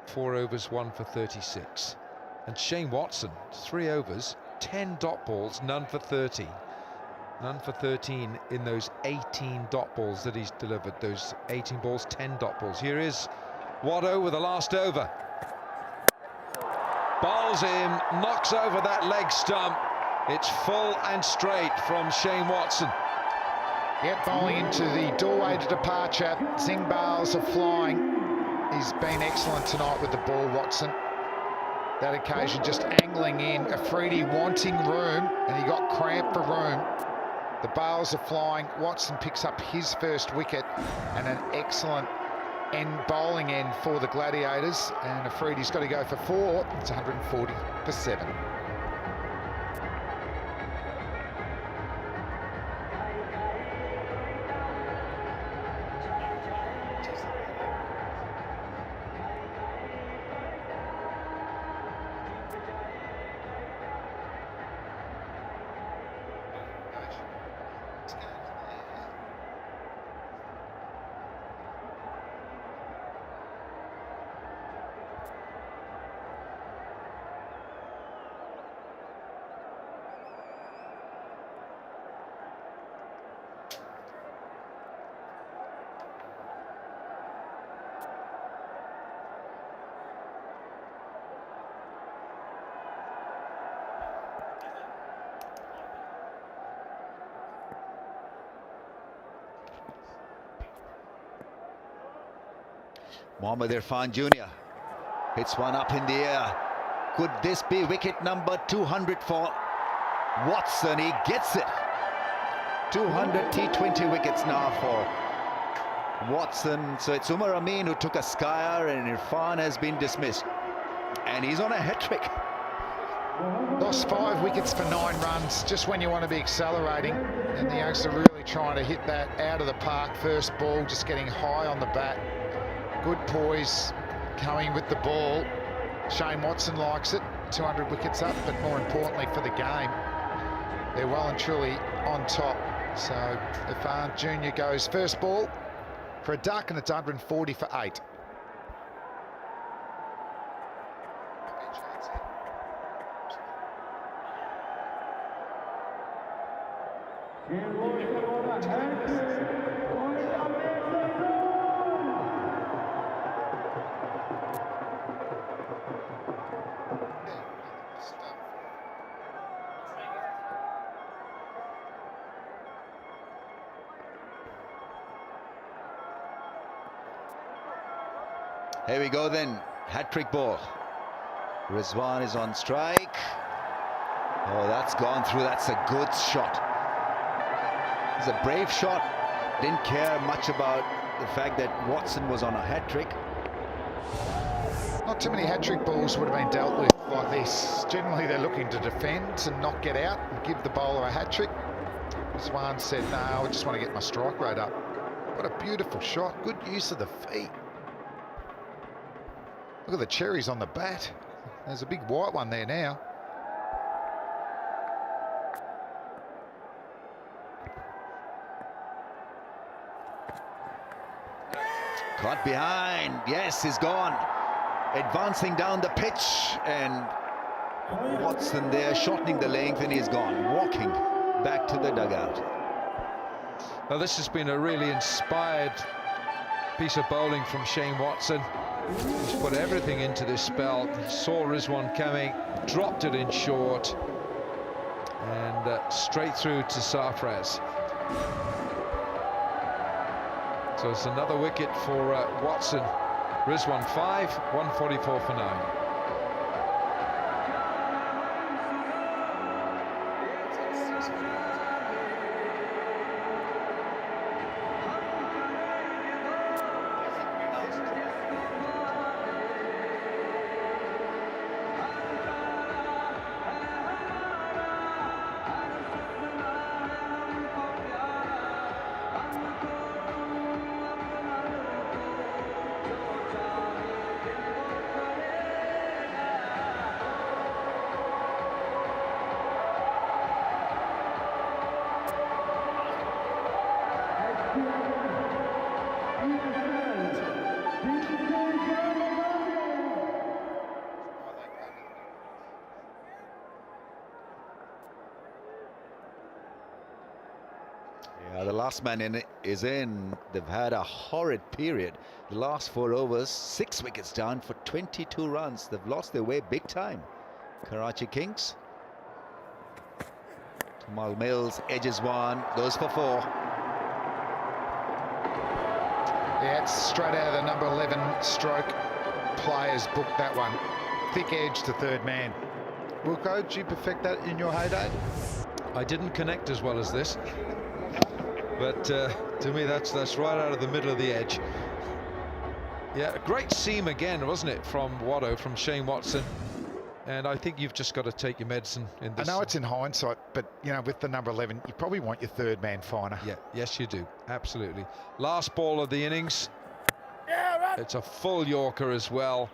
4 overs, 1 for 36. And Shane Watson, 3 overs, 10 dot balls, none for 30. None for 13 in those 18 dot balls that he's delivered. Those 18 balls, 10 dot balls. Here is Watto with the last over. Bowls him, knocks over that leg stump. It's full and straight from Shane Watson. Yet bowling into the doorway to departure. Zing bowls are flying. He's been excellent tonight with the ball, Watson. That occasion just angling in. Afridi wanting room, and he got cramped for room. The bowls are flying. Watson picks up his first wicket, and an excellent bowling end for the Gladiators. And Afridi's got to go for 4. It's 140 for 7. Mohammad Irfan Jr. hits one up in the air. Could this be wicket number 200 for Watson? He gets it. 200 T20 wickets now for Watson. So it's Umar Amin who took a skyer, and Irfan has been dismissed. And he's on a hat-trick. Lost 5 wickets for 9 runs, just when you want to be accelerating. And the youngster really trying to hit that out of the park. First ball, just getting high on the bat. Good poise coming with the ball. Shane Watson likes it. 200 wickets up, but more importantly for the game, they're well and truly on top. So Irfan Jr. goes first ball for a duck, and it's 140 for 8. Here we go then, hat-trick ball. Rizwan is on strike. Oh, that's gone through. That's a good shot. It's a brave shot. Didn't care much about the fact that Watson was on a hat-trick. Not too many hat-trick balls would have been dealt with like this. Generally, they're looking to defend and not get out and give the bowler a hat-trick. Rizwan said, no, I just want to get my strike rate up. What a beautiful shot. Good use of the feet. Look at the cherries on the bat. There's a big white one there now. Caught behind. Yes, he's gone. Advancing down the pitch, and Watson there shortening the length, and he's gone. Walking back to the dugout. Well, this has been a really inspired piece of bowling from Shane Watson. He's put everything into this spell. He saw Rizwan coming, dropped it in short, and straight through to Sarfraz. So it's another wicket for Watson. Rizwan 5, 144 for 9. Yeah, the last man in is in. They've had a horrid period. The last 4 overs, 6 wickets down for 22 runs. They've lost their way big time. Karachi Kings. Tamal Mills edges one, goes for 4. Yeah, it's straight out of the number 11 stroke players book, that one. Thick edge to third man. Wilco, did you perfect that in your heyday? I didn't connect as well as this, but to me that's right out of the middle of the edge. Yeah, a great seam again, wasn't it, from Watto, from Shane Watson. And I think you've just got to take your medicine in this. I know it's in hindsight, but, you know, with the number 11, you probably want your third man finer. Yeah, yes, you do. Absolutely. Last ball of the innings. It's a full Yorker as well.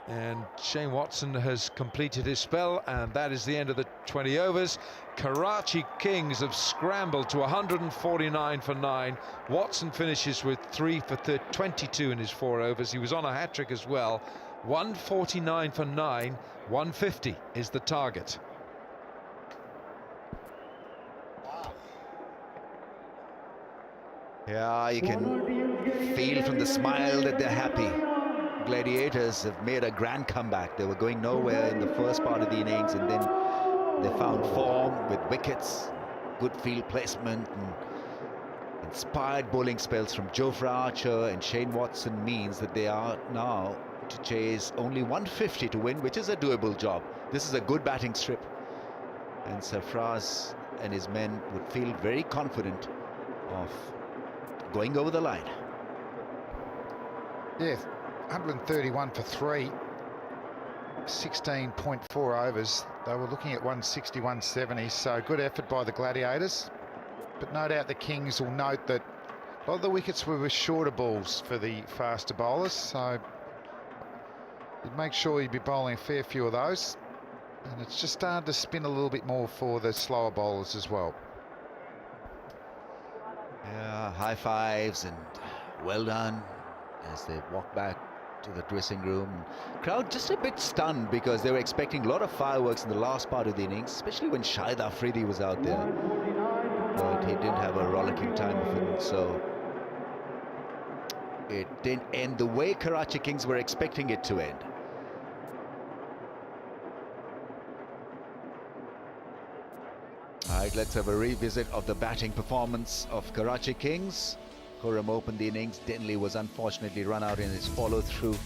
And Shane Watson has completed his spell, and that is the end of the 20 overs. Karachi Kings have scrambled to 149 for 9. Watson finishes with 3 for 22 in his 4 overs. He was on a hat-trick as well. 149 for 9, 150 is the target. Yeah, you can feel from the smile that they're happy. Gladiators have made a grand comeback. They were going nowhere in the first part of the innings, and then they found form with wickets, good field placement, and inspired bowling spells from Jofra Archer and Shane Watson means that they are now to chase only 150 to win, which is a doable job. This is a good batting strip, and Sarfraz and his men would feel very confident of going over the line. Yeah, 131 for 3, 16.4 overs. They were looking at 160, 170, so good effort by the Gladiators. But no doubt the Kings will note that a lot of the wickets were with shorter balls for the faster bowlers, so you'd make sure you'd be bowling a fair few of those. And it's just starting to spin a little bit more for the slower bowlers as well. Yeah, high fives and well done as they walk back to the dressing room. Crowd just a bit stunned because they were expecting a lot of fireworks in the last part of the innings, especially when Shahid Afridi was out there. But he didn't have a rollicking time of it, so it didn't end the way Karachi Kings were expecting it to end. All right, let's have a revisit of the batting performance of Karachi Kings. Khurram opened the innings. Denley was unfortunately run out in his follow-through.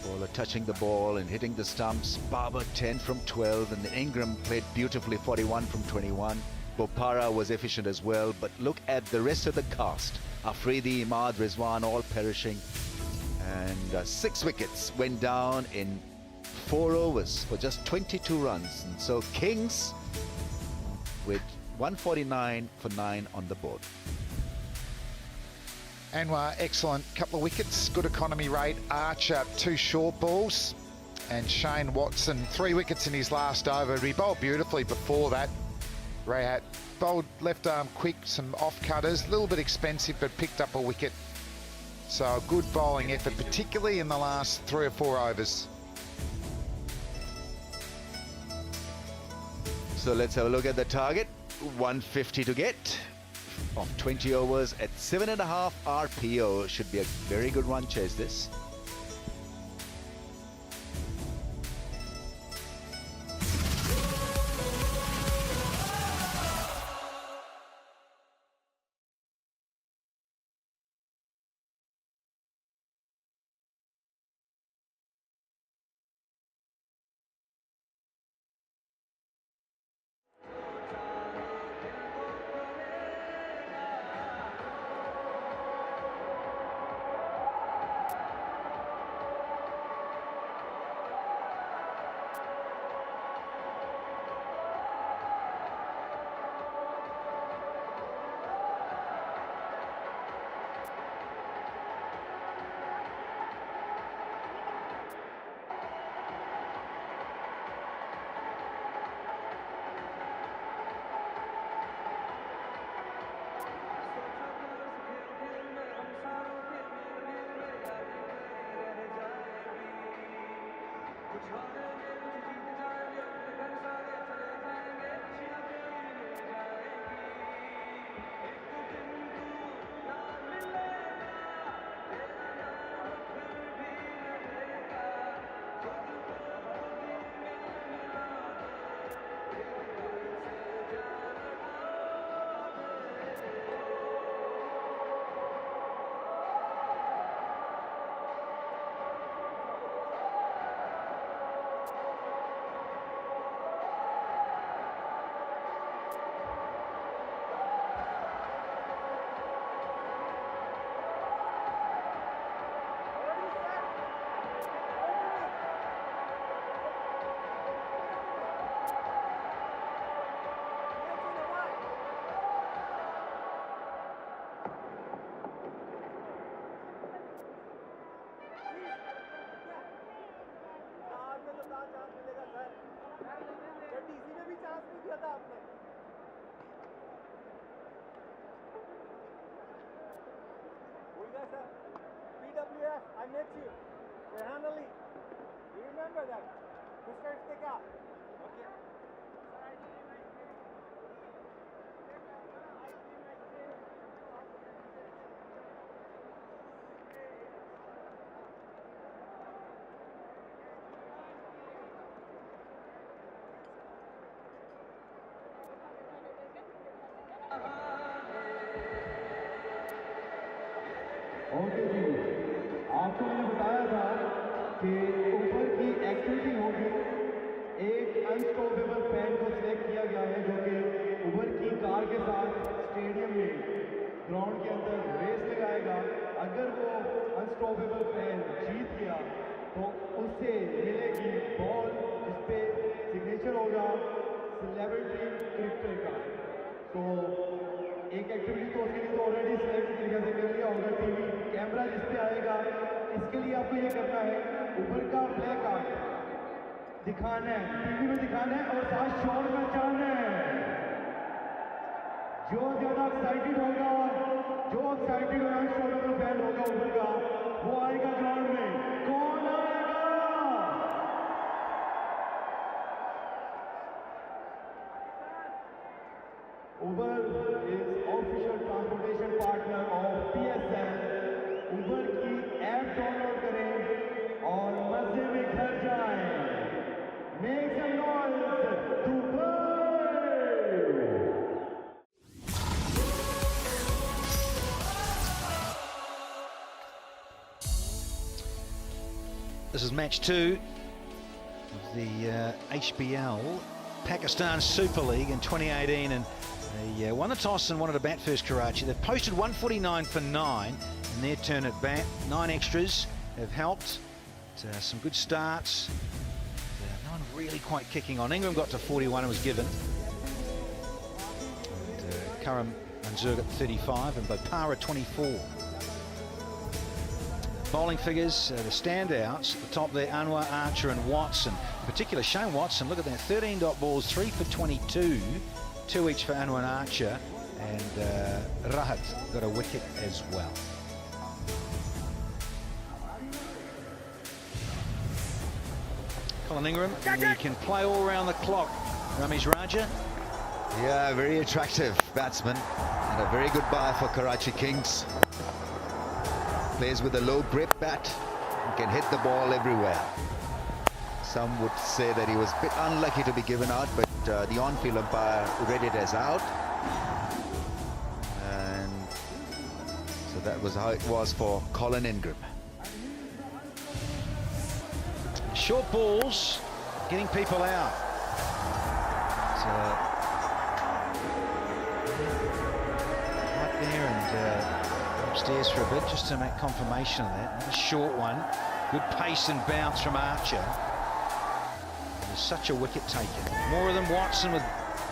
Bowler touching the ball and hitting the stumps. Babar 10 from 12, and Ingram played beautifully, 41 from 21. Bopara was efficient as well, but look at the rest of the cast. Afridi, Imad, Rizwan all perishing. And 6 wickets went down in 4 overs for just 22 runs. And so Kings with 149 for 9 on the board. Anwar, excellent. Couple of wickets, good economy rate. Archer, 2 short balls. And Shane Watson, 3 wickets in his last over. He bowled beautifully before that. Rahat bowled left arm quick, some off cutters, a little bit expensive, but picked up a wicket. So a good bowling effort, particularly in the last 3 or 4 overs. So let's have a look at the target. 150 to get of 20 overs at 7.5 RPO. Should be a very good run chase this. PWF, I met you. Rehan Ali. You remember that? Mr. Istika. Okay. Okay जी, आपको मैंने बताया था कि ऊपर की activity होगी। एक अनस्टॉपेबल फैन को सिलेक्ट किया गया है जो कि ऊपर की कार के साथ स्टेडियम में ग्राउंड के अंदर रेस लगाएगा। अगर वो अनस्टॉपेबल फैन जीत गया तो उससे मिलेगी बॉल जिस पे सिग्नेचर होगा सेलिब्रिटी क्रिकेटर का। तो एक एक्टिविटी तो उसके लिए तो ऑलरेडी सिलेक्ट तरीके से कर लिया होगा। टीवी कैमरा जिस पे आएगा इसके लिए आपको ये करना है, ऊपर का ब्लैक कार्ड दिखाना है, टीवी में दिखाना है और साथ शोर मचाना है। जो ज्यादा एक्साइटेड होगा, जो एक्साइटेड और अनस्टॉपेबल फैन होगा ऊपर का, वो आएगा ग्राउंड में। कौन आएगा? Uber is official transportation partner of PSL. Uber की ऐप डाउनलोड करें और मजे में घर जाएं। Make some noise, Dubai! This is match 2 of the HBL Pakistan Super League in 2018, and they won the toss and wanted to bat first. Karachi. They've posted 149 for 9 in their turn at bat. 9 extras have helped. Some good starts. No one really quite kicking on. Ingram got to 41 and was given. And, Karam Manzoor got 35 and Bopara 24. bowling figures, the standouts at the top there, Anwar, Archer and Watson. In particular, Shane Watson, look at that, 13 dot balls, 3 for 22, 2 each for Anwar and Archer, and Rahat got a wicket as well. Colin Ingram, you can play all around the clock. Ramesh Raja. Yeah, very attractive batsman and a very good buy for Karachi Kings. Plays with a low grip bat and can hit the ball everywhere. Some would say that he was a bit unlucky to be given out, but the on-field umpire read it as out. And so that was how it was for Colin Ingram. Short balls, getting people out. Right there and upstairs for a bit just to make confirmation of that. A short one. Good pace and bounce from Archer. There's such a wicket taken. More of them. Watson with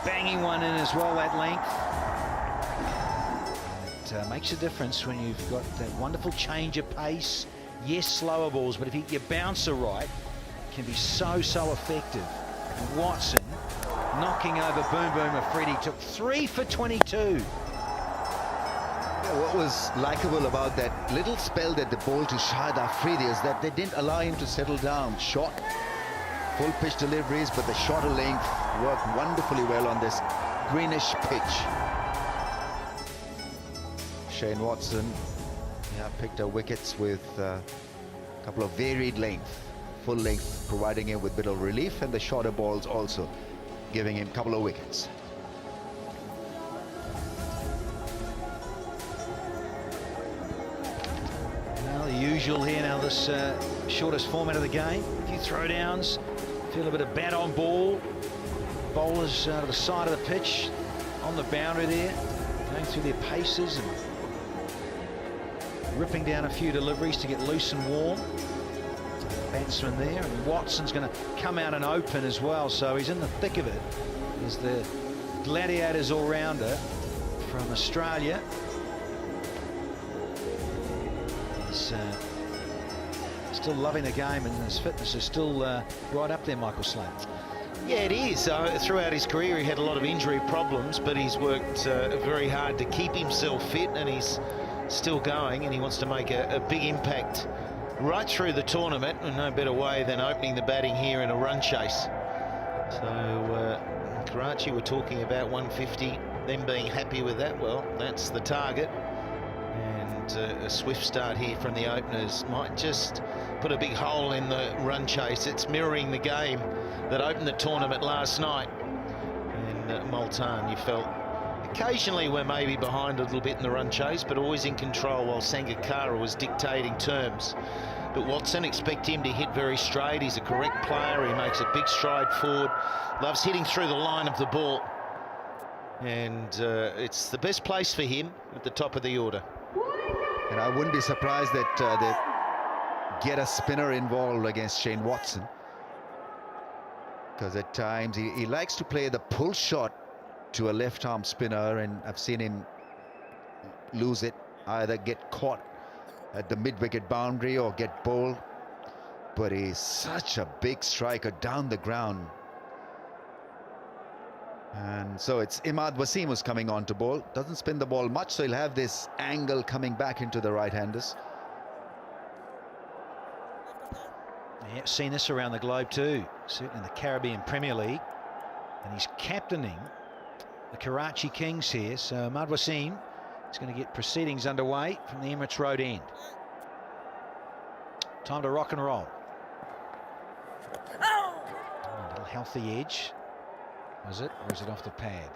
banging one in as well, that length. It makes a difference when you've got that wonderful change of pace. Yes, slower balls, but if you get your bouncer right, can be so effective. And Watson knocking over Boom Boom Afridi, took 3 for 22. Yeah, what was likable about that little spell that they bowled to Shahid Afridi is that they didn't allow him to settle down. Short, full pitch deliveries, but the shorter length worked wonderfully well on this greenish pitch. Shane Watson picked up wickets with a couple of varied length. Full length providing him with a bit of relief, and the shorter balls also giving him a couple of wickets. Well, the usual here now, this shortest format of the game. A few throwdowns, feel a bit of bat on ball. Bowlers to the side of the pitch, on the boundary there, going through their paces and ripping down a few deliveries to get loose and warm. Batsman there, and Watson's going to come out and open as well, so he's in the thick of it. He's the Gladiators all-rounder from Australia. He's still loving the game, and his fitness is still right up there, Michael Slade. Yeah, it is. Throughout his career, he had a lot of injury problems, but he's worked very hard to keep himself fit, and he's still going, and he wants to make a big impact right through the tournament, and no better way than opening the batting here in a run chase. So Karachi were talking about 150, them being happy with that. Well, that's the target, and a swift start here from the openers might just put a big hole in the run chase. It's mirroring the game that opened the tournament last night in Multan. You felt occasionally we're maybe behind a little bit in the run chase, but always in control while Sangakkara was dictating terms. But Watson, expect him to hit very straight. He's a correct player. He makes a big stride forward, loves hitting through the line of the ball, and it's the best place for him at the top of the order. And I wouldn't be surprised that they get a spinner involved against Shane Watson, because at times he likes to play the pull shot to a left-arm spinner, and I've seen him lose it, either get caught at the mid-wicket boundary or get bowled. But he's such a big striker down the ground. And so it's Imad Wasim who's coming on to bowl. Doesn't spin the ball much, so he'll have this angle coming back into the right-handers. Yeah, seen this around the globe too, certainly in the Caribbean Premier League. And he's captaining the Karachi Kings here, so Imad Wasim is going to get proceedings underway from the Emirates Road end. Time to rock and roll. A little healthy edge, was it, or is it off the pad?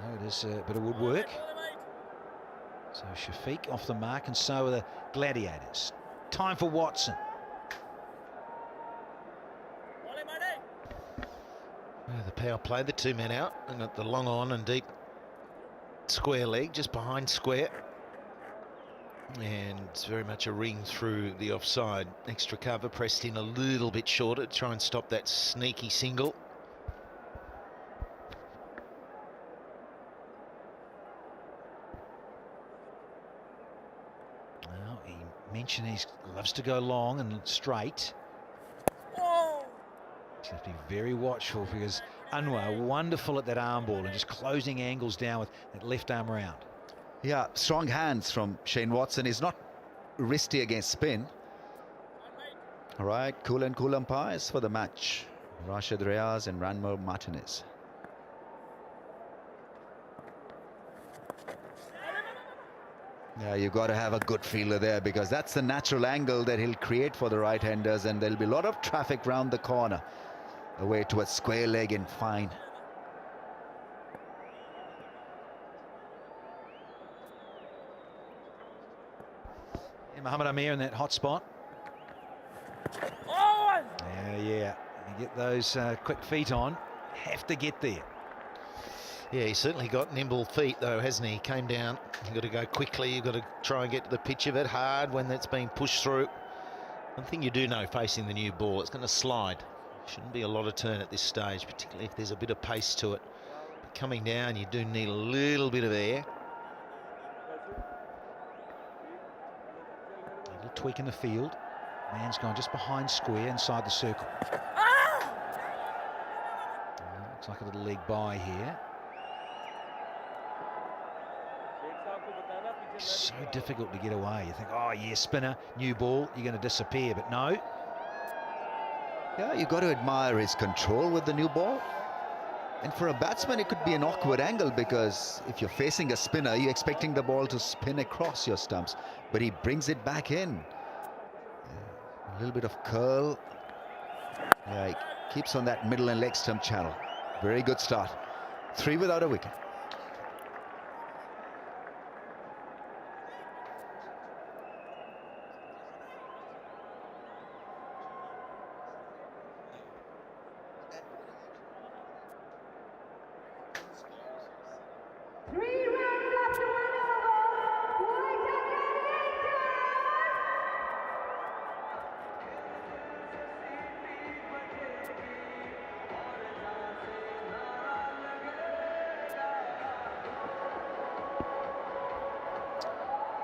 No, it is a bit of woodwork. So Shafiq off the mark, and so are the Gladiators. Time for Watson. The power play, the 2 men out, and got the long on and deep square leg just behind square, and it's very much a ring through the offside. Extra cover pressed in a little bit shorter to try and stop that sneaky single. bench, and he loves to go long and straight. You have to be very watchful because Anwar wonderful at that arm ball and just closing angles down with that left arm round. Yeah, strong hands from Shane Watson. He's not risky against spin. All right, cool umpires for the match. Rashid Reyes and Ranmir Martinez. Yeah, you've got to have a good fielder there because that's the natural angle that he'll create for the right-handers, and there'll be a lot of traffic round the corner away towards square leg and fine. Mohamed Amir in that hot spot. Yeah. You get those quick feet on. Have to get there. Yeah, he's certainly got nimble feet, though, hasn't he? Came down. You've got to go quickly. You've got to try and get to the pitch of it hard when that's been pushed through. One thing you do know facing the new ball, it's going to slide. Shouldn't be a lot of turn at this stage, particularly if there's a bit of pace to it. But coming down, you do need a little bit of air. A little tweak in the field. Man's gone just behind square inside the circle. Looks like a little leg by here. So difficult to get away. You think, oh yeah, spinner, new ball, you're going to disappear, but no. Yeah, you've got to admire his control with the new ball. And for a batsman, it could be an awkward angle because if you're facing a spinner, you're expecting the ball to spin across your stumps, but he brings it back in. A little bit of curl. Yeah, he keeps on that middle and leg stump channel. Very good start. 3 without a wicket.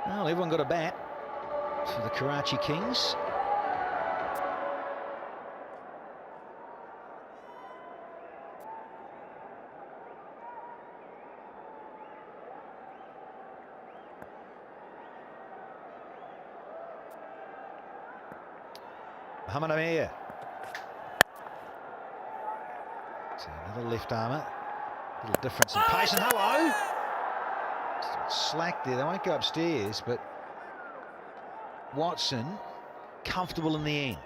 Well, everyone got a bat for the Karachi Kings. Mohamed Amir. So another left armour. Little difference in pace, and hello! Slack there, they won't go upstairs, but Watson comfortable in the end.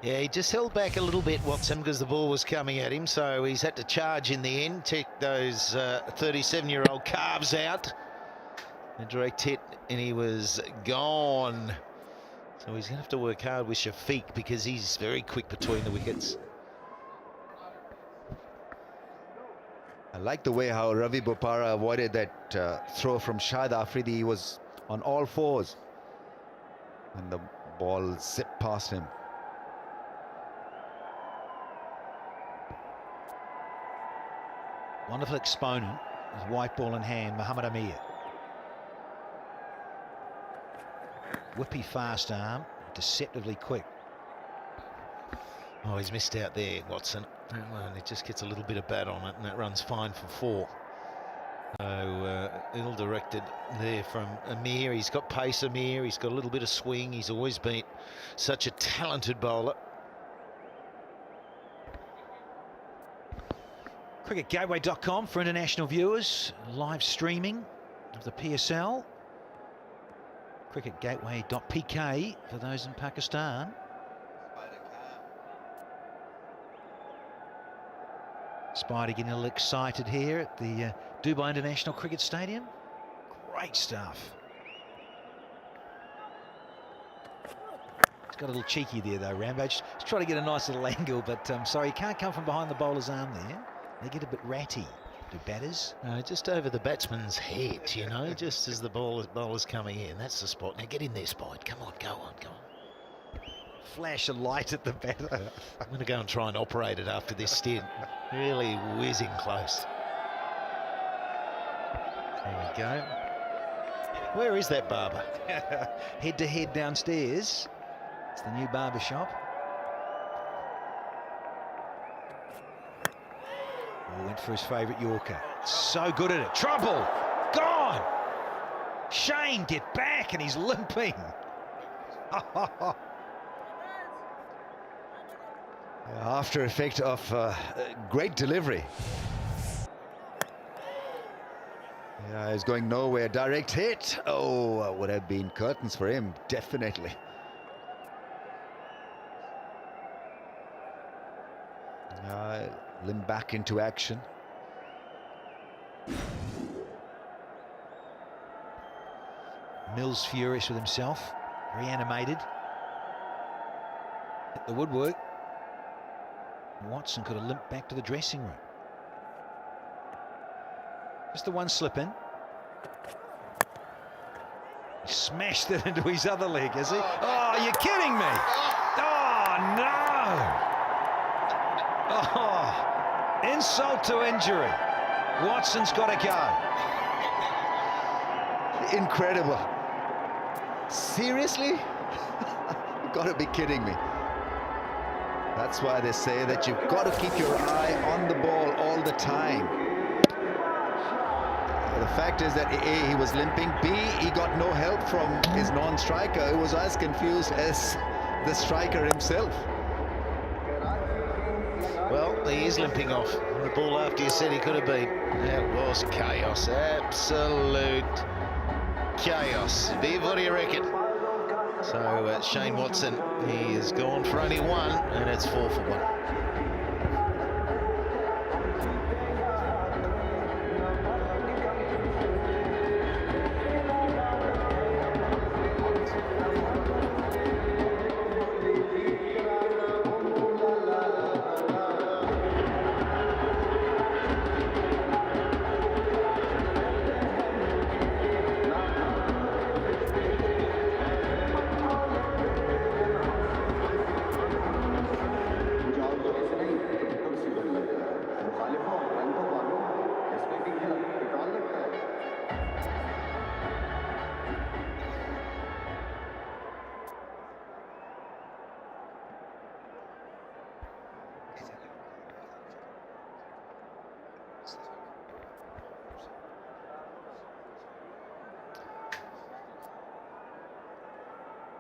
Yeah, he just held back a little bit, Watson, because the ball was coming at him, so he's had to charge in the end, take those 37-year-old calves out. A direct hit, and he was gone. So he's going to have to work hard with Shafiq because he's very quick between the wickets. I like the way how Ravi Bopara avoided that throw from Shahid Afridi. He was on all fours and the ball zipped past him. Wonderful exponent with white ball in hand, Mohamed Amir. Whippy fast arm, deceptively quick. Oh, he's missed out there, Watson. Well, it just gets a little bit of bat on it, and that runs fine for 4. So ill-directed there from Amir. He's got pace, Amir. He's got a little bit of swing. He's always been such a talented bowler. CricketGateway.com for international viewers. Live streaming of the PSL. CricketGateway.pk for those in Pakistan. Spider getting a little excited here at the Dubai International Cricket Stadium. Great stuff. It's got a little cheeky there though, Rambo. Just trying to get a nice little angle, but sorry, you can't come from behind the bowler's arm there. They get a bit ratty, do batters. Just over the batsman's head, you know, just as the bowler's coming in. That's the spot. Now get in there, Spide. Come on, go on, go on. Flash a light at the batter. I'm going to go and try and operate it after this stint. Really whizzing close. There we go. Where is that barber? Head to head downstairs. It's the new barber shop. Went for his favourite Yorker. So good at it. Trouble! Gone! Shane, get back, and he's limping. After effect of great delivery. Yeah, he's going nowhere. Direct hit. Oh, would have been curtains for him, definitely. Limb back into action. Mills furious with himself, very animated. Hit the woodwork. Watson could have limped back to the dressing room. Just the one slip in. He smashed it into his other leg, is he? Oh, you're kidding me! Oh, no! Oh, insult to injury. Watson's got to go. Incredible. Seriously? You've got to be kidding me. That's why they say that you've got to keep your eye on the ball all the time. The fact is that A, he was limping, B, he got no help from his non-striker, who was as confused as the striker himself. Well, he is limping off the ball after you said he could have been. That was chaos, absolute chaos. Viv, what do you reckon? So Shane Watson, he has gone for only one, and it's 4 for 1.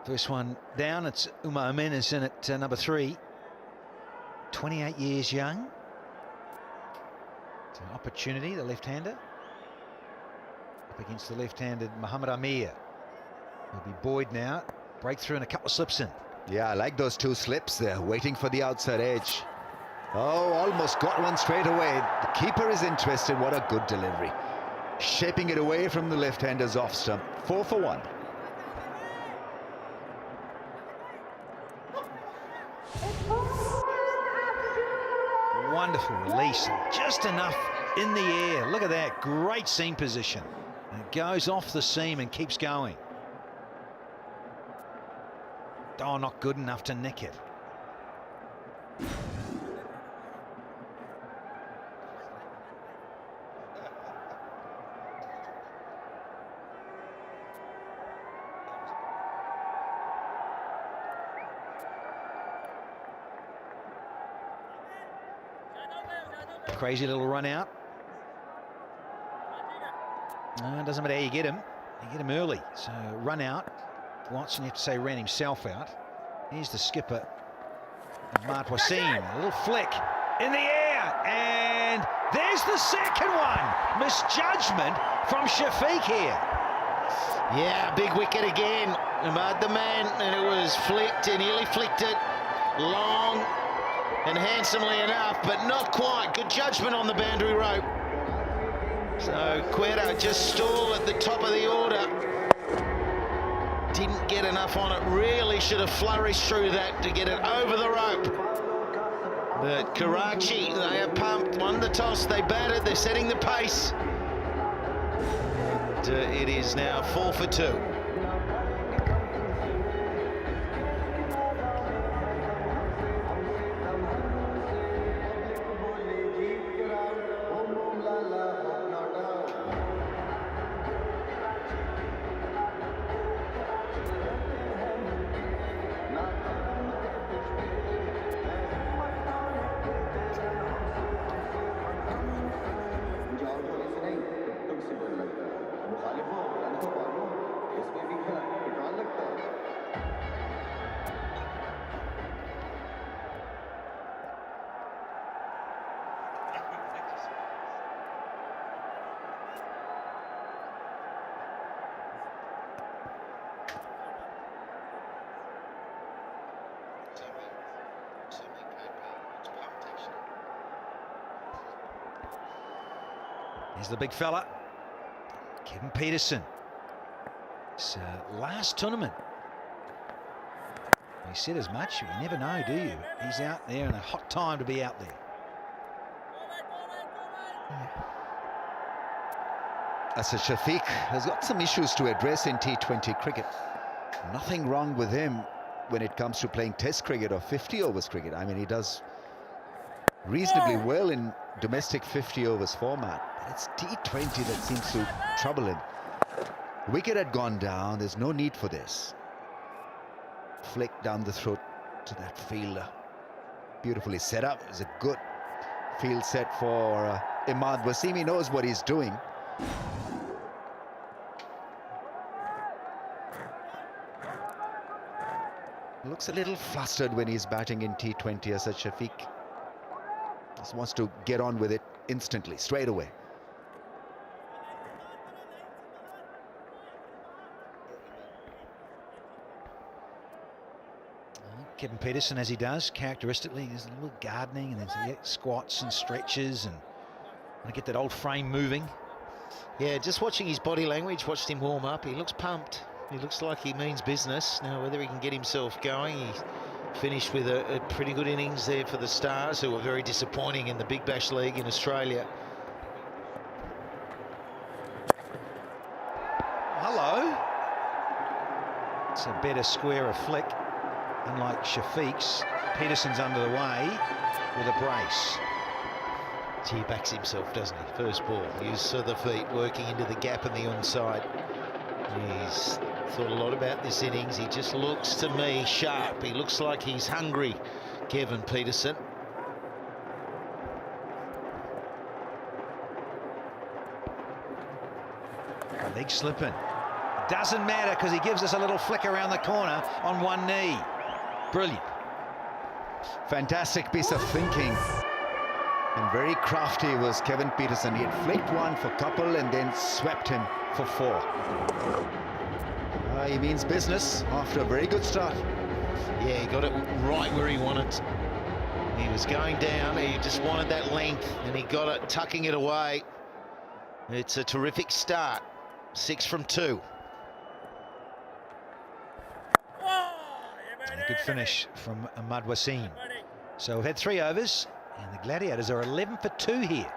First one down, it's Umar Amin is in at number 3. 28 years young. It's an opportunity, the left-hander. Up against the left-handed Muhammad Amir. It'll be Boyd now. Breakthrough and a couple of slips in. Yeah, I like those 2 slips there, waiting for the outside edge. Oh, almost got one straight away. The keeper is interested. What a good delivery. Shaping it away from the left-hander's off stump. 4 for 1. Wonderful release, just enough in the air. Look at that, great seam position. And it goes off the seam and keeps going. Oh, not good enough to nick it. Crazy little run out. No, it doesn't matter how you get him. You get him early. So run out. Watson, you have to say, ran himself out. Here's the skipper, Ahmad Wasim. A little flick in the air. And there's the second one. Misjudgment from Shafiq here. Yeah, big wicket again. Ahmad the man, and it was flicked, and nearly flicked it long and handsomely enough, but not quite. Good judgment on the boundary rope. So Cueto just stalled at the top of the order. Didn't get enough on it. Really should have flourished through that to get it over the rope. But Karachi, they are pumped. Won the toss, they batted, they're setting the pace. And it is now 4 for 2. Here's the big fella, Kevin Peterson. It's last tournament. He said as much. You never know, do you? He's out there in a hot time to be out there. Asad Shafiq has got some issues to address in T20 cricket. Nothing wrong with him when it comes to playing Test cricket or 50 overs cricket. I mean, he does reasonably well in domestic 50 overs format. But it's T20 that seems to trouble him. Wicket had gone down. There's no need for this. Flick down the throat to that fielder. Beautifully set up. It's a good field set for Imad Wasim. He knows what he's doing. Looks a little flustered when he's batting in T20, Asad Shafiq. Just wants to get on with it instantly, straight away. Kevin Peterson, as he does, characteristically, there's a little gardening and there's squats and stretches and to get that old frame moving. Yeah, just watching his body language, watched him warm up. He looks pumped. He looks like he means business. Now, whether he can get himself going, he finished with a pretty good innings there for the Stars, who were very disappointing in the Big Bash League in Australia. Hello. It's a better square of flick. Unlike Shafiq's, Peterson's under the way with a brace. He backs himself, doesn't he? First ball, use of the feet, working into the gap in the onside. He's thought a lot about this innings. He just looks to me sharp. He looks like he's hungry, Kevin Peterson. Leg slipping. Doesn't matter because he gives us a little flick around the corner on one knee. Brilliant. Fantastic piece of thinking. And very crafty was Kevin Peterson. He had flicked one for couple and then swept him for 4. He means business after a very good start. Yeah, he got it right where he wanted. He was going down, he just wanted that length, and he got it, tucking it away. It's a terrific start. 6 from 2. A good finish from Imad Wasim. So we've had 3 overs, and the Gladiators are 11 for 2 here.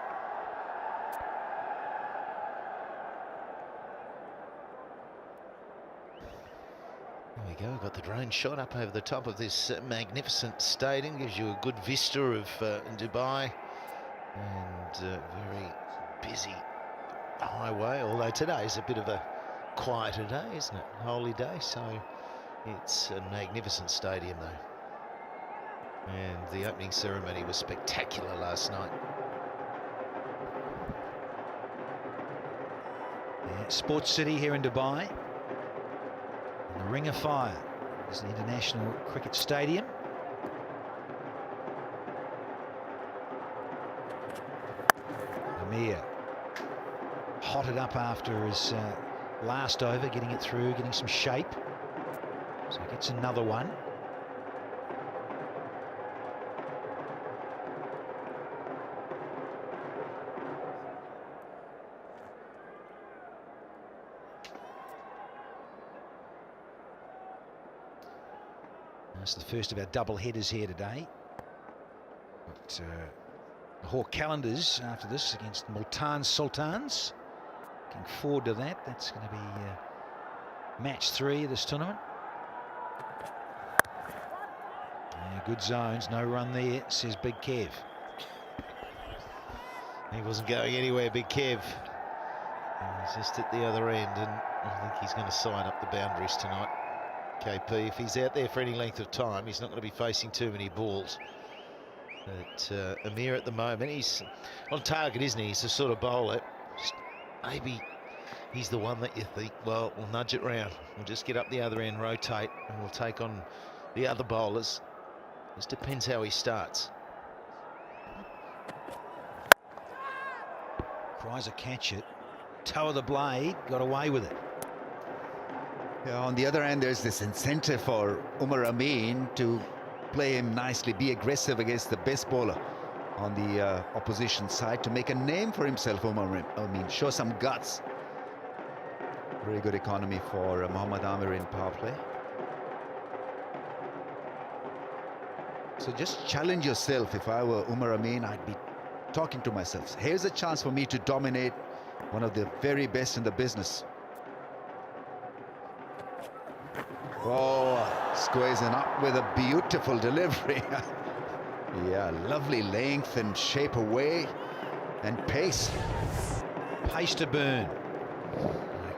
There we go, we've got the drone shot up over the top of this magnificent stadium. Gives you a good vista of Dubai, and very busy highway, although today is a bit of a quieter day, isn't it? Holy day, so it's a magnificent stadium though. And the opening ceremony was spectacular last night. Yeah, Sports City here in Dubai. And the Ring of Fire is the International Cricket Stadium. Amir hotted up after his last over, getting it through, getting some shape. So he gets another one. That's the first of our double headers here today. But the Hawk calendars after this against Multan Sultans. Looking forward to that. That's going to be match 3 of this tournament. Yeah, good zones, no run there, says Big Kev. He wasn't going anywhere, Big Kev. He's just at the other end, and I think he's going to sign up the boundaries tonight. KP, if he's out there for any length of time, he's not going to be facing too many balls. But Amir at the moment, he's on target, isn't he? He's the sort of bowler. Maybe he's the one that you think, well, we'll nudge it round. We'll just get up the other end, rotate, and we'll take on the other bowlers. Just depends how he starts. Chrysler catch it. Toe of the blade, got away with it. Yeah, on the other hand, there's this incentive for Umar Amin to play him nicely, be aggressive against the best bowler. on the opposition side to make a name for himself. Umar Amin, show some guts. Very good economy for Mohammad Amir in power play. So just challenge yourself. If I were Umar Amin, I'd be talking to myself. Here's a chance for me to dominate one of the very best in the business. Oh, squeezing up with a beautiful delivery. Yeah, lovely length and shape away and pace. Pace to burn.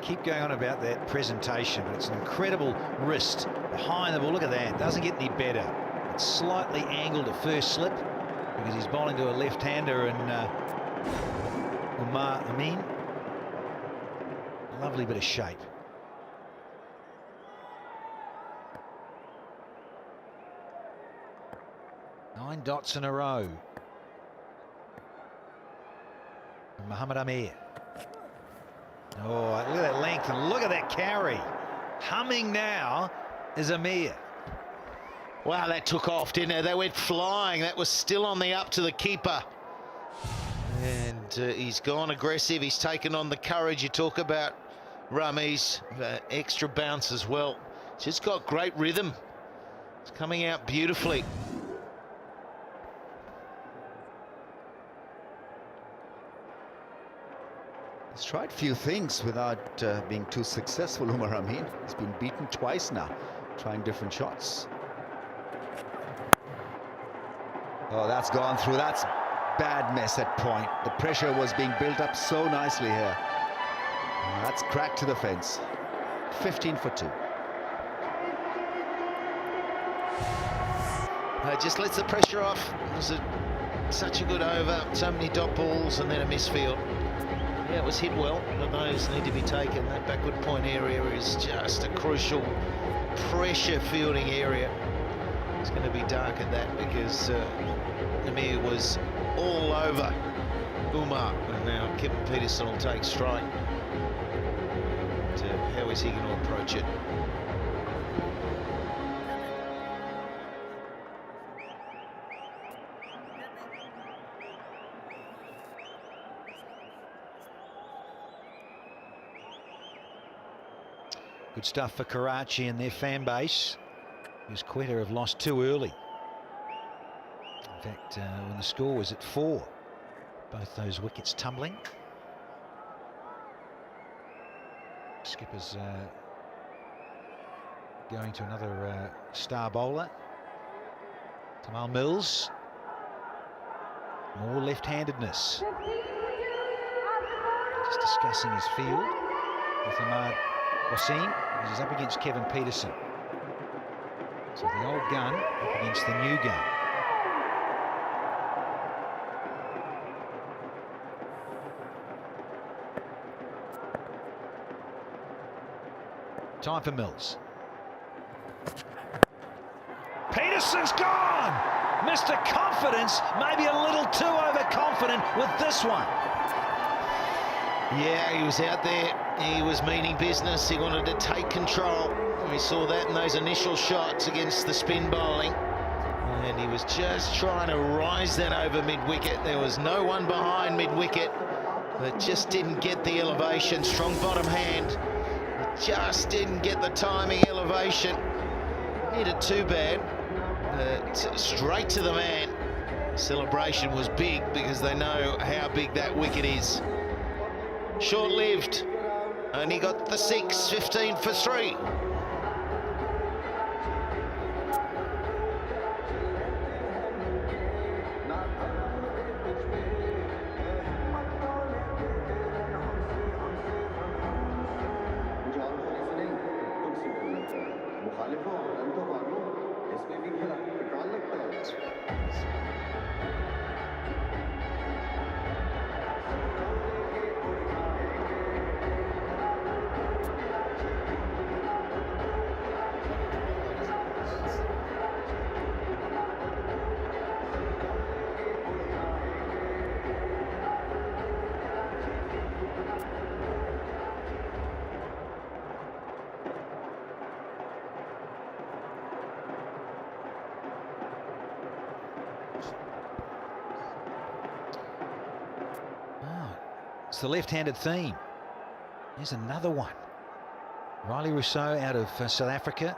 Keep going on about that presentation, but it's an incredible wrist behind the ball. Look at that, doesn't get any better. It's slightly angled at first slip because he's bowling to a left-hander and Umar Amin. Lovely bit of shape. Nine dots in a row. And Mohammad Amir. Oh, look at that length and look at that carry. Humming now is Amir. Wow, that took off, didn't it? They went flying. That was still on the up to the keeper. And he's gone aggressive. He's taken on the courage you talk about, Ramiz. Extra bounce as well. Just got great rhythm. It's coming out beautifully. He's tried few things without being too successful, Umar Amin. He's been beaten twice now, trying different shots. Oh, that's gone through. That's bad miss at point. The pressure was being built up so nicely here. That's cracked to the fence. 15 for 2. Just lets the pressure off. It was such a good over. So many dot balls and then a misfield. Yeah, it was hit well, but those need to be taken. That backward point area is just a crucial pressure fielding area. It's going to be dark at that because Amir was all over Umar, and now Kevin Peterson will take strike. How is he going to approach it? Good stuff for Karachi and their fan base, because Quetta have lost too early. In fact, when the score was at 4, both those wickets tumbling. Skipper's going to another star bowler. Tamal Mills. More left-handedness. Just discussing his field with Ahmad Wasim. He's up against Kevin Peterson. So the old gun up against the new gun. Time for Mills. Peterson's gone! Mr. Confidence, maybe a little too overconfident with this one. Yeah, he was out there. He was meaning business. He wanted to take control. We saw that in those initial shots against the spin bowling. And he was just trying to rise that over mid-wicket. There was no one behind mid-wicket, but just didn't get the elevation. Strong bottom hand. Just didn't get the timing, elevation. Hit it too bad. Straight to the man. Celebration was big because they know how big that wicket is. Short-lived. Only got the 6, 15 for 3. It's the left-handed theme. Here's another one. Riley Rousseau out of South Africa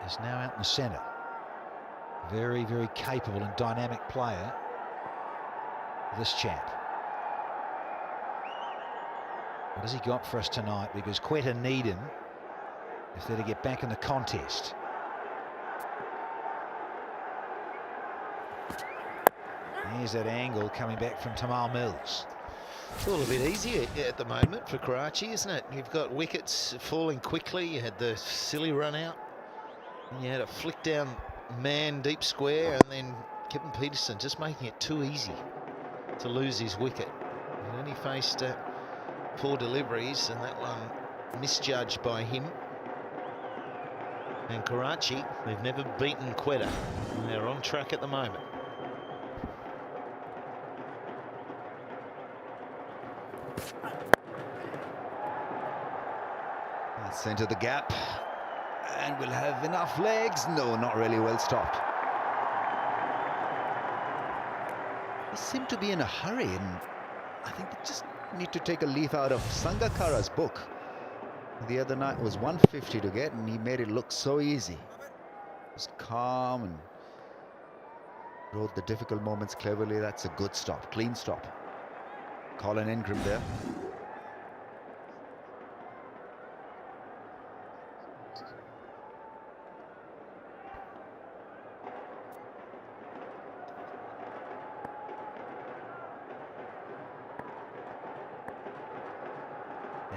is now out in the centre. Very, very capable and dynamic player, this chap. What has he got for us tonight? Because Quetta need him if they're to get back in the contest. Here's that angle coming back from Tamal Mills. It's all a bit easier at the moment for Karachi, isn't it? You've got wickets falling quickly. You had the silly run out. And you had a flick down man deep square, and then Kevin Peterson just making it too easy to lose his wicket. And then he faced poor deliveries, and that one misjudged by him. And Karachi, they've never beaten Quetta, and they're on track at the moment. Centre the gap, and we'll have enough legs. No, not really, well stopped. They seem to be in a hurry, and I think they just need to take a leaf out of Sangakkara's book. The other night was 150 to get, and he made it look so easy. He was calm and rode the difficult moments cleverly. That's a good stop, clean stop. Colin Ingram there.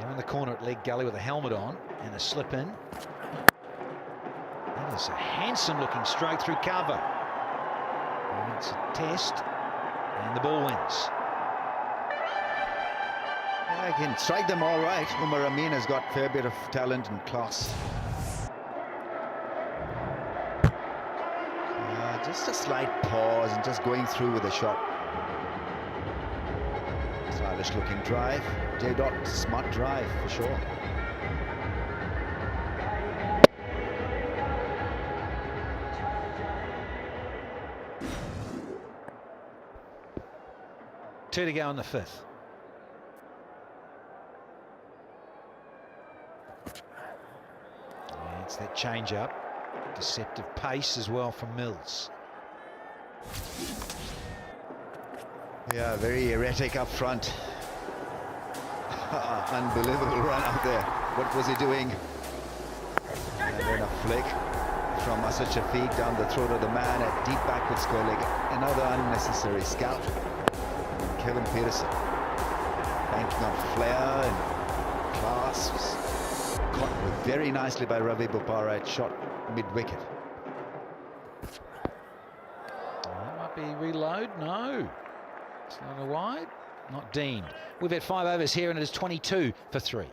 Now in the corner at leg gully with a helmet on and a slip in. That is a handsome looking stroke through cover. And it's a test, and the ball wins. Yeah, he can strike them all right. Umar Amin has got a fair bit of talent and class. Just a slight pause and just going through with a shot. Stylish looking drive. J. Dot, smart drive for sure. Two to go in the fifth. Yeah, it's that change up. Deceptive pace as well from Mills. Yeah, very erratic up front. Unbelievable run out there. What was he doing? And then a flick from Asad Shafiq down the throat of the man at deep backward square leg. Another unnecessary scalp. And Kevin Peterson banking on flair and class. Was caught with very nicely by Ravi Bopara at shot mid-wicket. That might be reload. No. It's not a wide. Not deemed. We've had 5 overs here and it is 22 for 3.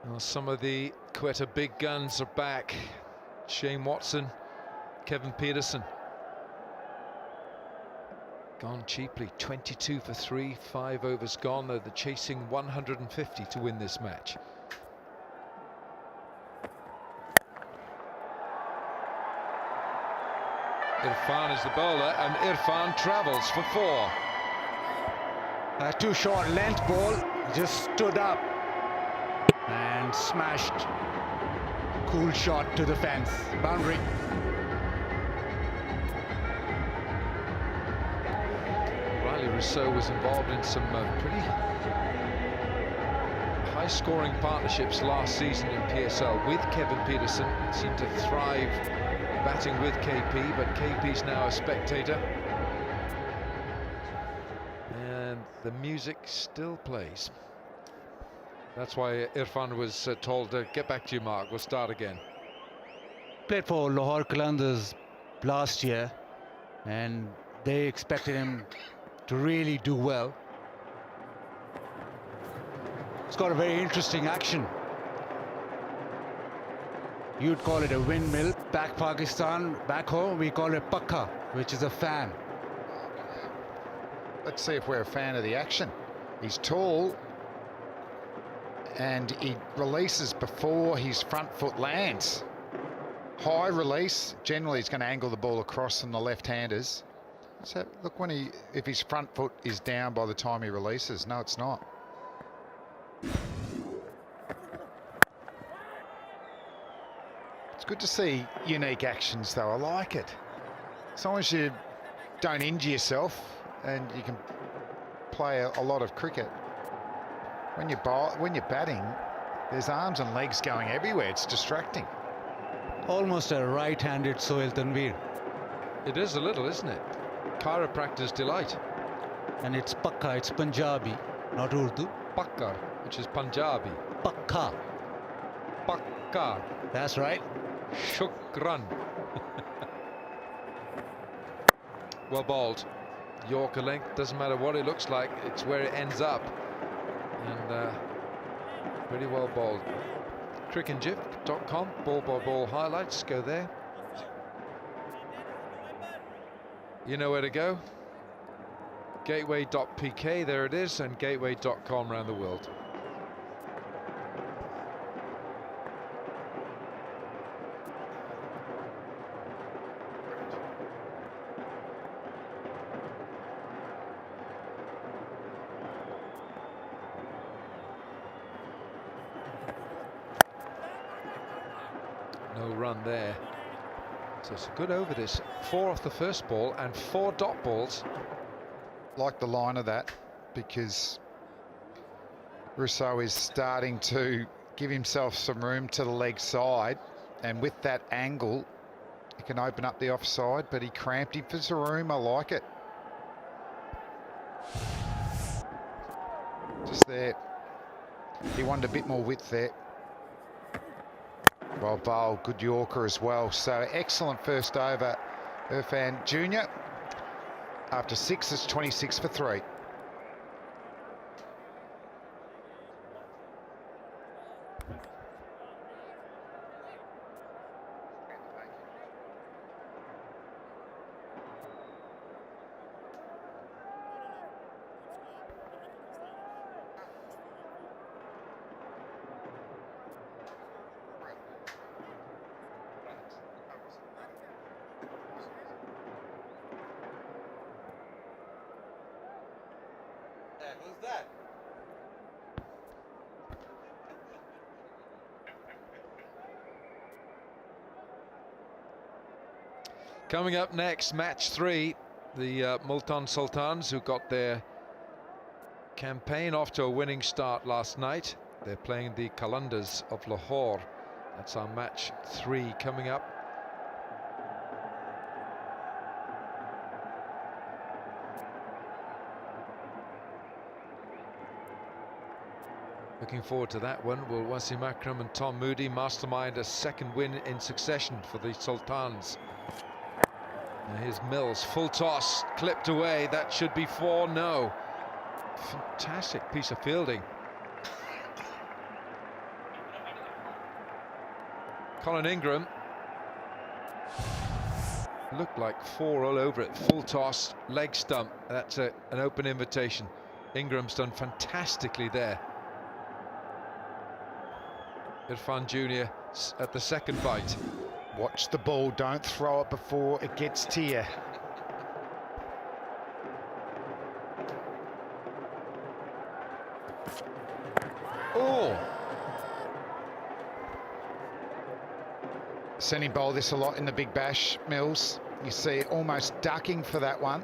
Well, some of the Quetta big guns are back. Shane Watson, Kevin Peterson. Gone cheaply, 22 for 3, 5 overs gone. They're chasing 150 to win this match. Irfan is the bowler, and Irfan travels for 4. Too short length ball, just stood up and smashed. Cool shot to the fence, boundary. Riley Rousseau was involved in some pretty high-scoring partnerships last season in PSL with Kevin Peterson. Seemed to thrive batting with KP, but KP's now a spectator. And the music still plays. That's why Irfan was told to get back to you, Mark. We'll start again. Played for Lahore Qalandars last year, and they expected him to really do well. It's got a very interesting action. You'd call it a windmill. Back Pakistan, back home, we call it pakka, which is a fan. Let's see if we're a fan of the action. He's tall, and he releases before his front foot lands. High release, generally he's going to angle the ball across from the left-handers. So look, if his front foot is down by the time he releases. No, it's not. It's good to see unique actions though, I like it. As long as you don't injure yourself and you can play a lot of cricket. When you're batting, there's arms and legs going everywhere, it's distracting. Almost a right-handed Sohail Tanveer. It is a little, isn't it? Chiropractor's delight. And it's pakka, it's Punjabi, not Urdu. Pakka, which is Punjabi. Pakka. Pakka. That's right. Shukran. Well bowled. Yorker length, doesn't matter what it looks like, it's where it ends up. And pretty well bowled. crickandjif.com, ball by ball highlights, go there. You know where to go. Gateway.pk, there it is, and gateway.com around the world. No run there. So it's a good over this. 4 off the first ball and 4 dot balls. Like the line of that, because Rousseau is starting to give himself some room to the leg side, and with that angle he can open up the offside, but he cramped him for some room. I like it. Just there. He wanted a bit more width there. Well bowled, good Yorker as well. So excellent first over, Irfan Jr. After 6, it's 26 for 3. Who's that? Coming up next, match 3, the Multan Sultans, who got their campaign off to a winning start last night. They're playing the Qalandars of Lahore. That's our match 3 coming up. Looking forward to that one. Will Wasim Akram and Tom Moody mastermind a second win in succession for the Sultans? Now here's Mills, full toss, clipped away. That should be 4. No. Fantastic piece of fielding. Colin Ingram. Looked like 4 all over it. Full toss, leg stump. That's an open invitation. Ingram's done fantastically there. Irfan Jr. at the second bite. Watch the ball, don't throw it before it gets to you. Oh! Seen him bowl this a lot in the Big Bash, Mills. You see it almost ducking for that one.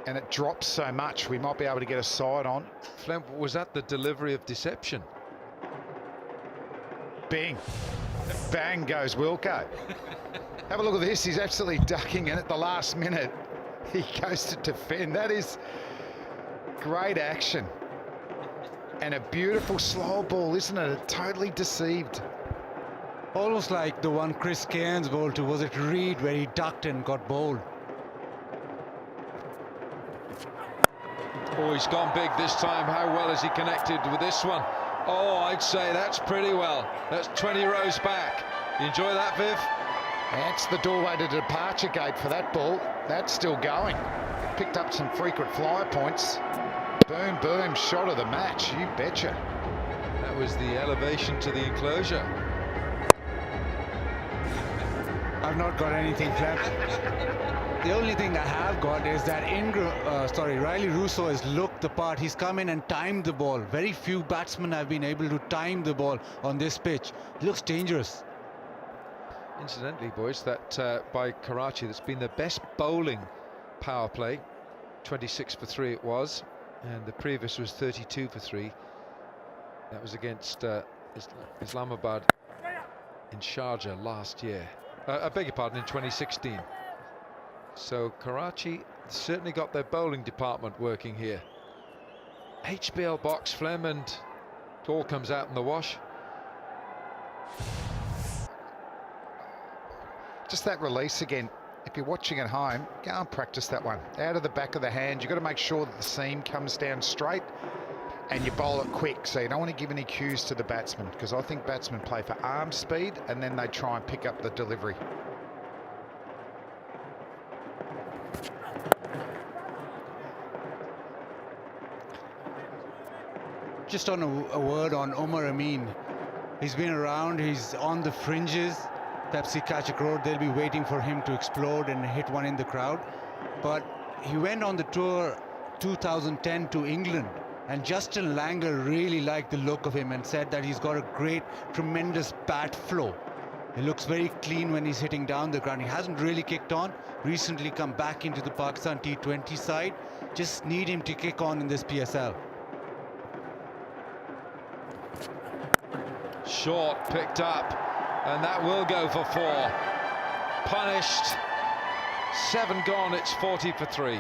and it drops so much, we might be able to get a side on. Flem, was that the delivery of deception? Bing. Bang goes Wilco. Have a look at this. He's absolutely ducking in at the last minute. He goes to defend. That is great action. And a beautiful slow ball, isn't it? It totally deceived. Almost like the one Chris Cairns bowled to. Was it Reed where he ducked and got bowled? Oh, he's gone big this time. How well has he connected with this one? Oh, I'd say that's pretty well. That's 20 rows back. You enjoy that, Viv? That's the doorway to departure gate for that ball. That's still going. Picked up some frequent flyer points. Boom, boom, shot of the match, you betcha. That was the elevation to the enclosure. I've not got anything, Flem. The only thing I have got is that Riley Russo has looked the part. He's come in and timed the ball. Very few batsmen have been able to time the ball on this pitch. It looks dangerous. Incidentally, boys, that by Karachi, that's been the best bowling power play. 26 for 3 it was, and the previous was 32 for 3. That was against Islamabad in Sharjah last year. I beg your pardon, in 2016. So Karachi certainly got their bowling department working here. HBL box, Flem, and ball comes out in the wash. Just that release again. If you're watching at home, go and practice that one. Out of the back of the hand, you've got to make sure that the seam comes down straight and you bowl it quick. So you don't want to give any cues to the batsman, because I think batsmen play for arm speed and then they try and pick up the delivery. Just on a word on Omar Amin. He's been around, he's on the fringes. Pepsi Kachak Road, they'll be waiting for him to explode and hit one in the crowd. But he went on the tour 2010 to England, and Justin Langer really liked the look of him and said that he's got a great, tremendous bat flow. He looks very clean when he's hitting down the ground. He hasn't really kicked on. Recently come back into the Pakistan T20 side. Just need him to kick on in this PSL. Short picked up, and that will go for 4. Punished. 7 gone, it's 40 for 3.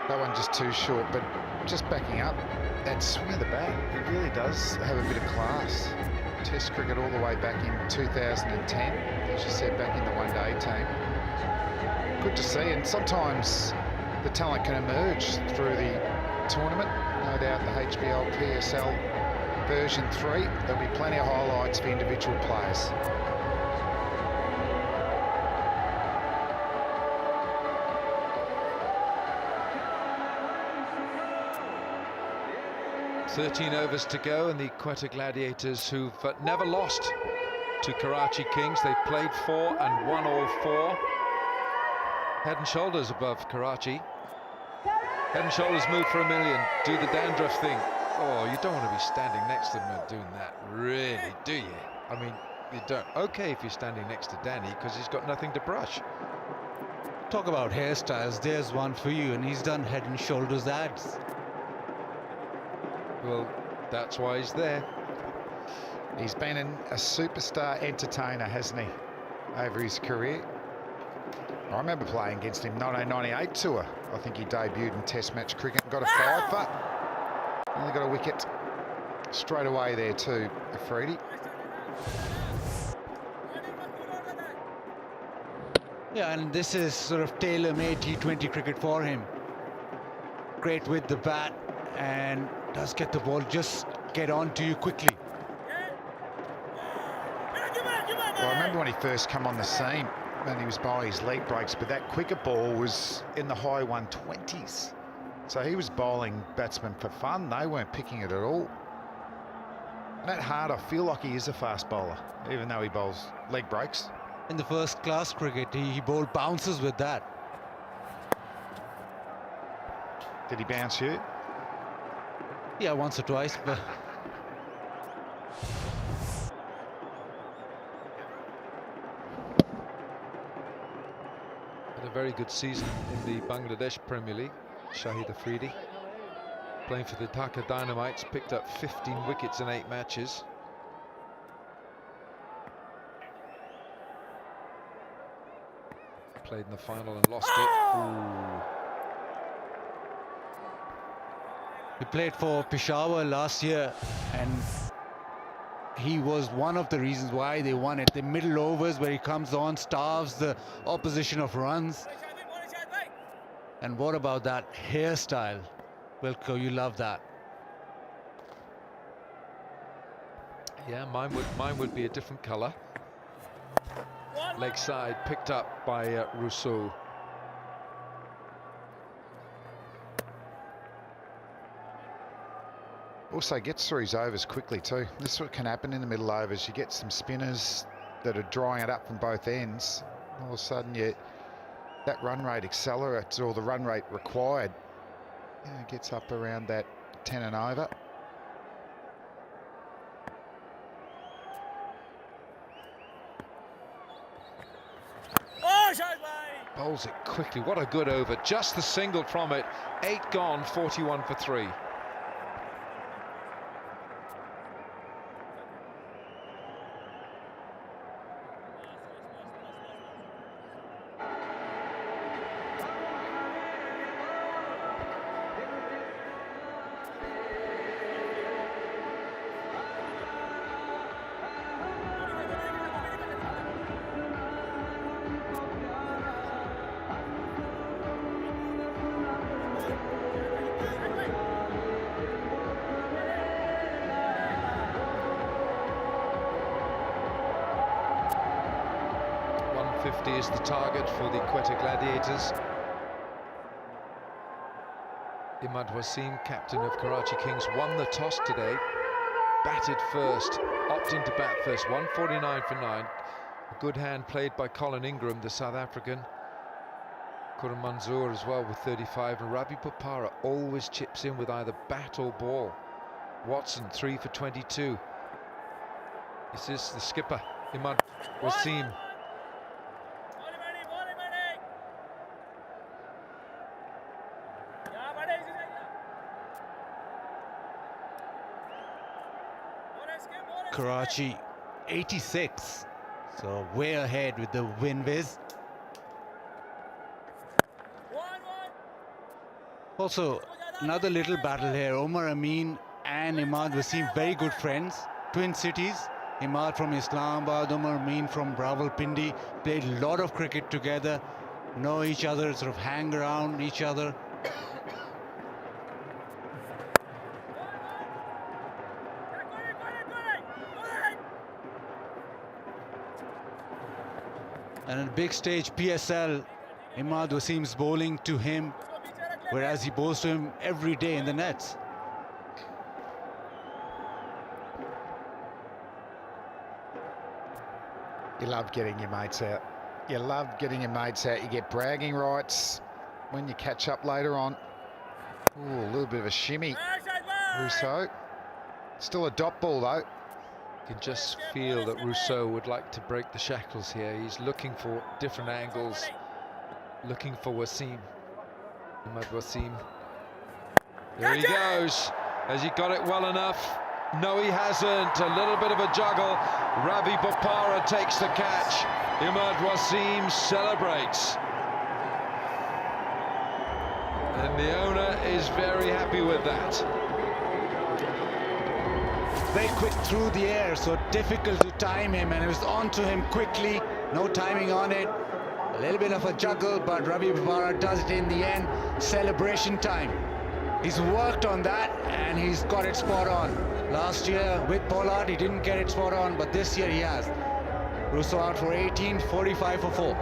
That one just too short, but just backing up. That swing of the bat, it really does have a bit of class. Test cricket all the way back in 2010, as you said, back in the one-day team. Good to see, and sometimes the talent can emerge through the tournament. No doubt the HBL PSL version 3, there'll be plenty of highlights for individual players. .13 overs to go, and the Quetta Gladiators, who've never lost to Karachi Kings. They've played 4 and won all 4. Head and shoulders above Karachi. Head and shoulders move for $1 million. Do the dandruff thing. Oh, you don't want to be standing next to them and doing that, really, do you? I mean, you don't. Okay, if you're standing next to Danny, because he's got nothing to brush. Talk about hairstyles, there's one for you, and he's done Head and Shoulders ads. Well, that's why he's there. He's been a superstar entertainer, hasn't he, over his career? I remember playing against him 1998 tour. I think he debuted in Test match cricket and got a 5 Only got a wicket straight away there too, Afridi. Yeah, and this is sort of tailor-made T20 cricket for him. Great with the bat, and does get the ball, just get on to you quickly. Well, I remember when he first come on the scene, when he was bowling his leg breaks, but that quicker ball was in the high 120s. So he was bowling batsmen for fun. They weren't picking it at all. And that hard, I feel like he is a fast bowler, even though he bowls leg breaks. In the first class cricket, he bowled bounces with that. Did he bounce you? Yeah, once or twice, but Had a very good season in the Bangladesh Premier League, Shahid Afridi. Playing for the Dhaka Dynamites, picked up 15 wickets in 8 matches. Played in the final and lost it. Ooh. he played for Peshawar last year, and he was one of the reasons why they won it. The middle overs where he comes on, starves the opposition of runs. And what about that hairstyle? Wilco, you love that. Yeah, mine would be a different colour. Leg side picked up by Rousseau. Also gets through his overs quickly too. This is what can happen in the middle overs. You get some spinners that are drying it up from both ends. All of a sudden, that run rate accelerates, or the run rate required, gets up around that 10 and over. Bowls it quickly. What a good over. Just the single from it. 8 gone, 41 for 3. Is the target for the Quetta Gladiators. Imad Wasim, captain of Karachi Kings, won the toss today, batted first, opting to bat first, 149 for 9. A good hand played by Colin Ingram, the South African. Kuram Manzoor as well with 35, and Ravi Bopara always chips in with either bat or ball. Watson 3 for 22. This is the skipper, Imad Wasim. Karachi 86, so way ahead with the win whiz. Also, another little battle here. Omar Amin and Imad Wasim, very good friends, twin cities. Imad from Islamabad, Omar Amin from Rawalpindi, played a lot of cricket together, know each other, sort of hang around each other. And on a big stage, PSL, Imad Wasim's bowling to him, whereas he bowls to him every day in the nets. You love getting your mates out. You love getting your mates out. You get bragging rights when you catch up later on. Ooh, a little bit of a shimmy. Rousseau. Still a dot ball though. You can just feel that Rousseau would like to break the shackles here. He's looking for different angles, looking for Wasim. Imad Wasim. There he goes. Has he got it well enough? No, he hasn't. A little bit of a juggle. Ravi Bopara takes the catch. Imad Wasim celebrates. And the owner is very happy with that. Very quick through the air, so difficult to time him, and it was on to him quickly. No timing on it. A little bit of a juggle, but Ravi Bopara does it in the end. Celebration time. He's worked on that, and he's got it spot on. Last year with Pollard, he didn't get it spot on, but this year he has. Rousseau out for 18, 45 for 4.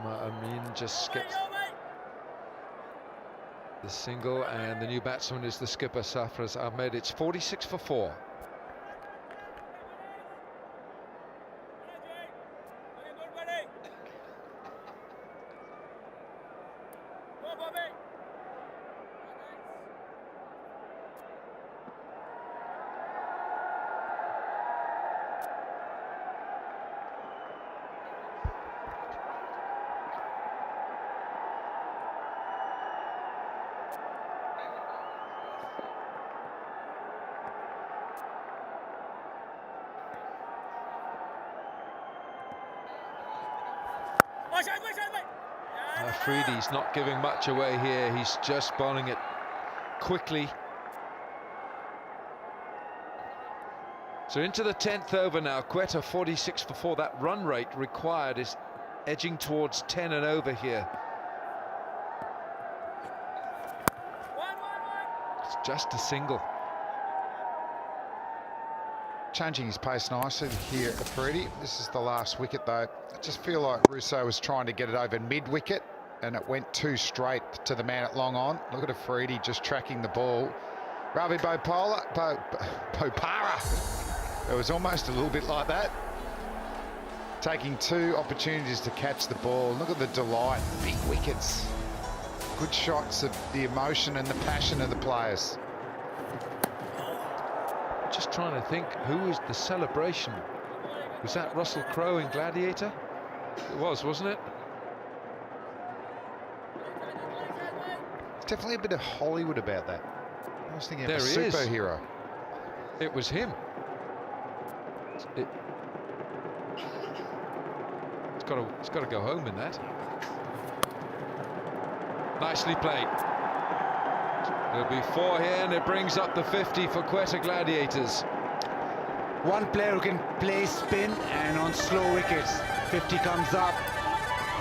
Amin just skips the single, and the new batsman is the skipper, Sarfraz Ahmed. It's 46 for 4. Afridi's not giving much away here. He's just bowling it quickly. So into the 10th over now. Quetta 46 for 4. That run rate required is edging towards 10 and over here. It's just a single. Changing his pace nicely here at Afridi. This is the last wicket though. I just feel like Russo was trying to get it over mid-wicket and it went too straight to the man at long on. Look at Afridi just tracking the ball. Ravi Bopara. It was almost a little bit like that. Taking 2 opportunities to catch the ball. Look at the delight, big wickets. Good shots of the emotion and the passion of the players. Just trying to think, who was the celebration? Was that Russell Crowe in Gladiator? It was, wasn't it? There's definitely a bit of Hollywood about that. I was thinking of a There he is. superhero. It was him. It's got to go home in that. Nicely played. There'll be 4 here, and it brings up the 50 for Quetta Gladiators. One player who can play spin, and on slow wickets 50 comes up.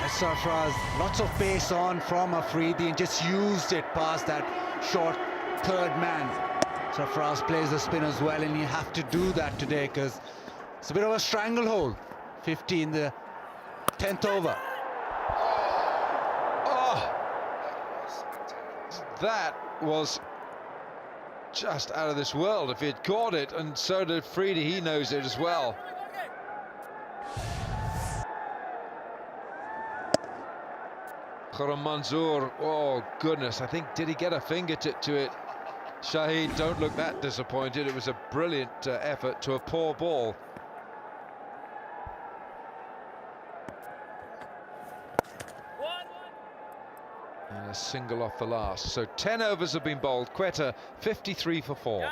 Sarfraz, lots of pace on from Afridi and just used it past that short third man. Sarfraz plays the spin as well, and you have to do that today because it's a bit of a stranglehold. 50 in the 10th over. Oh, that was just out of this world if he'd caught it, and so did Afridi. He knows it as well. Khurram Manzoor, oh goodness, I think, did he get a fingertip to it? Shahid, don't look that disappointed. It was a brilliant effort to a poor ball. And a single off the last. So 10 overs have been bowled. Quetta 53 for 4.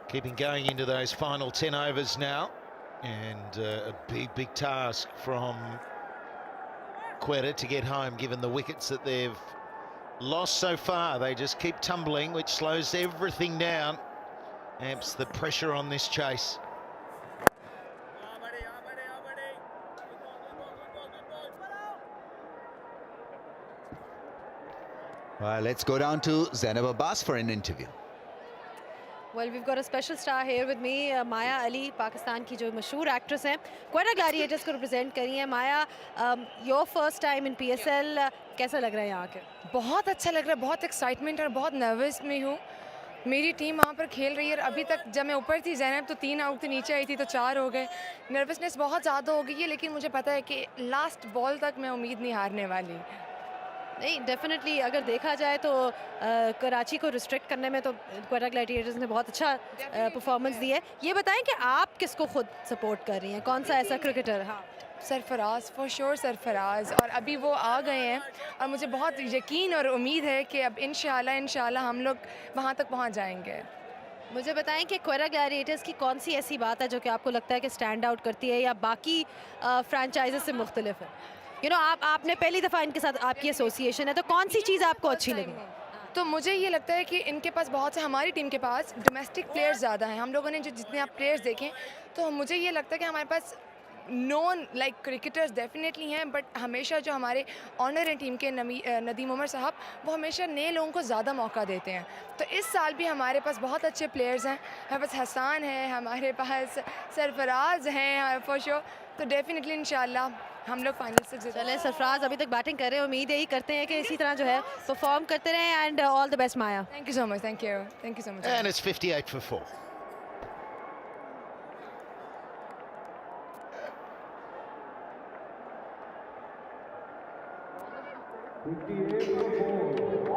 Keeping going into those final 10 overs now, and a big task from Quetta to get home, given the wickets that they've lost so far. They just keep tumbling, which slows everything down, amps the pressure on this chase. Well, let's go down to Zainab Abbas for an interview. Well, we've got a special star here with me, Maya Ali, Pakistan की जो मशहूर actress हैं. Quetta Gladiators को represent करी हैं. Maya, your first time in PSL, कैसा लग रहा है यहाँ के? बहुत अच्छा लग रहा है, बहुत एक्साइटमेंट और बहुत नर्वस में हूँ. मेरी टीम वहाँ पर खेल रही है. अभी तक जब मैं ऊपर थी ज़ैनब तो 3 आउट थी, नीचे आई थी तो 4 हो गए. नर्वसनेस बहुत ज़्यादा हो गई है, लेकिन मुझे पता है कि लास्ट बॉल तक मैं उम्मीद नहीं हारने वाली. नहीं, डेफिनेटली अगर देखा जाए तो कराची को रिस्ट्रिक्ट करने में तो क्वेटा ग्लैडिएटर्स ने बहुत अच्छा परफॉर्मेंस दी है. ये बताएं कि आप किसको खुद सपोर्ट कर रही हैं, कौन सा ऐसा क्रिकेटर? हाँ, सरफराज, फॉर श्योर सरफराज, और अभी वो आ गए हैं और मुझे बहुत यकीन और उम्मीद है कि अब इंशाल्लाह हम लोग वहाँ तक पहुँच जाएंगे। मुझे बताएं कि क्वेरा ग्लैडिएटर्स की कौन सी ऐसी बात है जो कि आपको लगता है कि स्टैंड आउट करती है या बाकी फ्रेंचाइजेस से मुख्तलिफ है? आपने पहली दफ़ा इनके साथ आपकी एसोसिएशन है, तो कौन सी चीज़ आपको अच्छी लगी? तो मुझे ये लगता है कि इनके पास बहुत से, हमारी टीम के पास डोमेस्टिक प्लेयर्स ज़्यादा हैं। हम लोगों ने जो जितने आप प्लेयर्स देखें, तो मुझे ये लगता है कि हमारे पास नॉन क्रिकेटर्स डेफिनेटली हैं, बट हमेशा जो हमारे ऑनर हैं टीम के नदीम उमर साहब, वो हमेशा नए लोगों को ज़्यादा मौका देते हैं। तो इस साल भी हमारे पास बहुत अच्छे प्लेयर्स हैं। हमारे पास हसन है, हमारे पास सरफराज हैं फॉर श्योर। तो डेफिनेटली इंशाल्लाह हम लोग फाइनल से चले। सरफराज अभी तक बैटिंग कर रहे हैं, उम्मीद यही करते हैं कि इसी तरह जो है परफॉर्म करते रहें। And all the best Maya. Thank you so much. Thank you so much. And it's 58 for 4.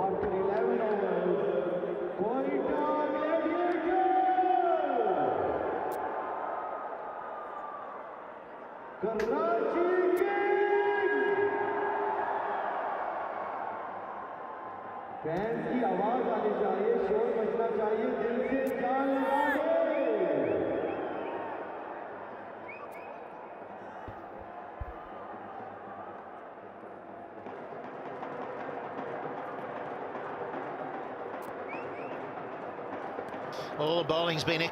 After 11 overs, Quetta Gladiators, Karachi Kings। Fans की आवाज आनी चाहिए, शोर मचना चाहिए, दिल से जान लगा दे। All the bowling's been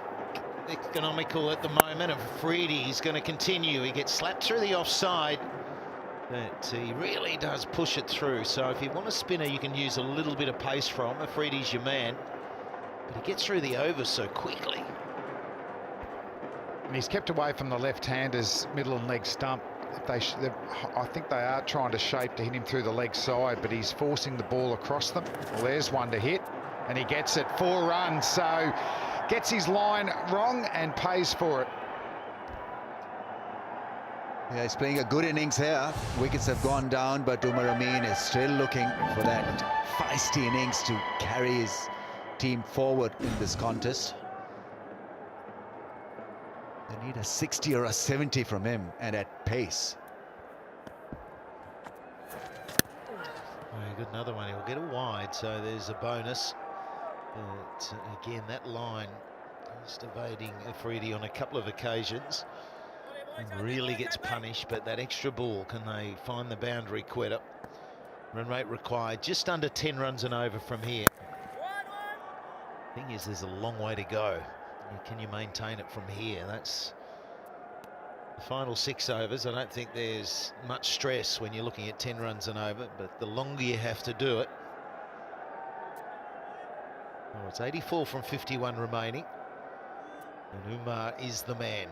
economical at the moment. Afridi is going to continue. He gets slapped through the offside, but he really does push it through. So if you want a spinner you can use a little bit of pace from, Afridi's your man. But he gets through the over so quickly. And he's kept away from the left-hander's middle and leg stump. I think they are trying to shape to hit him through the leg side, but he's forcing the ball across them. Well, there's one to hit, and he gets it. 4 runs, so gets his line wrong and pays for it. Yeah, he's playing a good innings here. Wickets have gone down, but Umar Amin is still looking for that feisty innings to carry his team forward in this contest. They need a 60 or a 70 from him, and at pace. Oh, he got another one. He'll get a wide, so there's a bonus. But again, that line just evading Afridi on a couple of occasions. And really gets punished, but that extra ball, can they find the boundary? Quetta. Run rate required just under 10 runs and over from here. Thing is, there's a long way to go. Can you maintain it from here? That's the final 6 overs. I don't think there's much stress when you're looking at 10 runs and over, but the longer you have to do it. Oh, it's 84 from 51 remaining, and Umar is the man.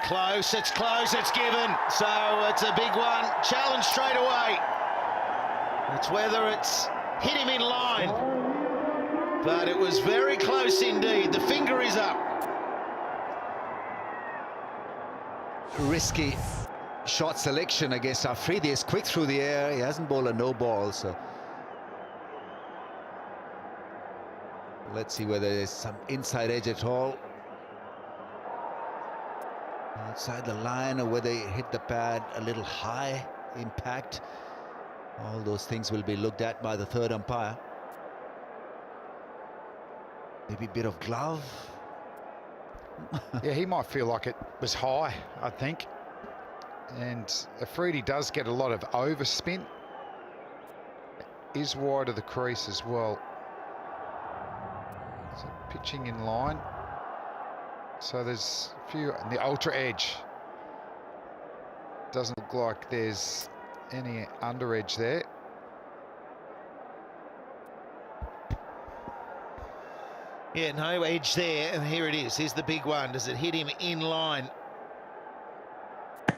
Close, it's given, so it's a big one. Challenge straight away. It's whether it's hit him in line, but it was very close indeed. The finger is up. Risky shot selection against Afridi. Is quick through the air. He hasn't bowled a no ball, so let's see whether there's some inside edge at all. Outside the line, or whether he hit the pad a little high, impact. All those things will be looked at by the third umpire. Maybe a bit of glove. Yeah, he might feel like it was high, I think. And Afridi does get a lot of overspin. Is wide of the crease as well. So pitching in line. So there's a few, and the ultra edge. Doesn't look like there's any under edge there. Yeah, no edge there, and here it is. Here's the big one. Does it hit him in line?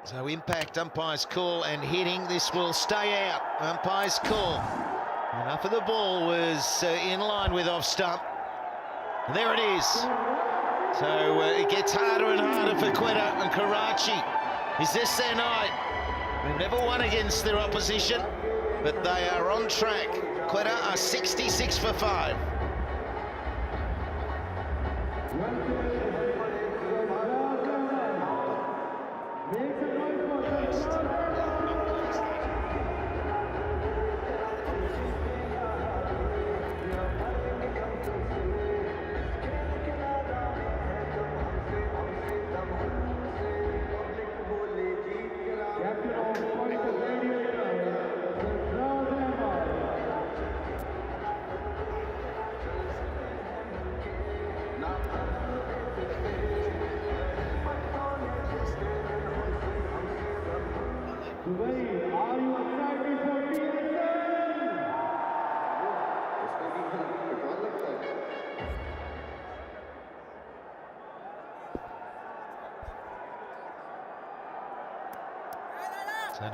So impact, umpire's call, and hitting. This will stay out. Umpire's call. Enough of the ball was in line with off stump. And there it is. So it gets harder and harder for Quetta and Karachi. Is this their night? They've never won against their opposition, but they are on track. Quetta are 66 for 5.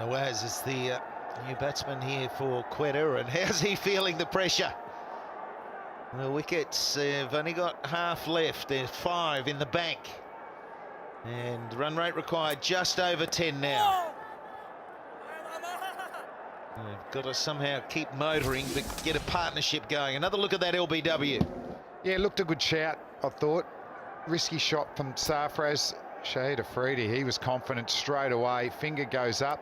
Nawaz is the new batsman here for Quetta, and how's he feeling the pressure? The wickets have only got half left. There's 5 in the bank. And run rate required just over 10 now. They've got to somehow keep motoring, but get a partnership going. Another look at that LBW. Yeah, looked a good shout, I thought. Risky shot from Sarfraz. Shahid Afridi, he was confident straight away. Finger goes up.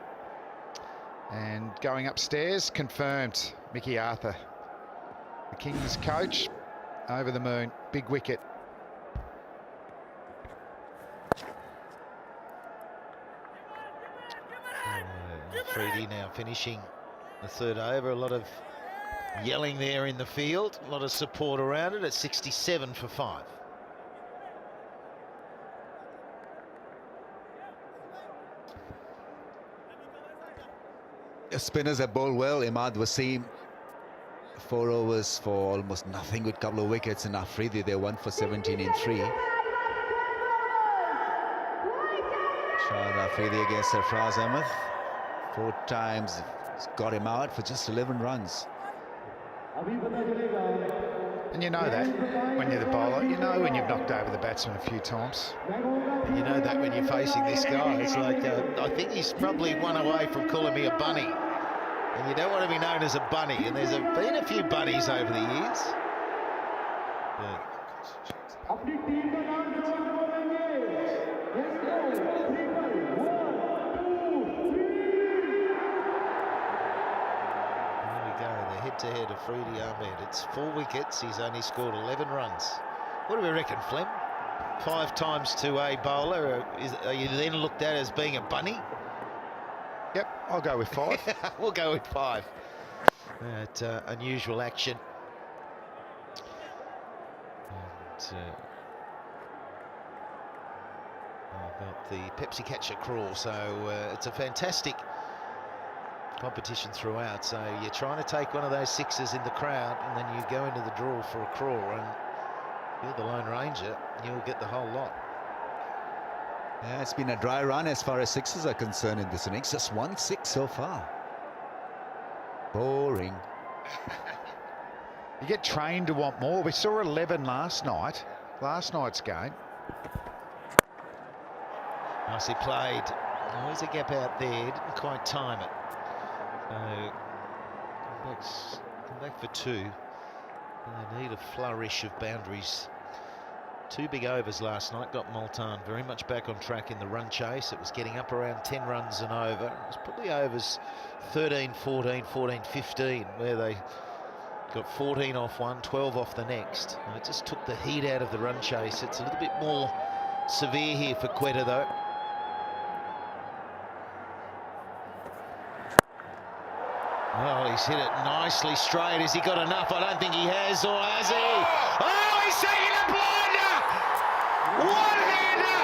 And going upstairs, confirmed. Mickey Arthur, the Kings coach, over the moon. Big wicket. Afridi now finishing the 3rd over. A lot of yelling there in the field. A lot of support around it at 67 for 5. The spinners have bowled well. Imad Wasim, 4 overs for almost nothing with a couple of wickets, and Afridi, they're 1 for 17 in 3. Shahid Afridi against Sarfraz Ahmed. 4 times got him out for just 11 runs. And you know that when you're the bowler. You know when you've knocked over the batsman a few times. And you know that when you're facing this guy. It's like, I think he's probably one away from calling me a bunny. And you don't want to be known as a bunny. And there's been a few bunnies over the years. But head-to-head Afridi Ahmed. It's 4 wickets. He's only scored 11 runs. What do we reckon, Flem? 5 times to a bowler. Are you then looked at as being a bunny? Yep, I'll go with 5. We'll go with 5. That unusual action. And, about the Pepsi Catcher crawl. So it's a fantastic competition throughout, so you're trying to take one of those 6s in the crowd, and then you go into the draw for a crawl, and you're the Lone Ranger, you'll get the whole lot. Yeah, it's been a dry run as far as 6s are concerned in this innings. Just 1 6 so far. Boring. You get trained to want more. We saw 11 last night's game. Nicely played. Always a gap out there, didn't quite time it. Come back for 2. And they need a flourish of boundaries. 2 big overs last night got Multan very much back on track in the run chase. It was getting up around 10 runs and over. It was probably overs 13, 14, 14, 15, where they got 14 off one, 12 off the next. And it just took the heat out of the run chase. It's a little bit more severe here for Quetta, though. Oh, he's hit it nicely straight. Has he got enough? I don't think he has, or has he? Oh, he's taking a blinder! One-hander!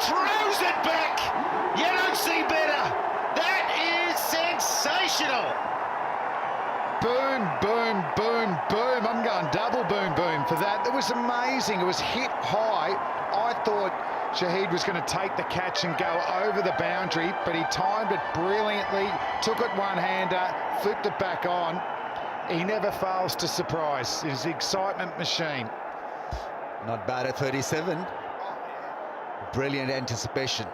Throws it back! You don't see better! That is sensational! Boom, boom, boom, boom. I'm going double boom, boom for that. That was amazing. It was hit high. I thought Shahid was going to take the catch and go over the boundary, but he timed it brilliantly, took it one-hander, flipped it back on. He never fails to surprise. He's an excitement machine. Not bad at 37. Brilliant anticipation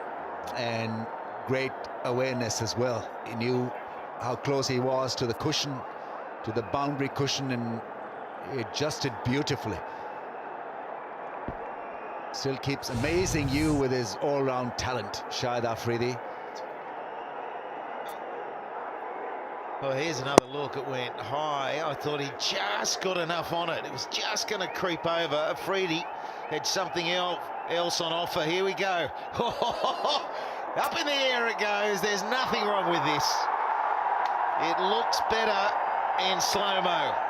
and great awareness as well. He knew how close he was to the cushion, to the boundary cushion, and he adjusted beautifully. Still keeps amazing you with his all-round talent, Shahid Afridi. Well, here's another look. It went high. I thought he just got enough on it. It was just going to creep over. Afridi had something else on offer. Here we go. Up in the air it goes. There's nothing wrong with this. It looks better in slow-mo.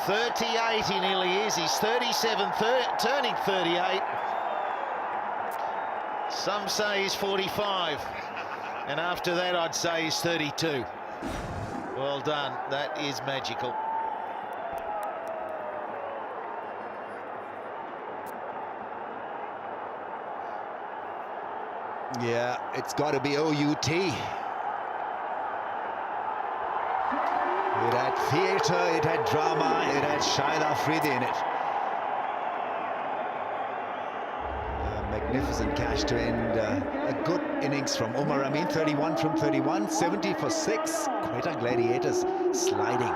38 he nearly is. He's 37, turning 38. Some say he's 45. And after that, I'd say he's 32. Well done. That is magical. Yeah, it's got to be OUT. It had theatre, it had drama, it had Shahid Afridi in it. A magnificent catch to end a good innings from Umar Amin. 31 from 31, 70 for 6. Quetta Gladiators sliding.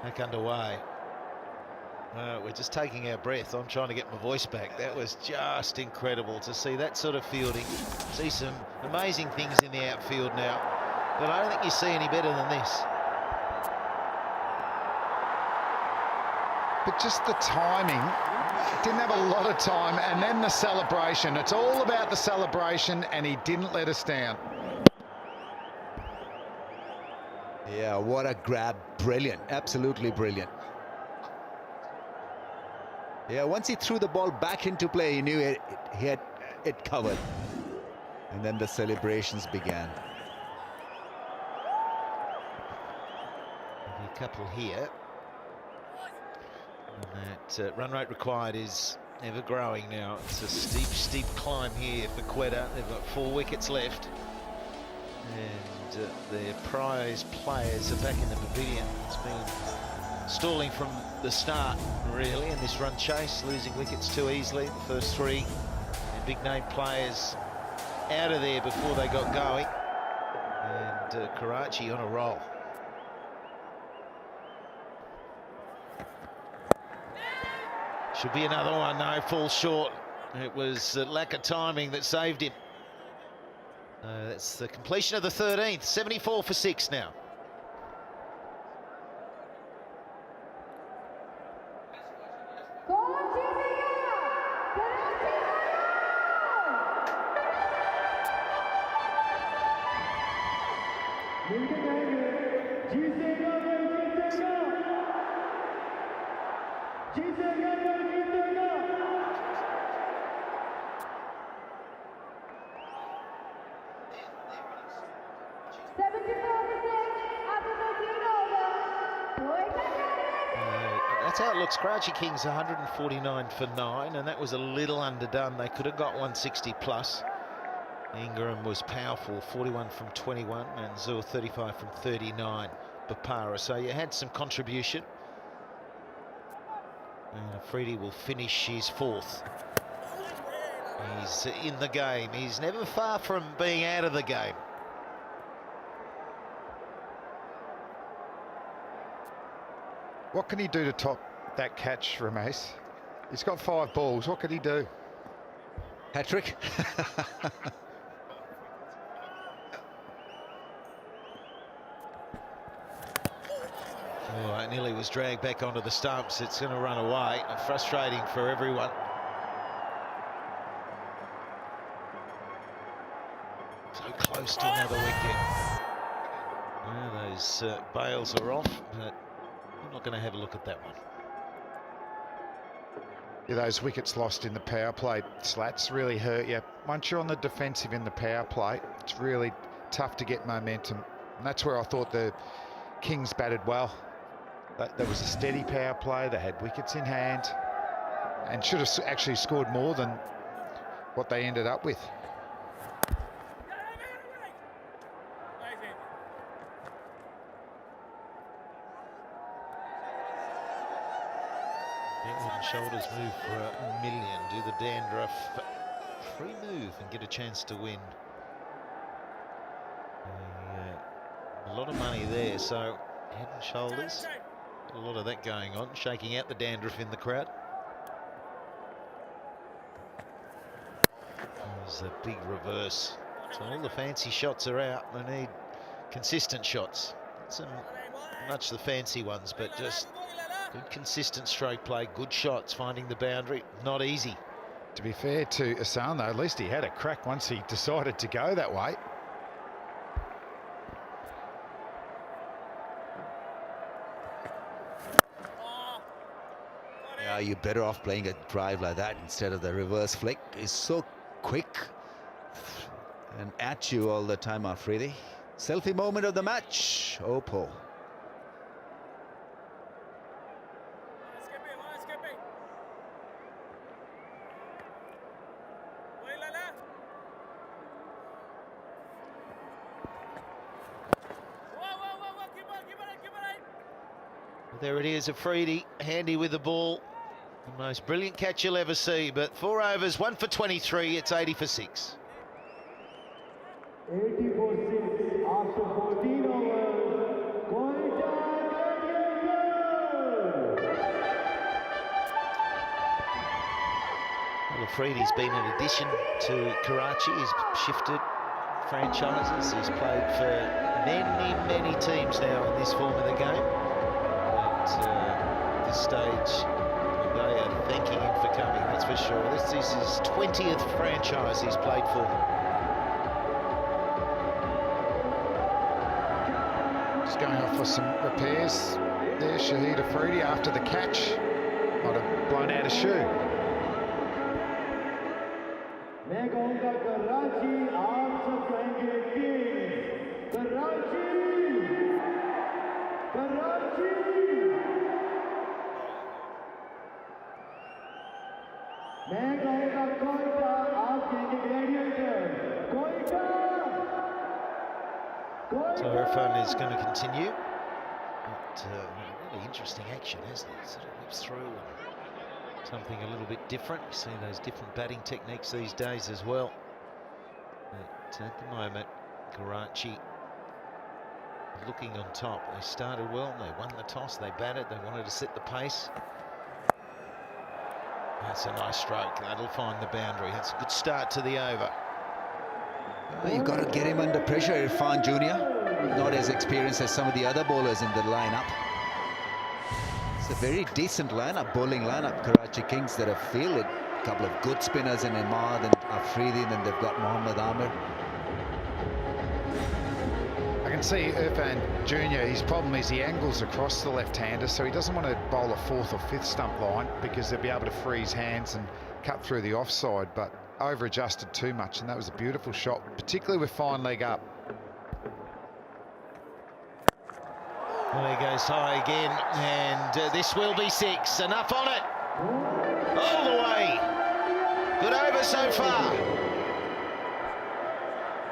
Back underway. We're just taking our breath. I'm trying to get my voice back. That was just incredible to see that sort of fielding. See some amazing things in the outfield now, but I don't think you see any better than this. But just the timing, didn't have a lot of time, and then the celebration. It's all about the celebration, and he didn't let us down. Yeah, what a grab. Brilliant, absolutely brilliant. Yeah, once he threw the ball back into play, he knew he had it covered. And then the celebrations began. Maybe a couple here. And that run rate required is ever growing now. It's a steep, steep climb here for Quetta. They've got 4 wickets left. And their prize players are back in the pavilion. It's been stalling from the start, really, in this run chase, losing wickets too easily. The first 3 and big name players out of there before they got going. And Karachi on a roll. Should be another one. No, falls short. It was lack of timing that saved him. That's the completion of the 13th. 74 for 6 now. That's how it looks. Karachi Kings 149 for 9, and that was a little underdone. They could have got 160 plus. Ingram was powerful, 41 from 21, and Zur 35 from 39. Bapara, so you had some contribution. And Afridi will finish his 4th. He's in the game. He's never far from being out of the game. What can he do to top that catch, Ramesh? He's got 5 balls. What could he do? Hat-trick. Oh, it nearly was dragged back onto the stumps. It's going to run away. Frustrating for everyone. So close to another wicket. Yeah, those bails are off, but I'm not going to have a look at that one. Yeah, those wickets lost in the power play, Slats, really hurt you. Once you're on the defensive in the power play, it's really tough to get momentum. And that's where I thought the Kings batted well. There was a steady power play, they had wickets in hand, and should have actually scored more than what they ended up with. Head and shoulders move for $1 million. Do the dandruff free move and get a chance to win. A lot of money there, so head and shoulders. A lot of that going on, shaking out the dandruff in the crowd. There's a big reverse. So all the fancy shots are out. They need consistent shots. Not so much the fancy ones, but just Good consistent stroke play, good shots, finding the boundary, not easy. To be fair to Hassan, though, at least he had a crack once he decided to go that way. Yeah, you're better off playing a drive like that instead of the reverse flick. It's so quick and at you all the time, Afridi. Selfie moment of the match. Oppo. There it is, Afridi, handy with the ball. The most brilliant catch you'll ever see, but 4 overs, 1 for 23, it's 80 for 6. 80 for 6 after 14 overs. Quetta Gladiators. Well, Afridi's been an addition to Karachi. He's shifted franchises. He's played for many teams now in this form of the game. At this stage, they are thanking him for coming, that's for sure. This is his 20th franchise he's played for. Just going off for some repairs there, Shahid Afridi, after the catch. Might have blown out a shoe. मैं कहूँगा कराची, आप सब कहेंगे Kings. Karachi, Karachi. मैं कहूँगा कोयटा, आप कहेंगे Gladiators. Quetta, So Irfan is going to continue. But really interesting action, hasn't it? Sort of whips through something a little bit different. You see those different batting techniques these days as well. But at the moment, Karachi looking on top. They started well, they won the toss, they batted, they wanted to set the pace. That's a nice stroke, that'll find the boundary. That's a good start to the over. Well, you've got to get him under pressure, Irfan Jr. Not as experienced as some of the other bowlers in the lineup. It's a very decent lineup, bowling lineup, Karachi Kings, that have fielded a couple of good spinners in Imad and Afridi, and then they've got Mohammad Amir. I can see Irfan Jr., his problem is he angles across the left-hander, so he doesn't want to bowl a 4th or 5th stump line because they'll be able to free his hands and cut through the offside, but over-adjusted too much, and that was a beautiful shot, particularly with fine leg up. Well, he goes high again, and this will be 6. Enough on it. All the way. Good over so far.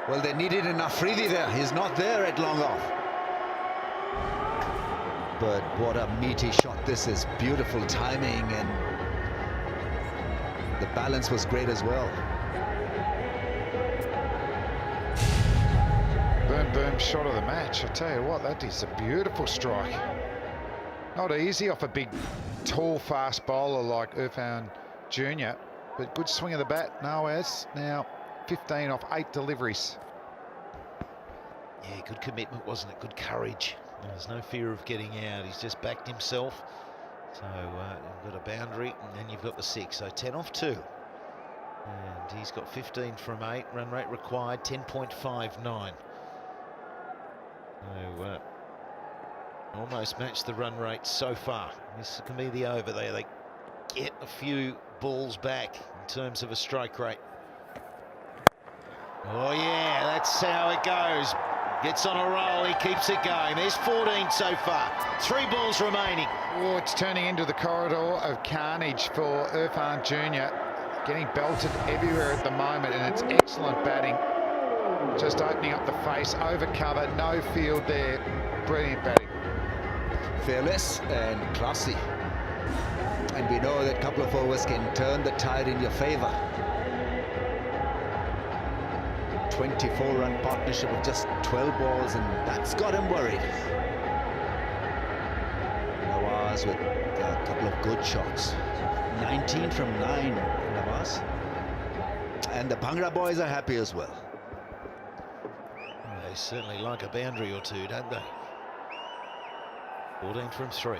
Well, they needed an Afridi there. He's not there at long off. But what a meaty shot this is. Beautiful timing, and the balance was great as well. Boom shot of the match. I tell you what, that is a beautiful strike. Not easy off a big, tall, fast bowler like Irfan Jr., but good swing of the bat. Nawaz now 15 off 8 deliveries. Yeah, good commitment, wasn't it? Good courage. There's no fear of getting out. He's just backed himself. So you've got a boundary, and then you've got the 6. So 10 off 2. And he's got 15 from 8. Run rate required 10.59. So almost matched the run rate so far. This can be the over there. They get a few balls back in terms of a strike rate. Oh yeah, that's how it goes. Gets on a roll, he keeps it going. There's 14 so far. 3 balls remaining. Oh, it's turning into the corridor of carnage for Irfan Jr. Getting belted everywhere at the moment, and it's excellent batting. Just opening up the face, over cover, no field there. Brilliant batting. Fearless and classy. And we know that a couple of overs can turn the tide in your favor. 24-run partnership with just 12 balls, and that's got him worried. Nawaz with a couple of good shots. 19 from 9, Nawaz. And the Bhangra boys are happy as well. They certainly like a boundary or two, don't they? 14 from 3.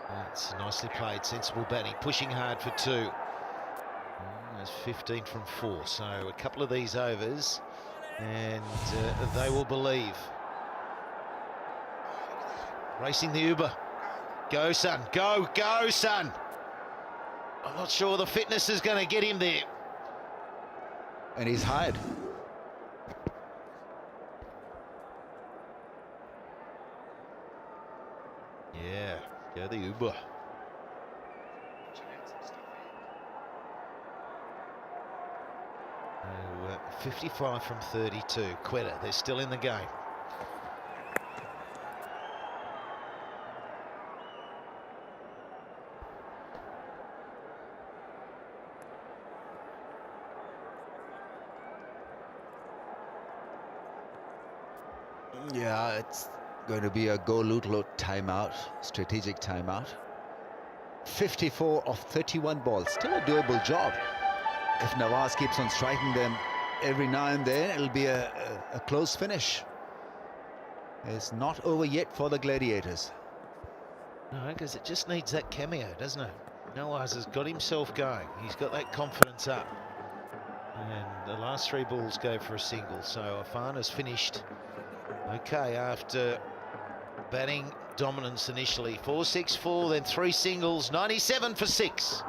That's nicely played, sensible batting, pushing hard for 2. There's 15 from 4, so a couple of these overs and they will believe. Racing the Uber. Go, son. Go, son. I'm not sure the fitness is going to get him there. And he's hired. Yeah, go the Uber. 55 from 32. Quetta, they're still in the game. Yeah, it's going to be a go Lutlo timeout, strategic timeout. 54 of 31 balls, still a doable job. If Nawaz keeps on striking them every now and then, it'll be a close finish. It's not over yet for the Gladiators. No, because it just needs that cameo, doesn't it? Nawaz has got himself going. He's got that confidence up. And the last 3 balls go for a single. So Afana's finished okay after batting dominance initially. 4-6-4, then 3 singles, 97 for 6.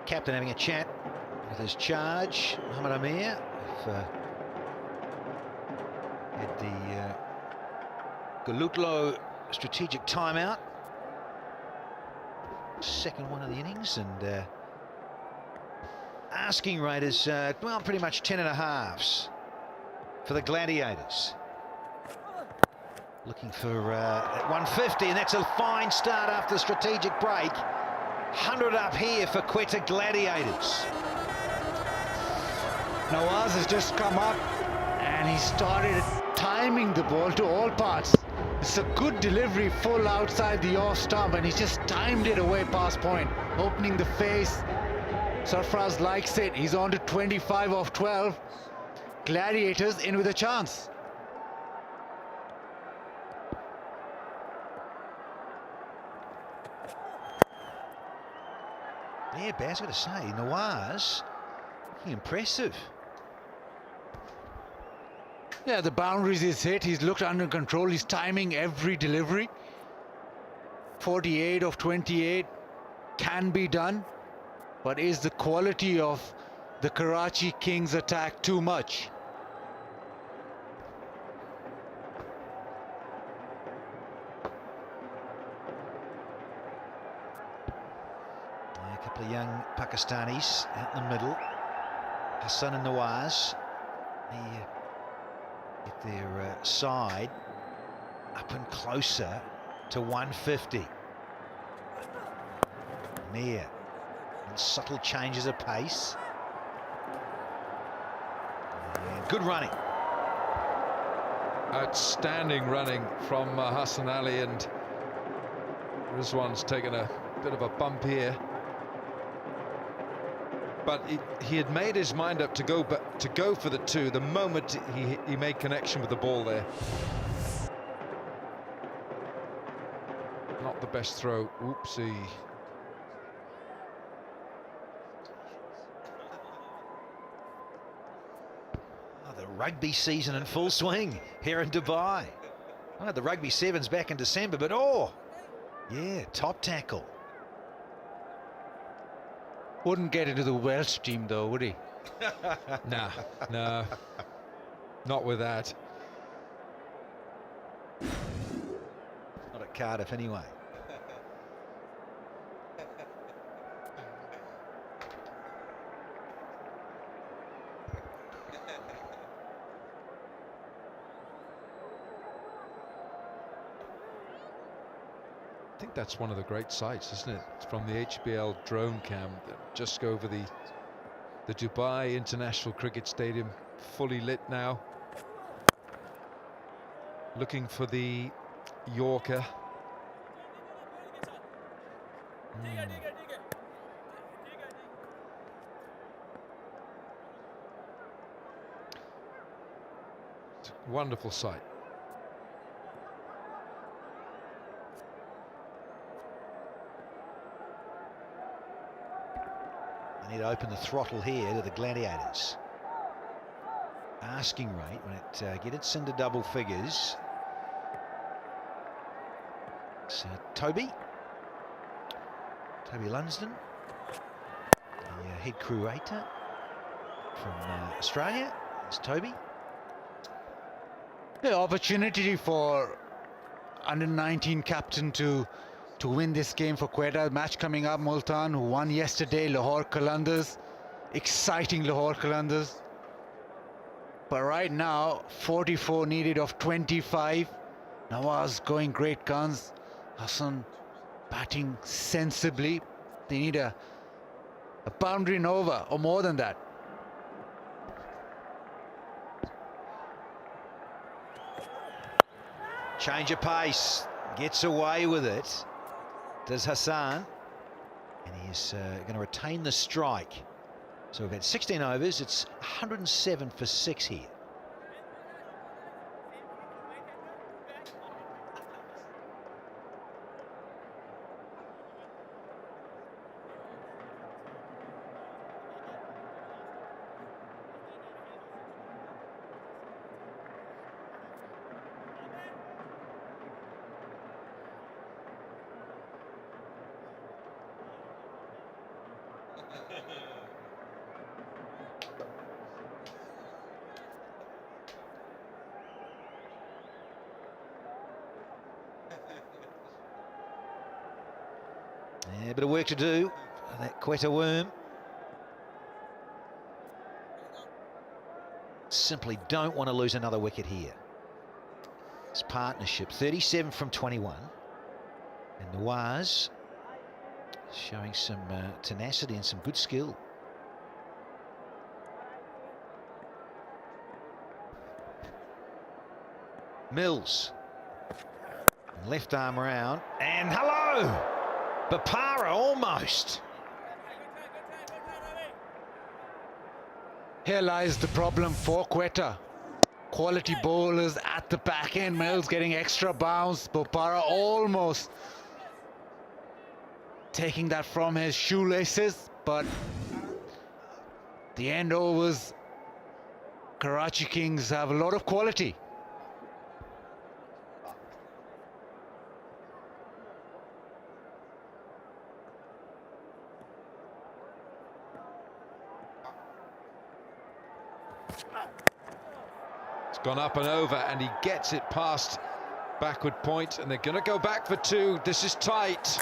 Captain having a chat with his charge, Mohamed Amir. Had the Galuklo strategic timeout. Second one of the innings, and asking rate is, well, pretty much 10 and a halves for the Gladiators. Looking for at 150, and that's a fine start after the strategic break. 100 up here for Quetta Gladiators. Nawaz has just come up and he started timing the ball to all parts. It's a good delivery, full outside the off stump, and he just timed it away past point, opening the face. Sarfraz likes it. He's on to 25 of 12. Gladiators in with a chance. Yeah, Baz, got to say, Nawaz, impressive. Yeah, the boundaries he's hit, he's looked under control, he's timing every delivery. 48 of 28 can be done, but is the quality of the Karachi Kings attack too much? A couple of young Pakistanis out in the middle. Hassan and Nawaz. Get their side up and closer to 150. Near. And subtle changes of pace. And good running. Outstanding running from Hassan Ali, and Rizwan's taken a bit of a bump here. But he had made his mind up to go for the 2 the moment he made connection with the ball there. Not the best throw. Oopsie. Oh, the rugby season in full swing here in Dubai. Oh, the rugby sevens back in December, but yeah, top tackle. Wouldn't get into the Welsh team though, would he? Nah, no, not with that. Not at Cardiff anyway. I think that's one of the great sights, isn't it? It's from the HBL drone cam, just over the Dubai International Cricket Stadium, fully lit now. Looking for the Yorker. It's a wonderful sight. They need to open the throttle here to the Gladiators. Asking rate when it gets into double figures. It's Toby Lunsden, the head curator from Australia. It's Toby. The opportunity for under-19 captain to win this game for Quetta. Match coming up, Multan, who won yesterday, Lahore Qalandars. Exciting Lahore Qalandars. But right now, 44 needed of 25. Nawaz going great guns. Hassan batting sensibly. They need a boundary and over, or more than that. Change of pace. Gets away with it. Does Hassan. And he's going to retain the strike. So we've had 16 overs. It's 107 for 6 here. Yeah, a bit of work to do for that Quetta worm. Simply don't want to lose another wicket here. It's partnership, 37 from 21. And Nawaz showing some tenacity and some good skill. Mills. Left arm round. And hello! Bopara almost. Here lies the problem for Quetta. Quality bowlers at the back end. Mills getting extra bounce. Bopara almost taking that from his shoelaces, but the end overs, Karachi Kings have a lot of quality. It's gone up and over, and he gets it past backward point, and they're going to go back for 2. This is tight.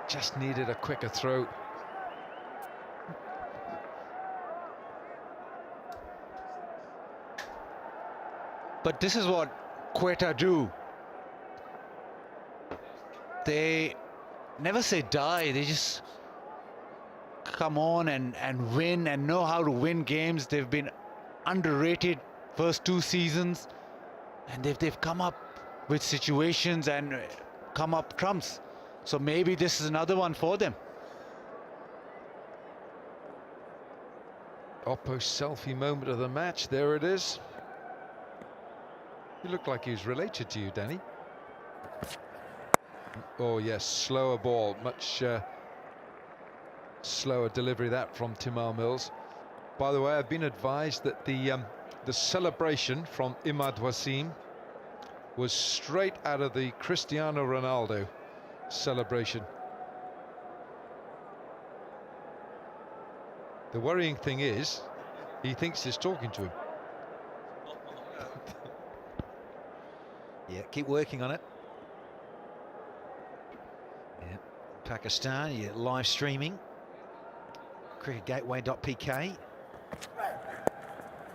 Just needed a quicker throw. But this is what Quetta do. They never say die, they just come on and win and know how to win games. They've been underrated first 2 seasons, and they've come up with situations and come up trumps. So maybe this is another one for them. Oppo selfie moment of the match. There it is. He looked like he was related to you, Danny. Oh yes, slower ball, much slower delivery that from Tymal Mills. By the way, I've been advised that the celebration from Imad Wasim was straight out of the Cristiano Ronaldo celebration. The worrying thing is, he thinks he's talking to him. Yeah, keep working on it. Yeah, Pakistan, yeah, live streaming. cricketgateway.pk.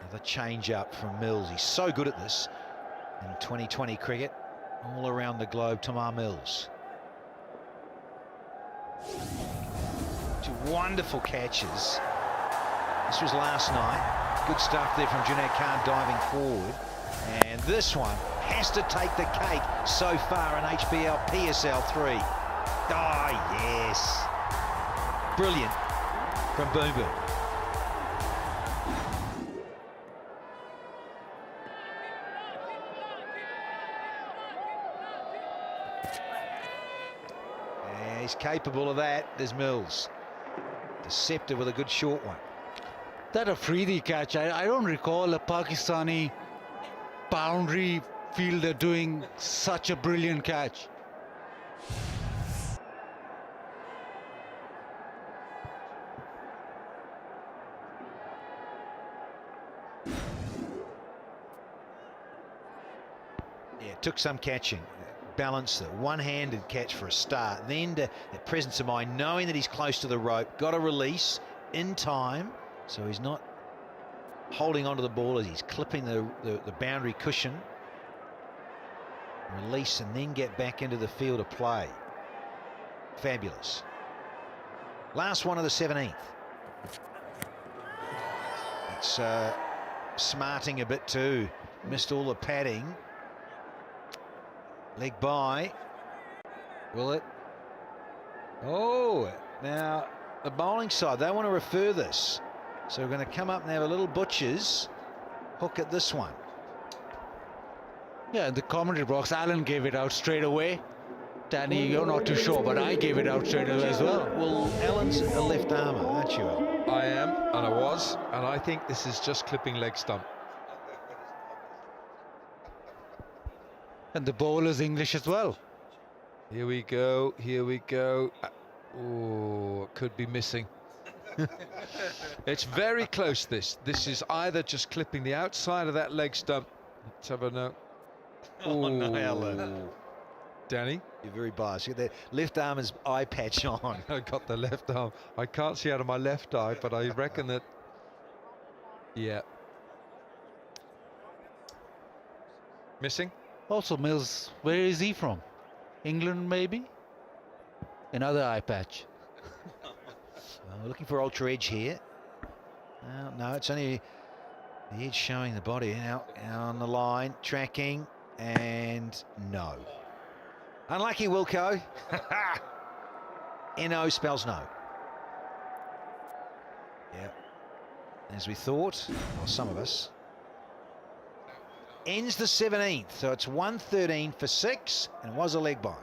Another change up from Mills. He's so good at this. in 2020 cricket all around the globe. Tamar Mills. Two wonderful catches. This was last night. Good stuff there from Junaid Khan diving forward. And this one has to take the cake so far in HBL PSL 3. Oh, yes. Brilliant from Boom Boom. Yeah, he's capable of that. There's Mills. Deceptive with a good short one. That Afridi catch, I don't recall a Pakistani boundary fielder doing such a brilliant catch. Yeah, took some catching. Balanced it, one-handed catch for a start. Then the presence of mind, knowing that he's close to the rope, got a release in time, so he's not holding onto the ball as he's clipping the boundary cushion. Release and then get back into the field of play. Fabulous. Last one of the 17th. It's smarting a bit too. Missed all the padding. Leg by. Will it? Oh, now the bowling side, they want to refer this. So we're going to come up and have a little butcher's hook at this one. Yeah, in the commentary box, Alan gave it out straight away. Danny, you're not too sure, but I gave it out straight away as well. Well, Alan's a left armer, aren't you, Al? I am, and I was, and I think this is just clipping leg stump. And the bowler's English as well. Here we go, here we go. Oh, it could be missing. It's very close, this. This is either just clipping the outside of that leg stump. Let's have a no. Oh, no, Alan. Danny? You're very biased. You got the left armer's eye patch on. I got the left arm. I can't see out of my left eye, but I reckon that... Yeah. Missing? Also, Mills, where is he from? England, maybe? Another eye patch. We're looking for ultra edge here. No, it's only the edge showing the body out on the line, tracking, and no. Unlucky, Wilco. NO spells no. Yep. As we thought, well, some of us. Ends the 17th, so it's 113 for 6, and was a leg by.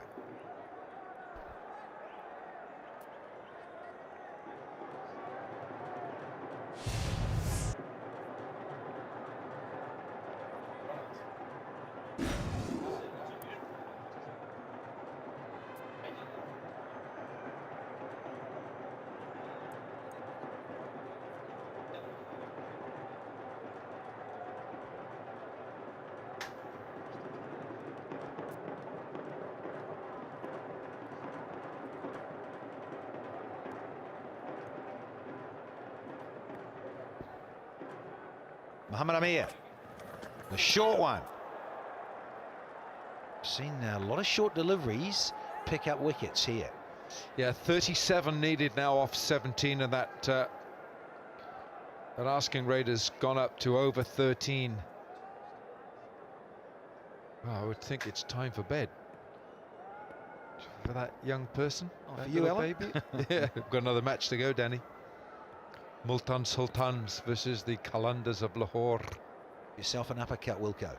Muhammad Amir, the short one. Seen a lot of short deliveries pick up wickets here. Yeah, 37 needed now off 17, and that asking rate has gone up to over 13. Well, I would think it's time for bed for that young person. Oh, that for you, little Alan? baby. Yeah, we've got another match to go, Danny. Multan Sultans versus the Qalandars of Lahore. Yourself an uppercut, Wilco.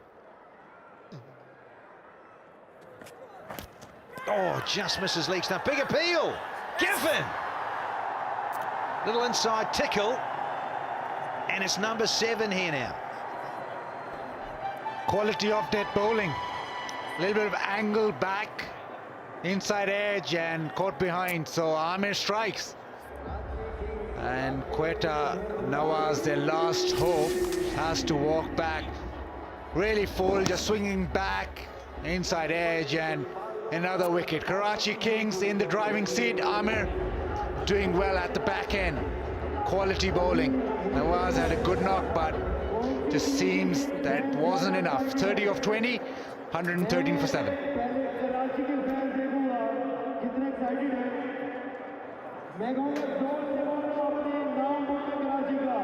Oh, just misses leg stump. Big appeal. Giffen. Little inside tickle. And it's number 7 here now. Quality of that bowling. A little bit of angle back, inside edge, and caught behind. So Amir strikes. And Quetta Nawaz, their last hope, has to walk back. Really full, just swinging back, inside edge, and another wicket. Karachi Kings in the driving seat. Amir doing well at the back end. Quality bowling. Nawaz had a good knock, but just seems that wasn't enough. 30 of 20, 113 for 7. पहले कराची के fans देखूंगा कितने excited हैं मैं कहूंगा जोर से बोलो अपने नाम बोलो कराची का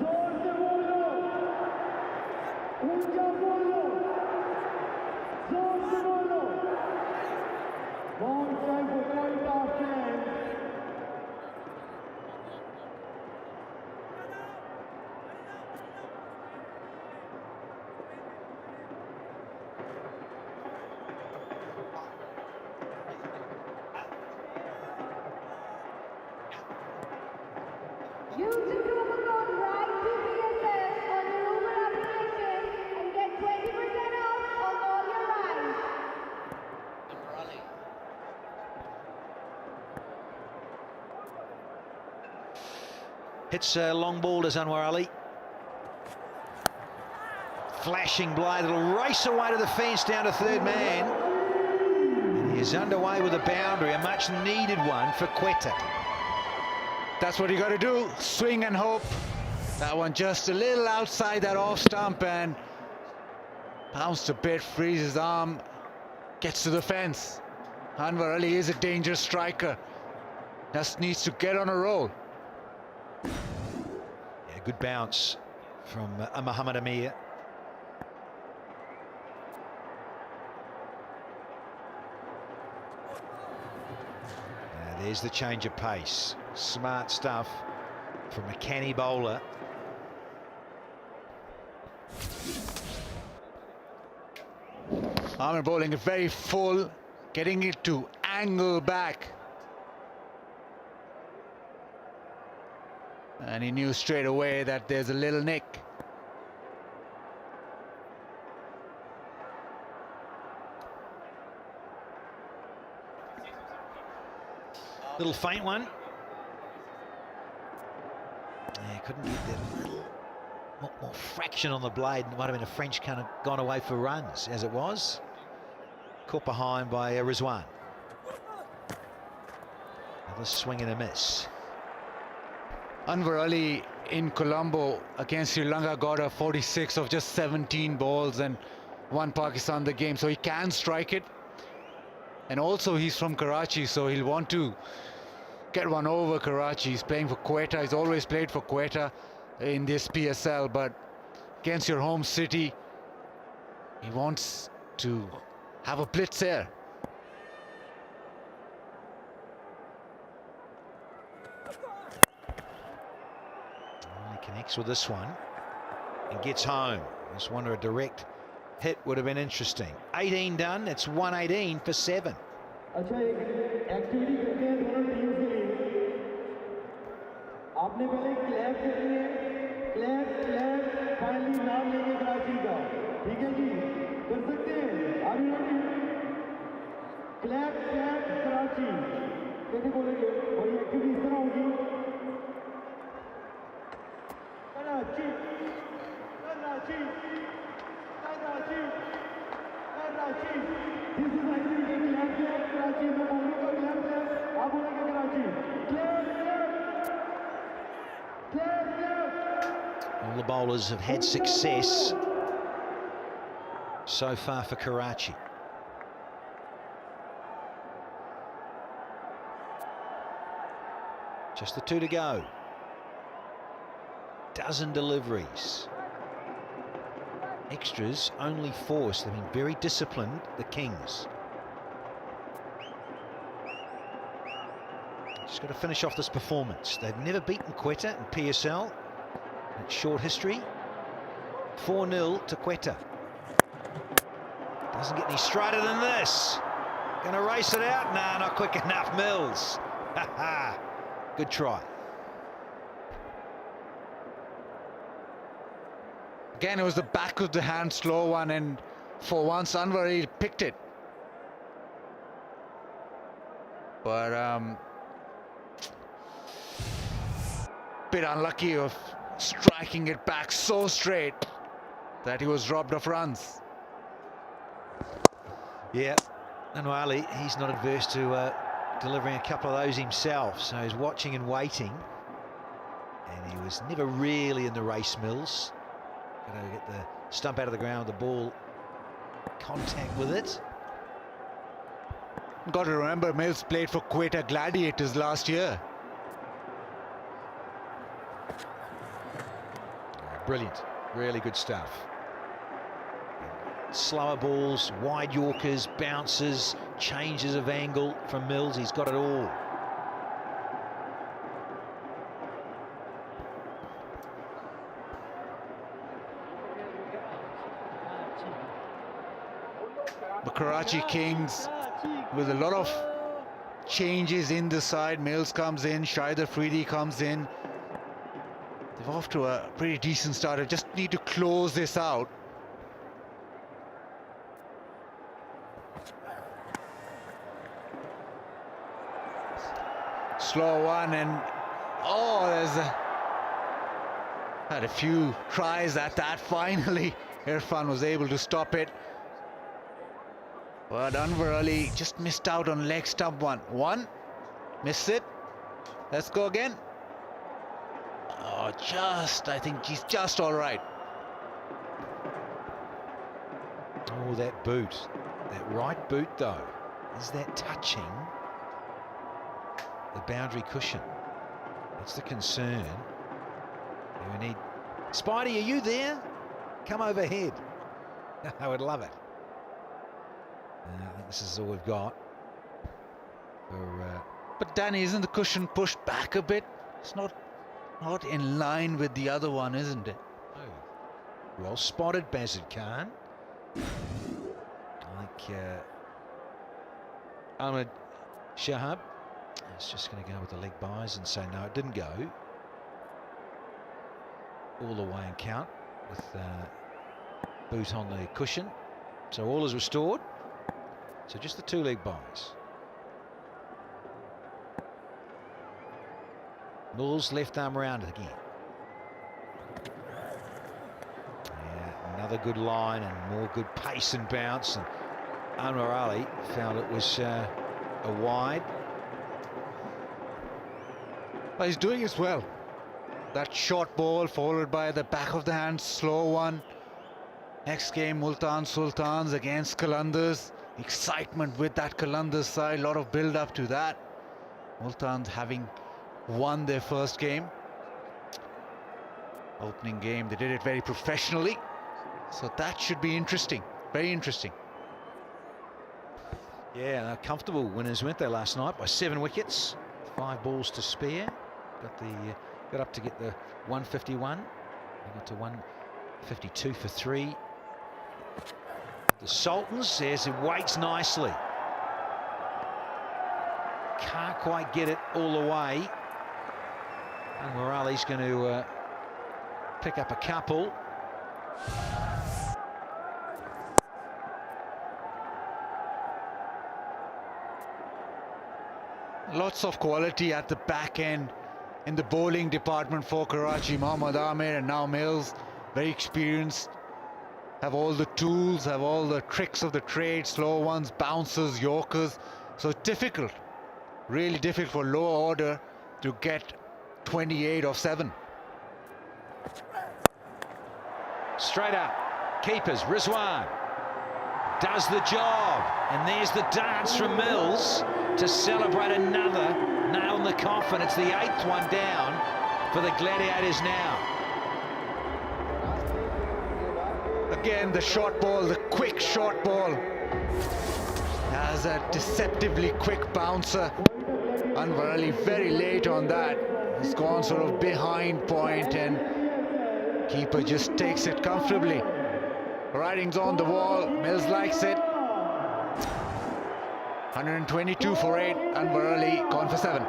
जोर से बोलो ऊंचा बोलो जोर से बोलो long time for Quetta fans Use the promo code RIDE2PSL on your Uber application and get 20% off on all your rides. Hits a long ball to Anwar Ali. Flashing blade, it'll race away to the fence down to third man. And he is underway with a boundary, a much needed one for Quetta. That's what you got to do. Swing and hope. That one just a little outside that off stump and bounced a bit, frees his arm, gets to the fence. Anwar Ali is a dangerous striker. Just needs to get on a roll. Yeah, good bounce from Muhammad Amir. There's the change of pace. Smart stuff from a canny bowler. Amir bowling it very full, getting it to angle back. And he knew straight away that there's a little nick. Little faint one. Yeah, couldn't get that little more fraction on the blade. It might have been a French kind of gone away for runs, as it was. Caught behind by Rizwan. Another swing and a miss. Anwar Ali in Colombo against Sri Lanka got a 46 of just 17 balls and won Pakistan the game, so he can strike it. And also he's from Karachi, so he'll want to get one over Karachi. He's playing for Quetta. He's always played for Quetta in this PSL, but against your home city, he wants to have a blitz there. He connects with this one and gets home. Just wonder a direct hit would have been interesting. 18 done. It's 118 for 7. अच्छा एक activity करते हैं दोनों teams के लिए आपने पहले clap करनी है क्लैप क्लैप फाइनली नाम लेंगे कराची का ठीक है जी कर सकते हैं are you ready clap clap Karachi कैसे बोलेंगे और ये एक्टिविटी इस तरह होगी Karachi Karachi Karachi Karachi this is activity clap clap Karachi में बोलूं का क्लैप क्लैप आप बोलेंगे Karachi clap clap clap clap All the bowlers have had success so far for Karachi. Just the two to go. Dozen deliveries. Extras only force. They've been very disciplined, the Kings. Just got to finish off this performance. They've never beaten Quetta in PSL. It's short history. 4-0 to Quetta. Doesn't get any straighter than this. Gonna race it out? Nah, not quick enough, Mills. Ha ha. Good try. Again, it was the back of the hand slow one, and for once Anwar Ali picked it. But bit unlucky of striking it back so straight that he was robbed of runs. Yeah, Anwar Ali, he's not adverse to delivering a couple of those himself, so he's watching and waiting. And he was never really in the race, Mills. Got to get the stump out of the ground, the ball contact with it. Got to remember, Mills played for Quetta Gladiators last year. Brilliant, really good stuff. Slower balls, wide Yorkers, bounces, changes of angle from Mills. He's got it all. The Karachi Kings with a lot of changes in the side. Mills comes in, Shahid Afridi comes in. They're off to a pretty decent start. They just need to close this out. Slow one, and had a few tries at that. Finally, Irfan was able to stop it. But Anwar Ali just missed out on leg stump one. Missed it. Let's go again. Oh, I think he's just all right. Oh, that boot. That right boot, though. Is that touching the boundary cushion? That's the concern. We need... Spidey, are you there? Come overhead. I would love it. I think this is all we've got. But Danny, isn't the cushion pushed back a bit? It's not in line with the other one, isn't it? Oh. Well spotted, Bazid Khan. I think Ahmed Shahab is just going to go with the leg buys and say no, it didn't go. All the way and count with boot on the cushion. So all is restored. So just the two leg buys. Mills left arm around it again. Yeah, another good line and more good pace and bounce. And Anwar Ali found it was a wide. But he's doing it well. That short ball followed by the back of the hand, slow one. Next game, Multan Sultans against Qalandars. Excitement with that Qalandars side, a lot of build up to that. Multans having won their first game. Opening game, they did it very professionally. So that should be interesting, very interesting. Yeah, comfortable winners, weren't they, last night by 7 wickets, 5 balls to spare. Got up to get the 151. They got to 152 for 3. The Sultans says it waits nicely. Can't quite get it all the way. And Morali's going to pick up a couple. Lots of quality at the back end in the bowling department for Karachi. Mohammad Amir and now Mills, very experienced, have all the tools, have all the tricks of the trade, slow ones, bouncers, yorkers. So difficult, really difficult for lower order to get 28 of 7. Straight up, keepers, Rizwan does the job, and there's the dance from Mills to celebrate another nail in the coffin. It's the 8th one down for the Gladiators now. Again, the short ball, the quick short ball. Has a deceptively quick bouncer. Anwar Ali very late on that. He's gone sort of behind point and keeper just takes it comfortably. Writing's on the wall, Mills likes it. 122 for 8, Anwar Ali gone for 7.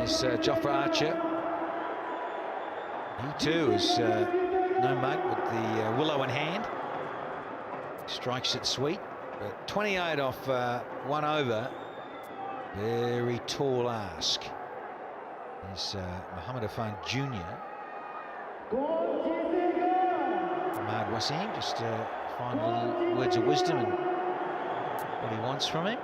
Here's Jofra Archer. He too is no mug with the willow in hand. Strikes it sweet. But 28 off 1 over. Very tall ask. Here's Mohamed Afan Jr. Ahmad Wasim just find little words of wisdom and what he wants from him.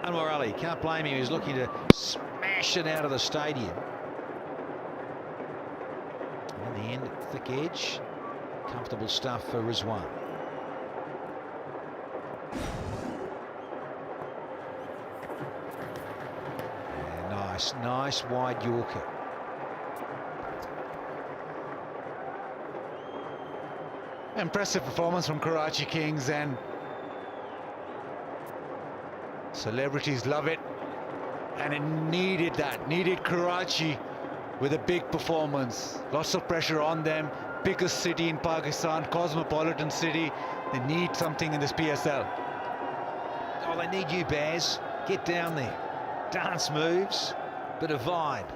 Anwar Ali, can't blame him, he's looking to smash it out of the stadium. In the end, thick edge, comfortable stuff for Rizwan. Yeah, nice wide Yorker. Impressive performance from Karachi Kings, and celebrities love it, and it needed that. Needed Karachi with a big performance. Lots of pressure on them. Biggest city in Pakistan, cosmopolitan city. They need something in this PSL. Oh, they need you, Baz. Get down there. Dance moves, bit of vibe.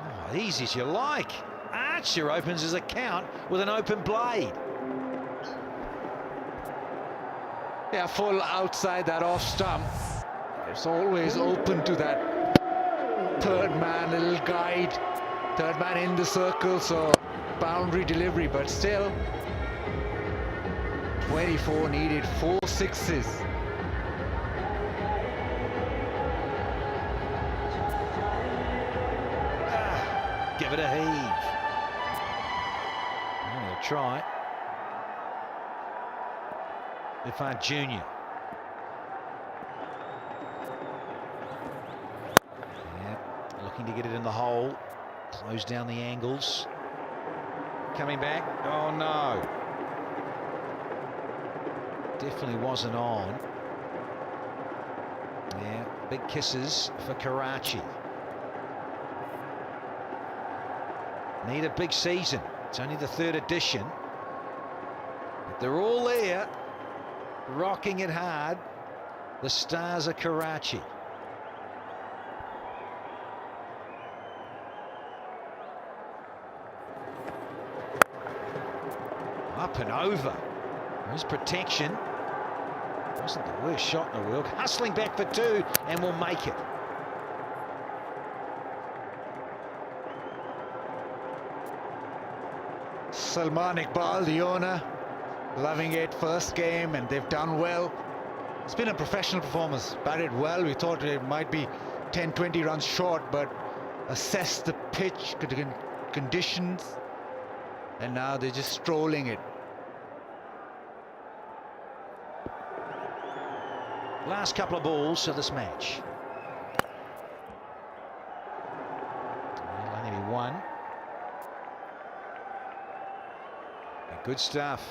Oh, easy as you like. Archer opens his account with an open blade. Yeah, full outside that off stump. It's always open to that third man, a little guide. Third man in the circle, so boundary delivery, but still 24 needed, 4 sixes. Give it a heave. I'm going to try. Irfan Jr. Yeah, looking to get it in the hole. Close down the angles. Coming back. Oh no. Definitely wasn't on. Yeah, big kisses for Karachi. Need a big season. It's only the 3rd edition. But they're all there, rocking it hard. The stars of Karachi. Up and over. There's protection. Wasn't the worst shot in the world. Hustling back for 2 and will make it. Salman Iqbal, the owner, loving it. First game, and they've done well. It's been a professional performance. Batted well. We thought it might be 10-20 runs short, but assessed the pitch conditions, and now they're just strolling it. Last couple of balls of this match. It'll only be 1. Good stuff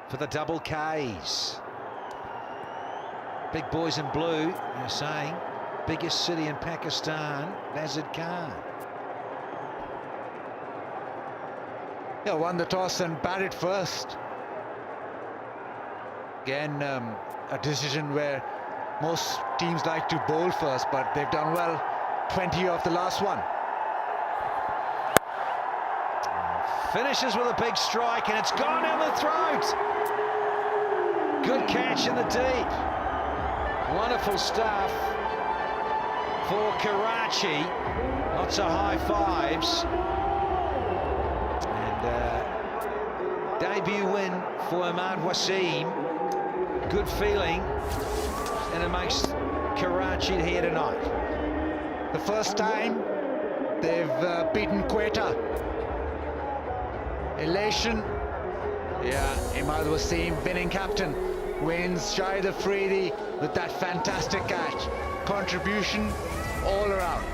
for the double Ks. Big boys in blue, you're saying. Biggest city in Pakistan, Bazid Khan. Yeah, won the toss and batted first. Again, a decision where most teams like to bowl first, but they've done well. 20 off the last one. Finishes with a big strike, and it's gone down the throat. Good catch in the deep. Wonderful stuff for Karachi. Lots of high fives. And debut win for Ahmad Wasim. Good feeling, and it makes Karachi here tonight. The first time they've beaten Quetta. Elation. Yeah, Ahmad Wasim, winning captain, wins Shahid Afridi with that fantastic catch. Contribution all around.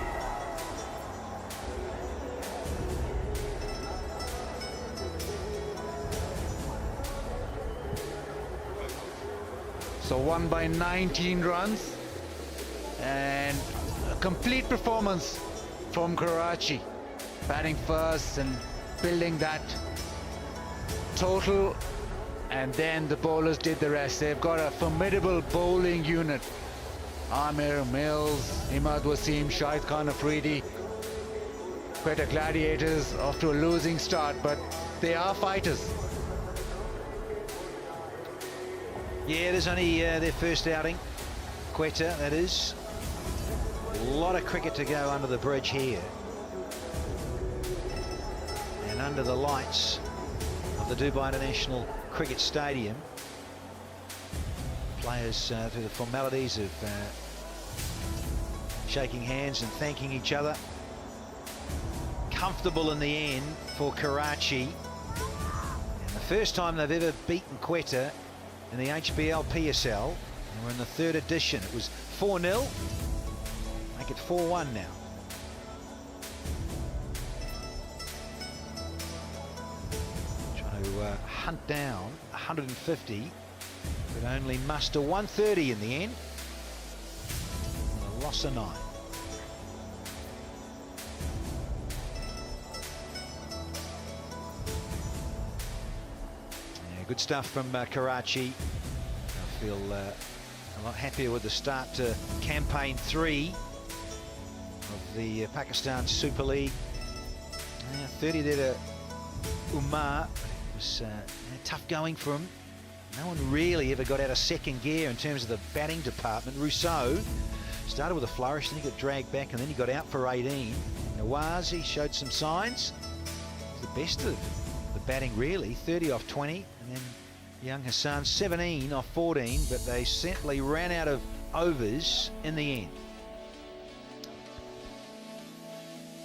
So won by 19 runs, and a complete performance from Karachi, batting first and building that total and then the bowlers did the rest. They've got a formidable bowling unit. Amir, Mills, Imad Wasim, Shahid Khan Afridi. Quetta Gladiators off to a losing start, but they are fighters. Yeah, there's only their first outing. Quetta, that is. A lot of cricket to go under the bridge here. And under the lights of the Dubai International Cricket Stadium. Players through the formalities of shaking hands and thanking each other. Comfortable in the end for Karachi. And the first time they've ever beaten Quetta in the HBL PSL. And we're in the third edition. It was 4-0. Make it 4-1 now. Trying to hunt down 150, but only muster 130 in the end. And a loss of 9. Yeah, good stuff from Karachi. I feel a lot happier with the start to campaign 3 of the Pakistan Super League. 30 there to Umar. It was tough going for him. No one really ever got out of second gear in terms of the batting department. Rousseau started with a flourish, then he got dragged back, and then he got out for 18. Nawaz, he showed some signs. He's the best of the batting, really. 30 off 20, and then young Hassan 17 off 14, but they simply ran out of overs in the end.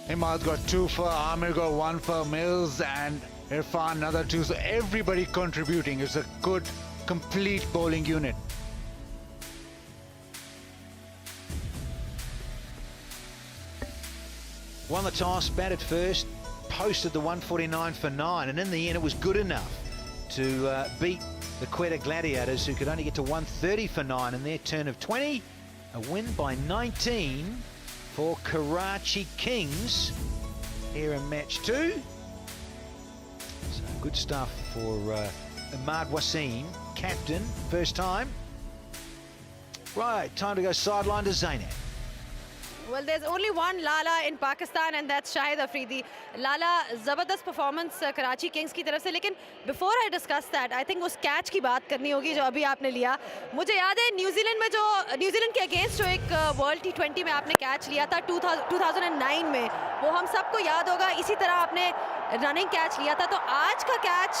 Imad got 2 for, Amir got 1 for, Mills and Irfan another 2. So everybody contributing. It's a good, complete bowling unit. Won the toss, batted first, posted the 149 for 9, and in the end it was good enough to beat the Quetta Gladiators, who could only get to 130 for 9 in their turn of 20. A win by 19 for Karachi Kings here in match 2. So good stuff for Imad Wasim, captain, first time. Right, time to go sideline to Zainab. Well, there's only one Lala in Pakistan, and that's Shahid Afridi. Lala, zabardast performance Karachi Kings की तरफ से, लेकिन before I discuss that, I think उस catch की बात करनी होगी जो अभी आपने लिया. मुझे याद है न्यूजीलैंड के अगेंस्ट जो एक वर्ल्ड T20 में आपने कैच लिया था 2009 में, वो हम सबको याद होगा. इसी तरह आपने रनिंग कैच लिया था. तो आज का कैच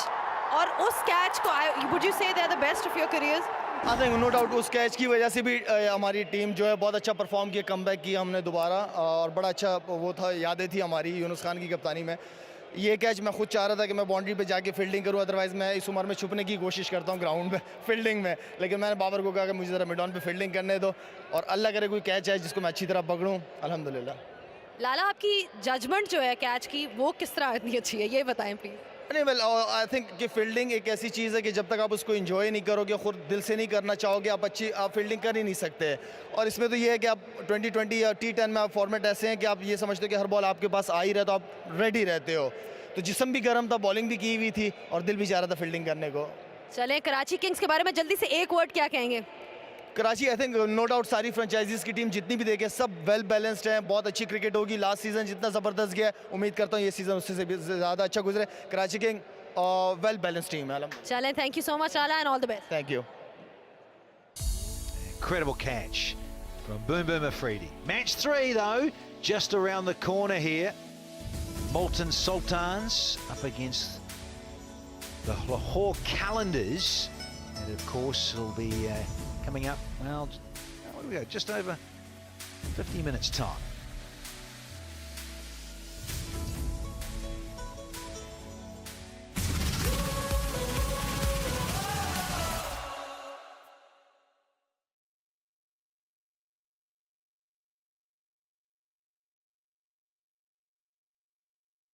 और उस कैच को, would you say they're the best of your careers? I think no doubt उस कैच की वजह से भी हमारी टीम जो है बहुत अच्छा परफॉर्म किया, कमबैक किया हमने दोबारा, और बड़ा अच्छा वो था, यादें थी हमारी यूनुस खान की कप्तानी में. ये कैच मैं खुद चाह रहा था कि मैं बाउंड्री पे जाके फील्डिंग करूं, अदरवाइज़ मैं इस उम्र में छुपने की कोशिश करता हूं ग्राउंड में फील्डिंग में, लेकिन मैंने बाबर को कहा कि मुझे ज़रा मिड ऑन पे फील्डिंग करने दो, और अल्लाह करे कोई कैच है जिसको मैं अच्छी तरह पकड़ूँ. अल्हम्दुलिल्लाह. लाला, आपकी जजमेंट जो है कैच की, वो किस तरह इतनी अच्छी है, ये बताएं प्लीज़. नहीं, वेल आई थिंक कि फील्डिंग एक ऐसी चीज़ है कि जब तक आप उसको एंजॉय नहीं करोगे, खुद दिल से नहीं करना चाहोगे, आप फील्डिंग कर ही नहीं सकते. और इसमें तो ये है कि आप 2020 या T10 में आप फॉर्मेट ऐसे हैं कि आप ये समझते हो कि हर बॉल आपके पास आ ही रहा, तो आप रेडी रहते हो. तो जिस्म भी गर्म था, बॉलिंग भी की हुई थी, और दिल भी चाह रहा था फील्डिंग करने को. चलें, कराची किंग्स के बारे में जल्दी से एक वर्ड क्या कहेंगे? Karachi, I think no doubt सारी फ्रेंचाइजीज़ की टीम जितनी भी देखे सब वेल बैलेंस्ड हैं, बहुत अच्छी क्रिकेट होगी. लास्ट सीज़न जितना ज़बरदस्त गया, उम्मीद करता हूँ ये सीज़न उससे भी ज़्यादा अच्छा गुजरे. Karachi king well balanced team है. चलें, thank you so much Lala, and all the best. Thank you. Incredible catch from Boom Boom Afridi. Match 3 though, just around the corner here. Multan Sultans up against the Lahore Calendars, and of course will be coming up, well, what do we go, just over 50 minutes time.